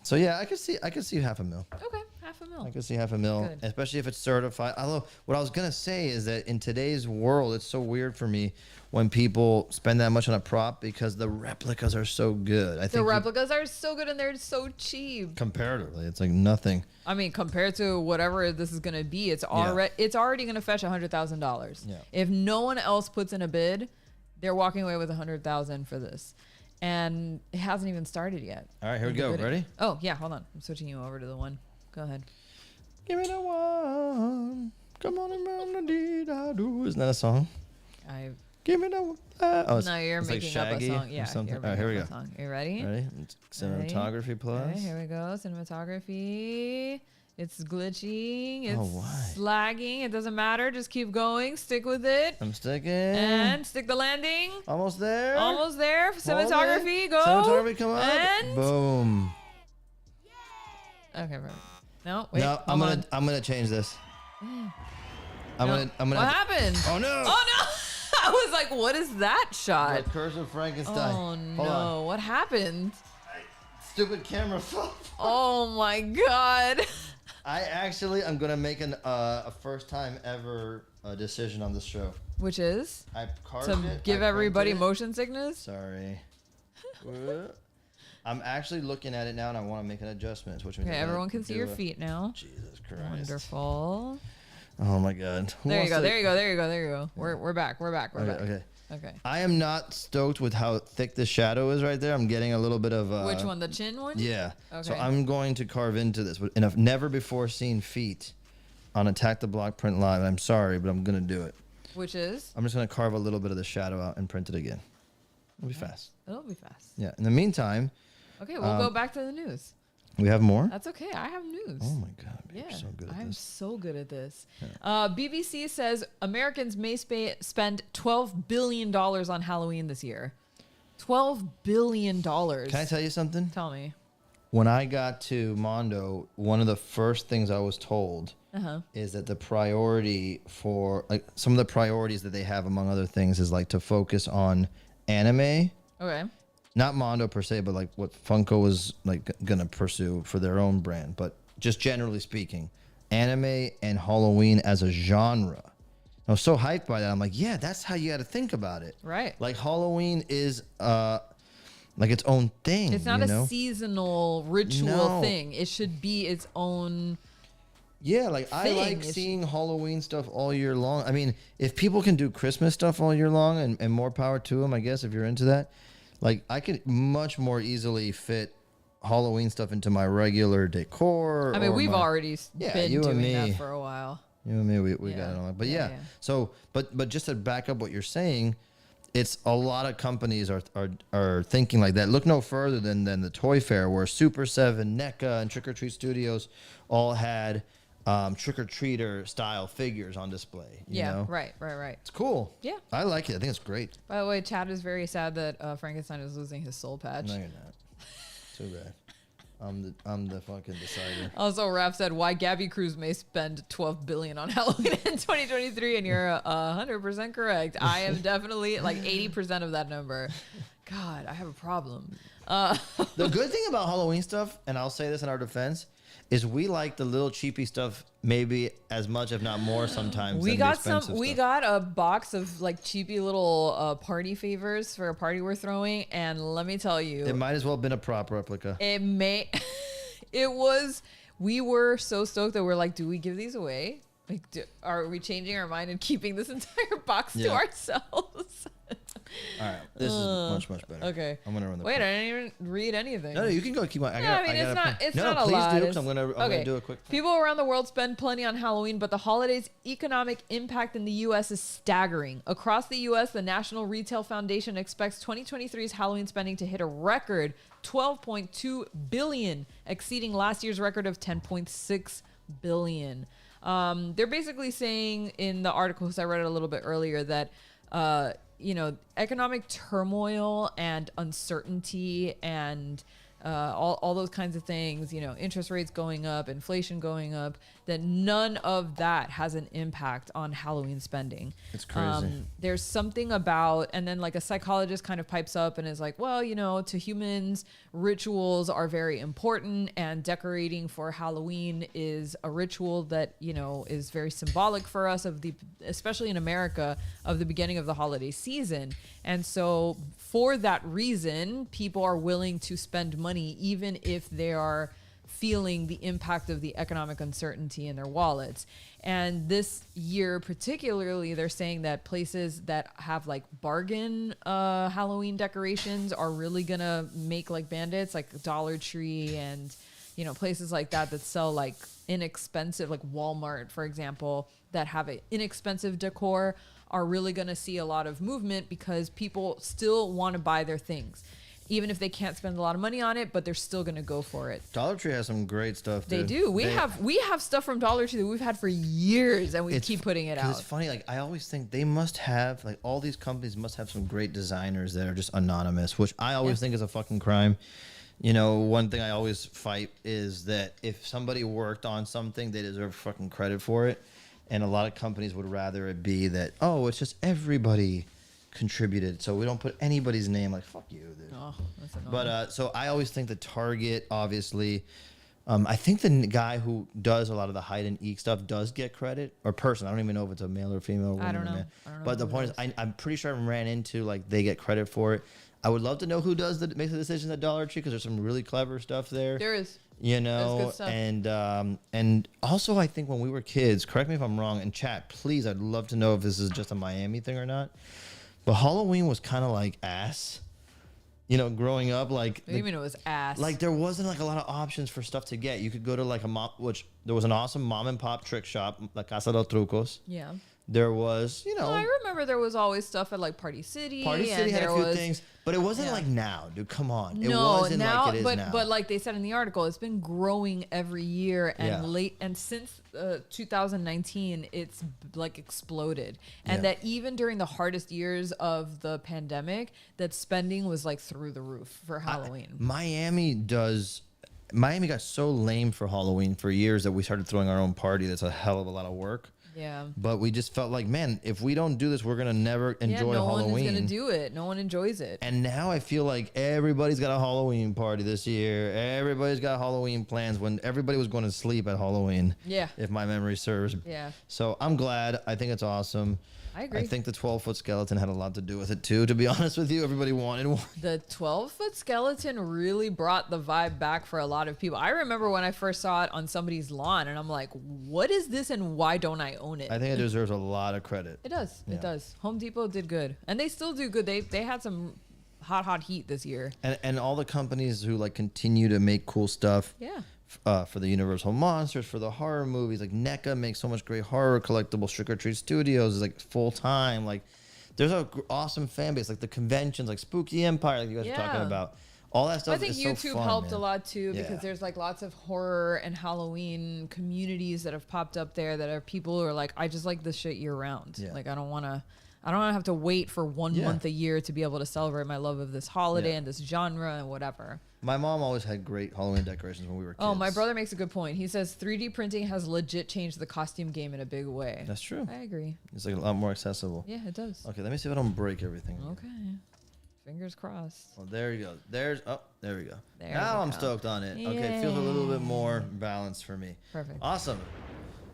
So yeah, I could see $500,000. Okay, $500,000. I could see $500,000, Good. especially if it's certified. Although what I was gonna say is that in today's world, it's so weird for me when people spend that much on a prop, because the replicas are so good. I The think replicas are so good and they're so cheap. comparatively, it's like nothing. I mean, compared to whatever this is gonna be, it's already gonna fetch $100,000. Yeah. If no one else puts in a bid, they're walking away with $100,000 for this, and it hasn't even started yet. All right, here we The go. bidding- Ready? Oh yeah, hold on. I'm switching you over to the one. Go ahead. Give me the one. Come on and run the deed I do. Isn't that a song? Give me no. No, you're it's making like up a Shaggy song. Yeah, or something. you're All right, here we making go. up a song. You ready? Ready? Cinematography plus. Okay, here we go. Cinematography. It's glitching. It's why? lagging. It doesn't matter. Just keep going. Stick with it. I'm sticking. And stick the landing. Almost there. Almost there. Cinematography. Go. Cinematography come up. And Boom. okay, perfect. No, wait. No, I'm gonna change this. I'm gonna. What happened? Oh no. Oh no! I was like, what is that shot? The Curse of Frankenstein. Oh Hold no! on. What happened? Stupid camera fell. Oh my god! I'm gonna make a first time ever decision on this show. Which is I carved to it. give I everybody printed it. motion sickness. Sorry. I'm actually looking at it now, and I want to make an adjustment. Which means Okay, I gotta everyone can see do your a- feet now. Jesus Christ. Wonderful. Oh my God. Who There you wants go. to- There you go. There you go. There you go. We're back. We're back. We're Okay, back. okay. Okay. I am not stoked with how thick the shadow is right there. I'm getting a little bit of. Which one? The chin one? Yeah. So Okay. I'm going to carve into this with enough never before seen feet on Attack the Block Print Live. I'm sorry, but I'm gonna do it. Which is? I'm just gonna carve a little bit of the shadow out and print it again. It'll be fast. It'll be fast. Yeah. In the meantime, Okay, we'll go back to the news. we have more. That's okay. I have news. Oh my God, babe, Yeah, you're so good at I'm this. so good at this. BBC says Americans may spend $12 billion on Halloween this year. $12 billion. Can I tell you something? Tell me. When I got to Mondo, one of the first things I was told is that the priority for like some of the priorities that they have among other things is like to focus on anime, Okay. not Mondo per se, but like what Funko was like gonna pursue for their own brand, but just generally speaking, anime and Halloween as a genre. I was so hyped by that. I'm like, yeah, that's how you got to think about it. Right. Like Halloween is like its own thing. It's not you a know? seasonal ritual No. thing. It should be its own. Yeah, like I thing. like It's- seeing Halloween stuff all year long. I mean, if people can do Christmas stuff all year long, and more power to them, I guess, if you're into that. Like, I could much more easily fit Halloween stuff into my regular decor. I mean, or we've my- already Yeah, been you and doing me. that for a while. You and me, we Yeah. got it on. But Yeah, yeah, yeah. so, but just to back up what you're saying, it's a lot of companies are thinking like that. Look no further than the Toy Fair, where Super 7, NECA, and Trick or Treat Studios all had Trick or Treater style figures on display. You know? Right. It's cool. Yeah. I like it. I think it's great. By the way, Chad is very sad that Frankenstein is losing his soul patch. No, you're not. Too bad. I'm the fucking decider. Also, Raph said why Gaby Cruz may spend $12 billion on Halloween in 2023, and you're 100% correct. I am definitely like 80% of that number. God, I have a problem. The good thing about Halloween stuff, and I'll say this in our defense, is we like the little cheapy stuff maybe as much, if not more, sometimes. We than got the expensive some. We stuff. got a box of like cheapy little party favors for a party we're throwing, and let me tell you, It might as well have been a prop replica. it may. It was. We were so stoked that we're like, do we give these away? Like, are we changing our mind and keeping this entire box to Yeah. ourselves? All right, this is much better. Okay. I'm gonna run the. Wait, prop. I didn't even read anything. No, you can go. Keep on. Yeah, I mean, it's not. It's no, not a please lot. do, It's- because I'm gonna do a quick. People around the world spend plenty on Halloween, but the holiday's economic impact in the U.S. is staggering. Across the U.S., the National Retail Foundation expects 2023's Halloween spending to hit a record $12.2 billion, exceeding last year's record of $10.6 billion. They're basically saying in the article, because I read it a little bit earlier, that economic turmoil and uncertainty and all those kinds of things, interest rates going up, inflation going up, that none of that has an impact on Halloween spending. It's crazy. There's something about, and then like a psychologist kind of pipes up and is like, well, to humans, rituals are very important, and decorating for Halloween is a ritual that, is very symbolic for us especially in America, of the beginning of the holiday season. And so for that reason, people are willing to spend money, even if they are feeling the impact of the economic uncertainty in their wallets. And this year particularly, they're saying that places that have like bargain Halloween decorations are really gonna make like bandits, like Dollar Tree and places like that sell like inexpensive, like Walmart, for example, that have an inexpensive decor, are really going to see a lot of movement because people still want to buy their things. Even if they can't spend a lot of money on it, but they're still going to go for it. Dollar Tree has some great stuff. They do. We have stuff from Dollar Tree that we've had for years, and we keep putting it out. It's funny. Like, I always think they must have, like, all these companies must have some great designers that are just anonymous, which I always think is a fucking crime. You know, one thing I always fight is that if somebody worked on something, they deserve fucking credit for it. And a lot of companies would rather it be that, oh, it's just everybody contributed, so we don't put anybody's name. Like, fuck you, dude. Oh, that's annoying. But so I always think that Target, obviously, I think the guy who does a lot of the hide and eek stuff does get credit, or person. I don't even know if it's a male or female. Woman I don't know. Or man. I don't know but the point is, I'm pretty sure I ran into, like, they get credit for it. I would love to know who makes the decisions at Dollar Tree, because there's some really clever stuff there. There is. You know, good stuff. And also I think when we were kids, correct me if I'm wrong, and chat, please, I'd love to know if this is just a Miami thing or not. But Halloween was kind of like ass, you know, growing up. Like, What do you mean it was ass? like there wasn't like a lot of options for stuff to get. You could go to like which there was an awesome mom and pop trick shop, La Casa de los Trucos. yeah. There was, you know, I remember there was always stuff at like Party City. Party City had a there few was, things, but it wasn't yeah. like now, dude. Come on, it No, wasn't now, like it is now. but like they said in the article, it's been growing every year, and Yeah. and since 2019, it's like exploded, and Yeah. that even during the hardest years of the pandemic, that spending was like through the roof for Halloween. Miami got so lame for Halloween for years that we started throwing our own party. That's a hell of a lot of work. Yeah. But we just felt like, man, if we don't do this, we're gonna never enjoy no Halloween. one is gonna do it. No one enjoys it. And now I feel like everybody's got a Halloween party this year. Everybody's got Halloween plans when everybody was going to sleep at Halloween. Yeah. If my memory serves. Yeah. So I'm glad. I think it's awesome. I agree. I think the 12-foot skeleton had a lot to do with it too, to be honest with you. Everybody wanted one. The 12-foot skeleton really brought the vibe back for a lot of people. I remember when I first saw it on somebody's lawn, and I'm like, what is this, and why don't I own it? I think it deserves a lot of credit. It does. Yeah. It does. Home Depot did good. And they still do good. They had some hot heat this year. And all the companies who like continue to make cool stuff. Yeah. For the Universal Monsters, for the horror movies, like NECA makes so much great horror collectibles. Trick or Treat Studios is like full time. Like, there's a awesome fan base. Like the conventions, like Spooky Empire, like you guys are talking about. All that stuff. I think is so YouTube fun, helped man. a lot too, because Yeah. there's like lots of horror and Halloween communities that have popped up there that are people who are like, I just like this shit year round. Yeah. Like I don't want to have to wait for one month a year to be able to celebrate my love of this holiday and this genre and whatever. My mom always had great Halloween decorations when we were kids. Oh, my brother makes a good point. He says 3D printing has legit changed the costume game in a big way. That's true. I agree. It's like a lot more accessible. Yeah, it does. Okay, let me see if I don't break everything. Okay. Fingers crossed. Well, there you go. There we go. There now we I'm go. stoked on it. Okay, it feels a little bit more balanced for me. Perfect. Awesome.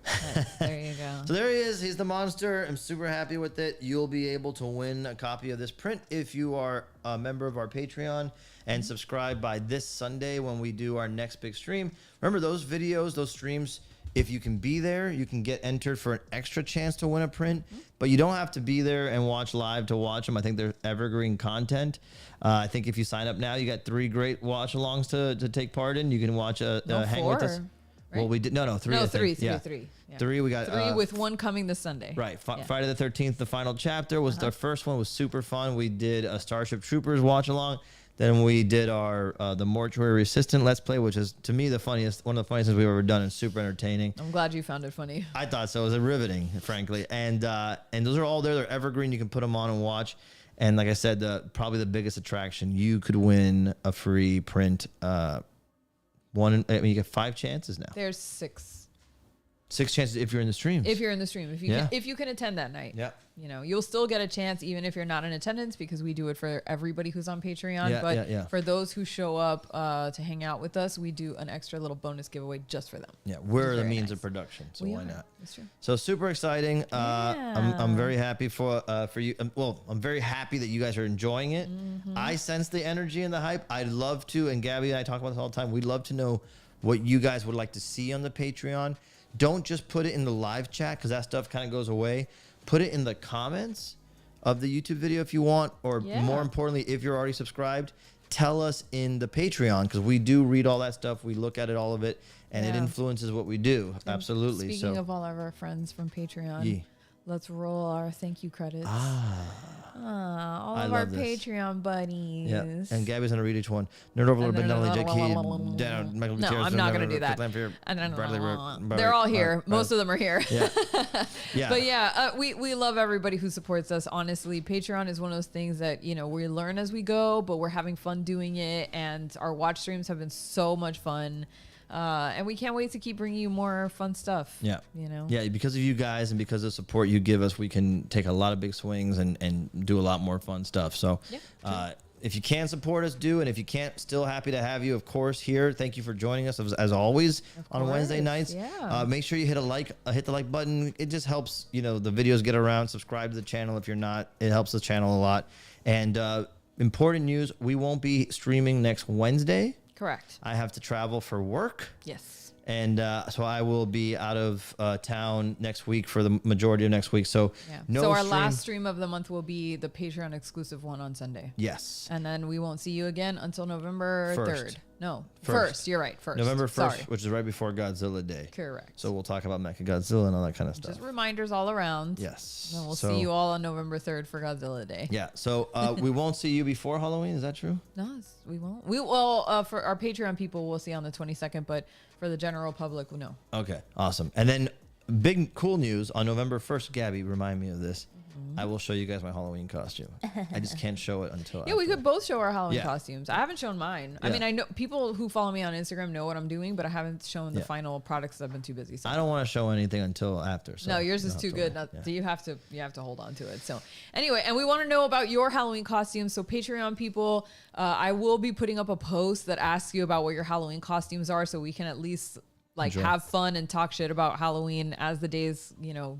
Nice. There you go. So there he is. He's the monster. I'm super happy with it. You'll be able to win a copy of this print if you are a member of our Patreon and subscribe by this Sunday when we do our next big stream. Remember those videos, those streams, if you can be there, you can get entered for an extra chance to win a print, but you don't have to be there and watch live to watch them. I think they're evergreen content. I think if you sign up now, you got 3 great watch-alongs to take part in. You can watch hang with us. 4, Well, right? we did no 3. No, I think. 3. Yeah. 3. Yeah. 3. We got 3 with one coming this Sunday. Right. Yeah. Friday the 13th, the final chapter was the first one. Was super fun. We did a Starship Troopers watch along. Then we did our the Mortuary Assistant Let's Play, which is to me one of the funniest things we've ever done and super entertaining. I'm glad you found it funny. I thought so. It was riveting, frankly. And those are all there. They're evergreen. You can put them on and watch. And like I said, probably the biggest attraction, you could win a free print. You get 5 chances now. There's 6. 6 chances if you're in the streams. If you're in the stream, if you can attend that night. Yeah. You know, you'll still get a chance even if you're not in attendance, because we do it for everybody who's on Patreon. Yeah, but yeah. for those who show up to hang out with us, we do an extra little bonus giveaway just for them. Yeah, we're the very means nice. of production, so We why are. not? That's true. So super exciting. I'm very happy for you. I'm very happy that you guys are enjoying it. I sense the energy and the hype. I'd love to, and Gabby and I talk about this all the time. We'd love to know what you guys would like to see on the Patreon. Don't just put it in the live chat, because that stuff kind of goes away. Put it in the comments of the YouTube video if you want, or more importantly, if you're already subscribed, tell us in the Patreon, because we do read all that stuff. We look at it, all of it, and it influences what we do. Absolutely. Speaking of all of our friends from Patreon, Let's roll our thank you credits. All I of our love this. Patreon buddies. Yeah, and Gabby's gonna read each one. Nerd Overlord, And then- Benelli, J.K. down, Michael No, Gutierrez, I'm not gonna do that. Bradley They're all here. Most of them are here. Yeah. Yeah. But yeah, we love everybody who supports us. Honestly, Patreon is one of those things that, you know, we learn as we go, but we're having fun doing it. And our watch streams have been so much fun. And we can't wait to keep bringing you more fun stuff. Yeah. You know? Yeah, because of you guys and because of the support you give us, we can take a lot of big swings and do a lot more fun stuff. So if you can support us, do. And if you can't, still happy to have you, of course, here. Thank you for joining us as always on Wednesday nights. Yeah. Make sure you hit the like button. It just helps, you know, the videos get around. Subscribe to the channel if you're not. It helps the channel a lot. And important news, we won't be streaming next Wednesday. Correct. I have to travel for work. Yes. And so I will be out of town next week for the majority of next week. So So our last stream of the month will be the Patreon exclusive one on Sunday. Yes. And then we won't see you again until November 3rd. No, First. 1st. You're right. 1st. November 1st, Sorry. which is right before Godzilla Day. Correct. So we'll talk about Mechagodzilla and all that kind of stuff. Just reminders all around. Yes. And we'll see you all on November 3rd for Godzilla Day. Yeah. So we won't see you before Halloween. Is that true? No, we won't. We will, for our Patreon people, we'll see on the 22nd, but for the general public, no. Okay. Awesome. And then big cool news on November 1st, Gabby, remind me of this. I will show you guys my Halloween costume. I just can't show it until Yeah, we after. could both show our Halloween Yeah. costumes. I haven't shown mine. I Yeah. mean, I know people who follow me on Instagram know what I'm doing, but I haven't shown the final products. I've been too busy. So. I don't want to show anything until after. So No, yours you'll is have too to good. wait. Yeah. So you have to hold on to it. So anyway, and we want to know about your Halloween costumes. So Patreon people, I will be putting up a post that asks you about what your Halloween costumes are, so we can at least Enjoy. have fun and talk shit about Halloween as the days,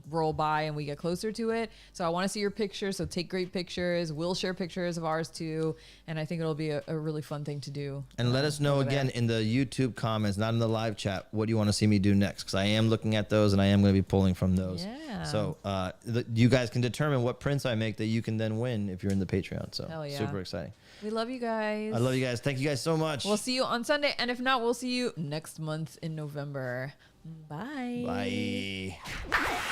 roll by and we get closer to it. So I want to see your pictures. So take great pictures. We'll share pictures of ours too. And I think it'll be a really fun thing to do. And let us know over again there. in the YouTube comments, not in the live chat, what do you want to see me do next? Because I am looking at those and I am going to be pulling from those. Yeah. So you guys can determine what prints I make that you can then win if you're in the Patreon. So Hell yeah. super exciting. We love you guys. I love you guys. Thank you guys so much. We'll see you on Sunday. And if not, we'll see you next month in November. Bye. Bye.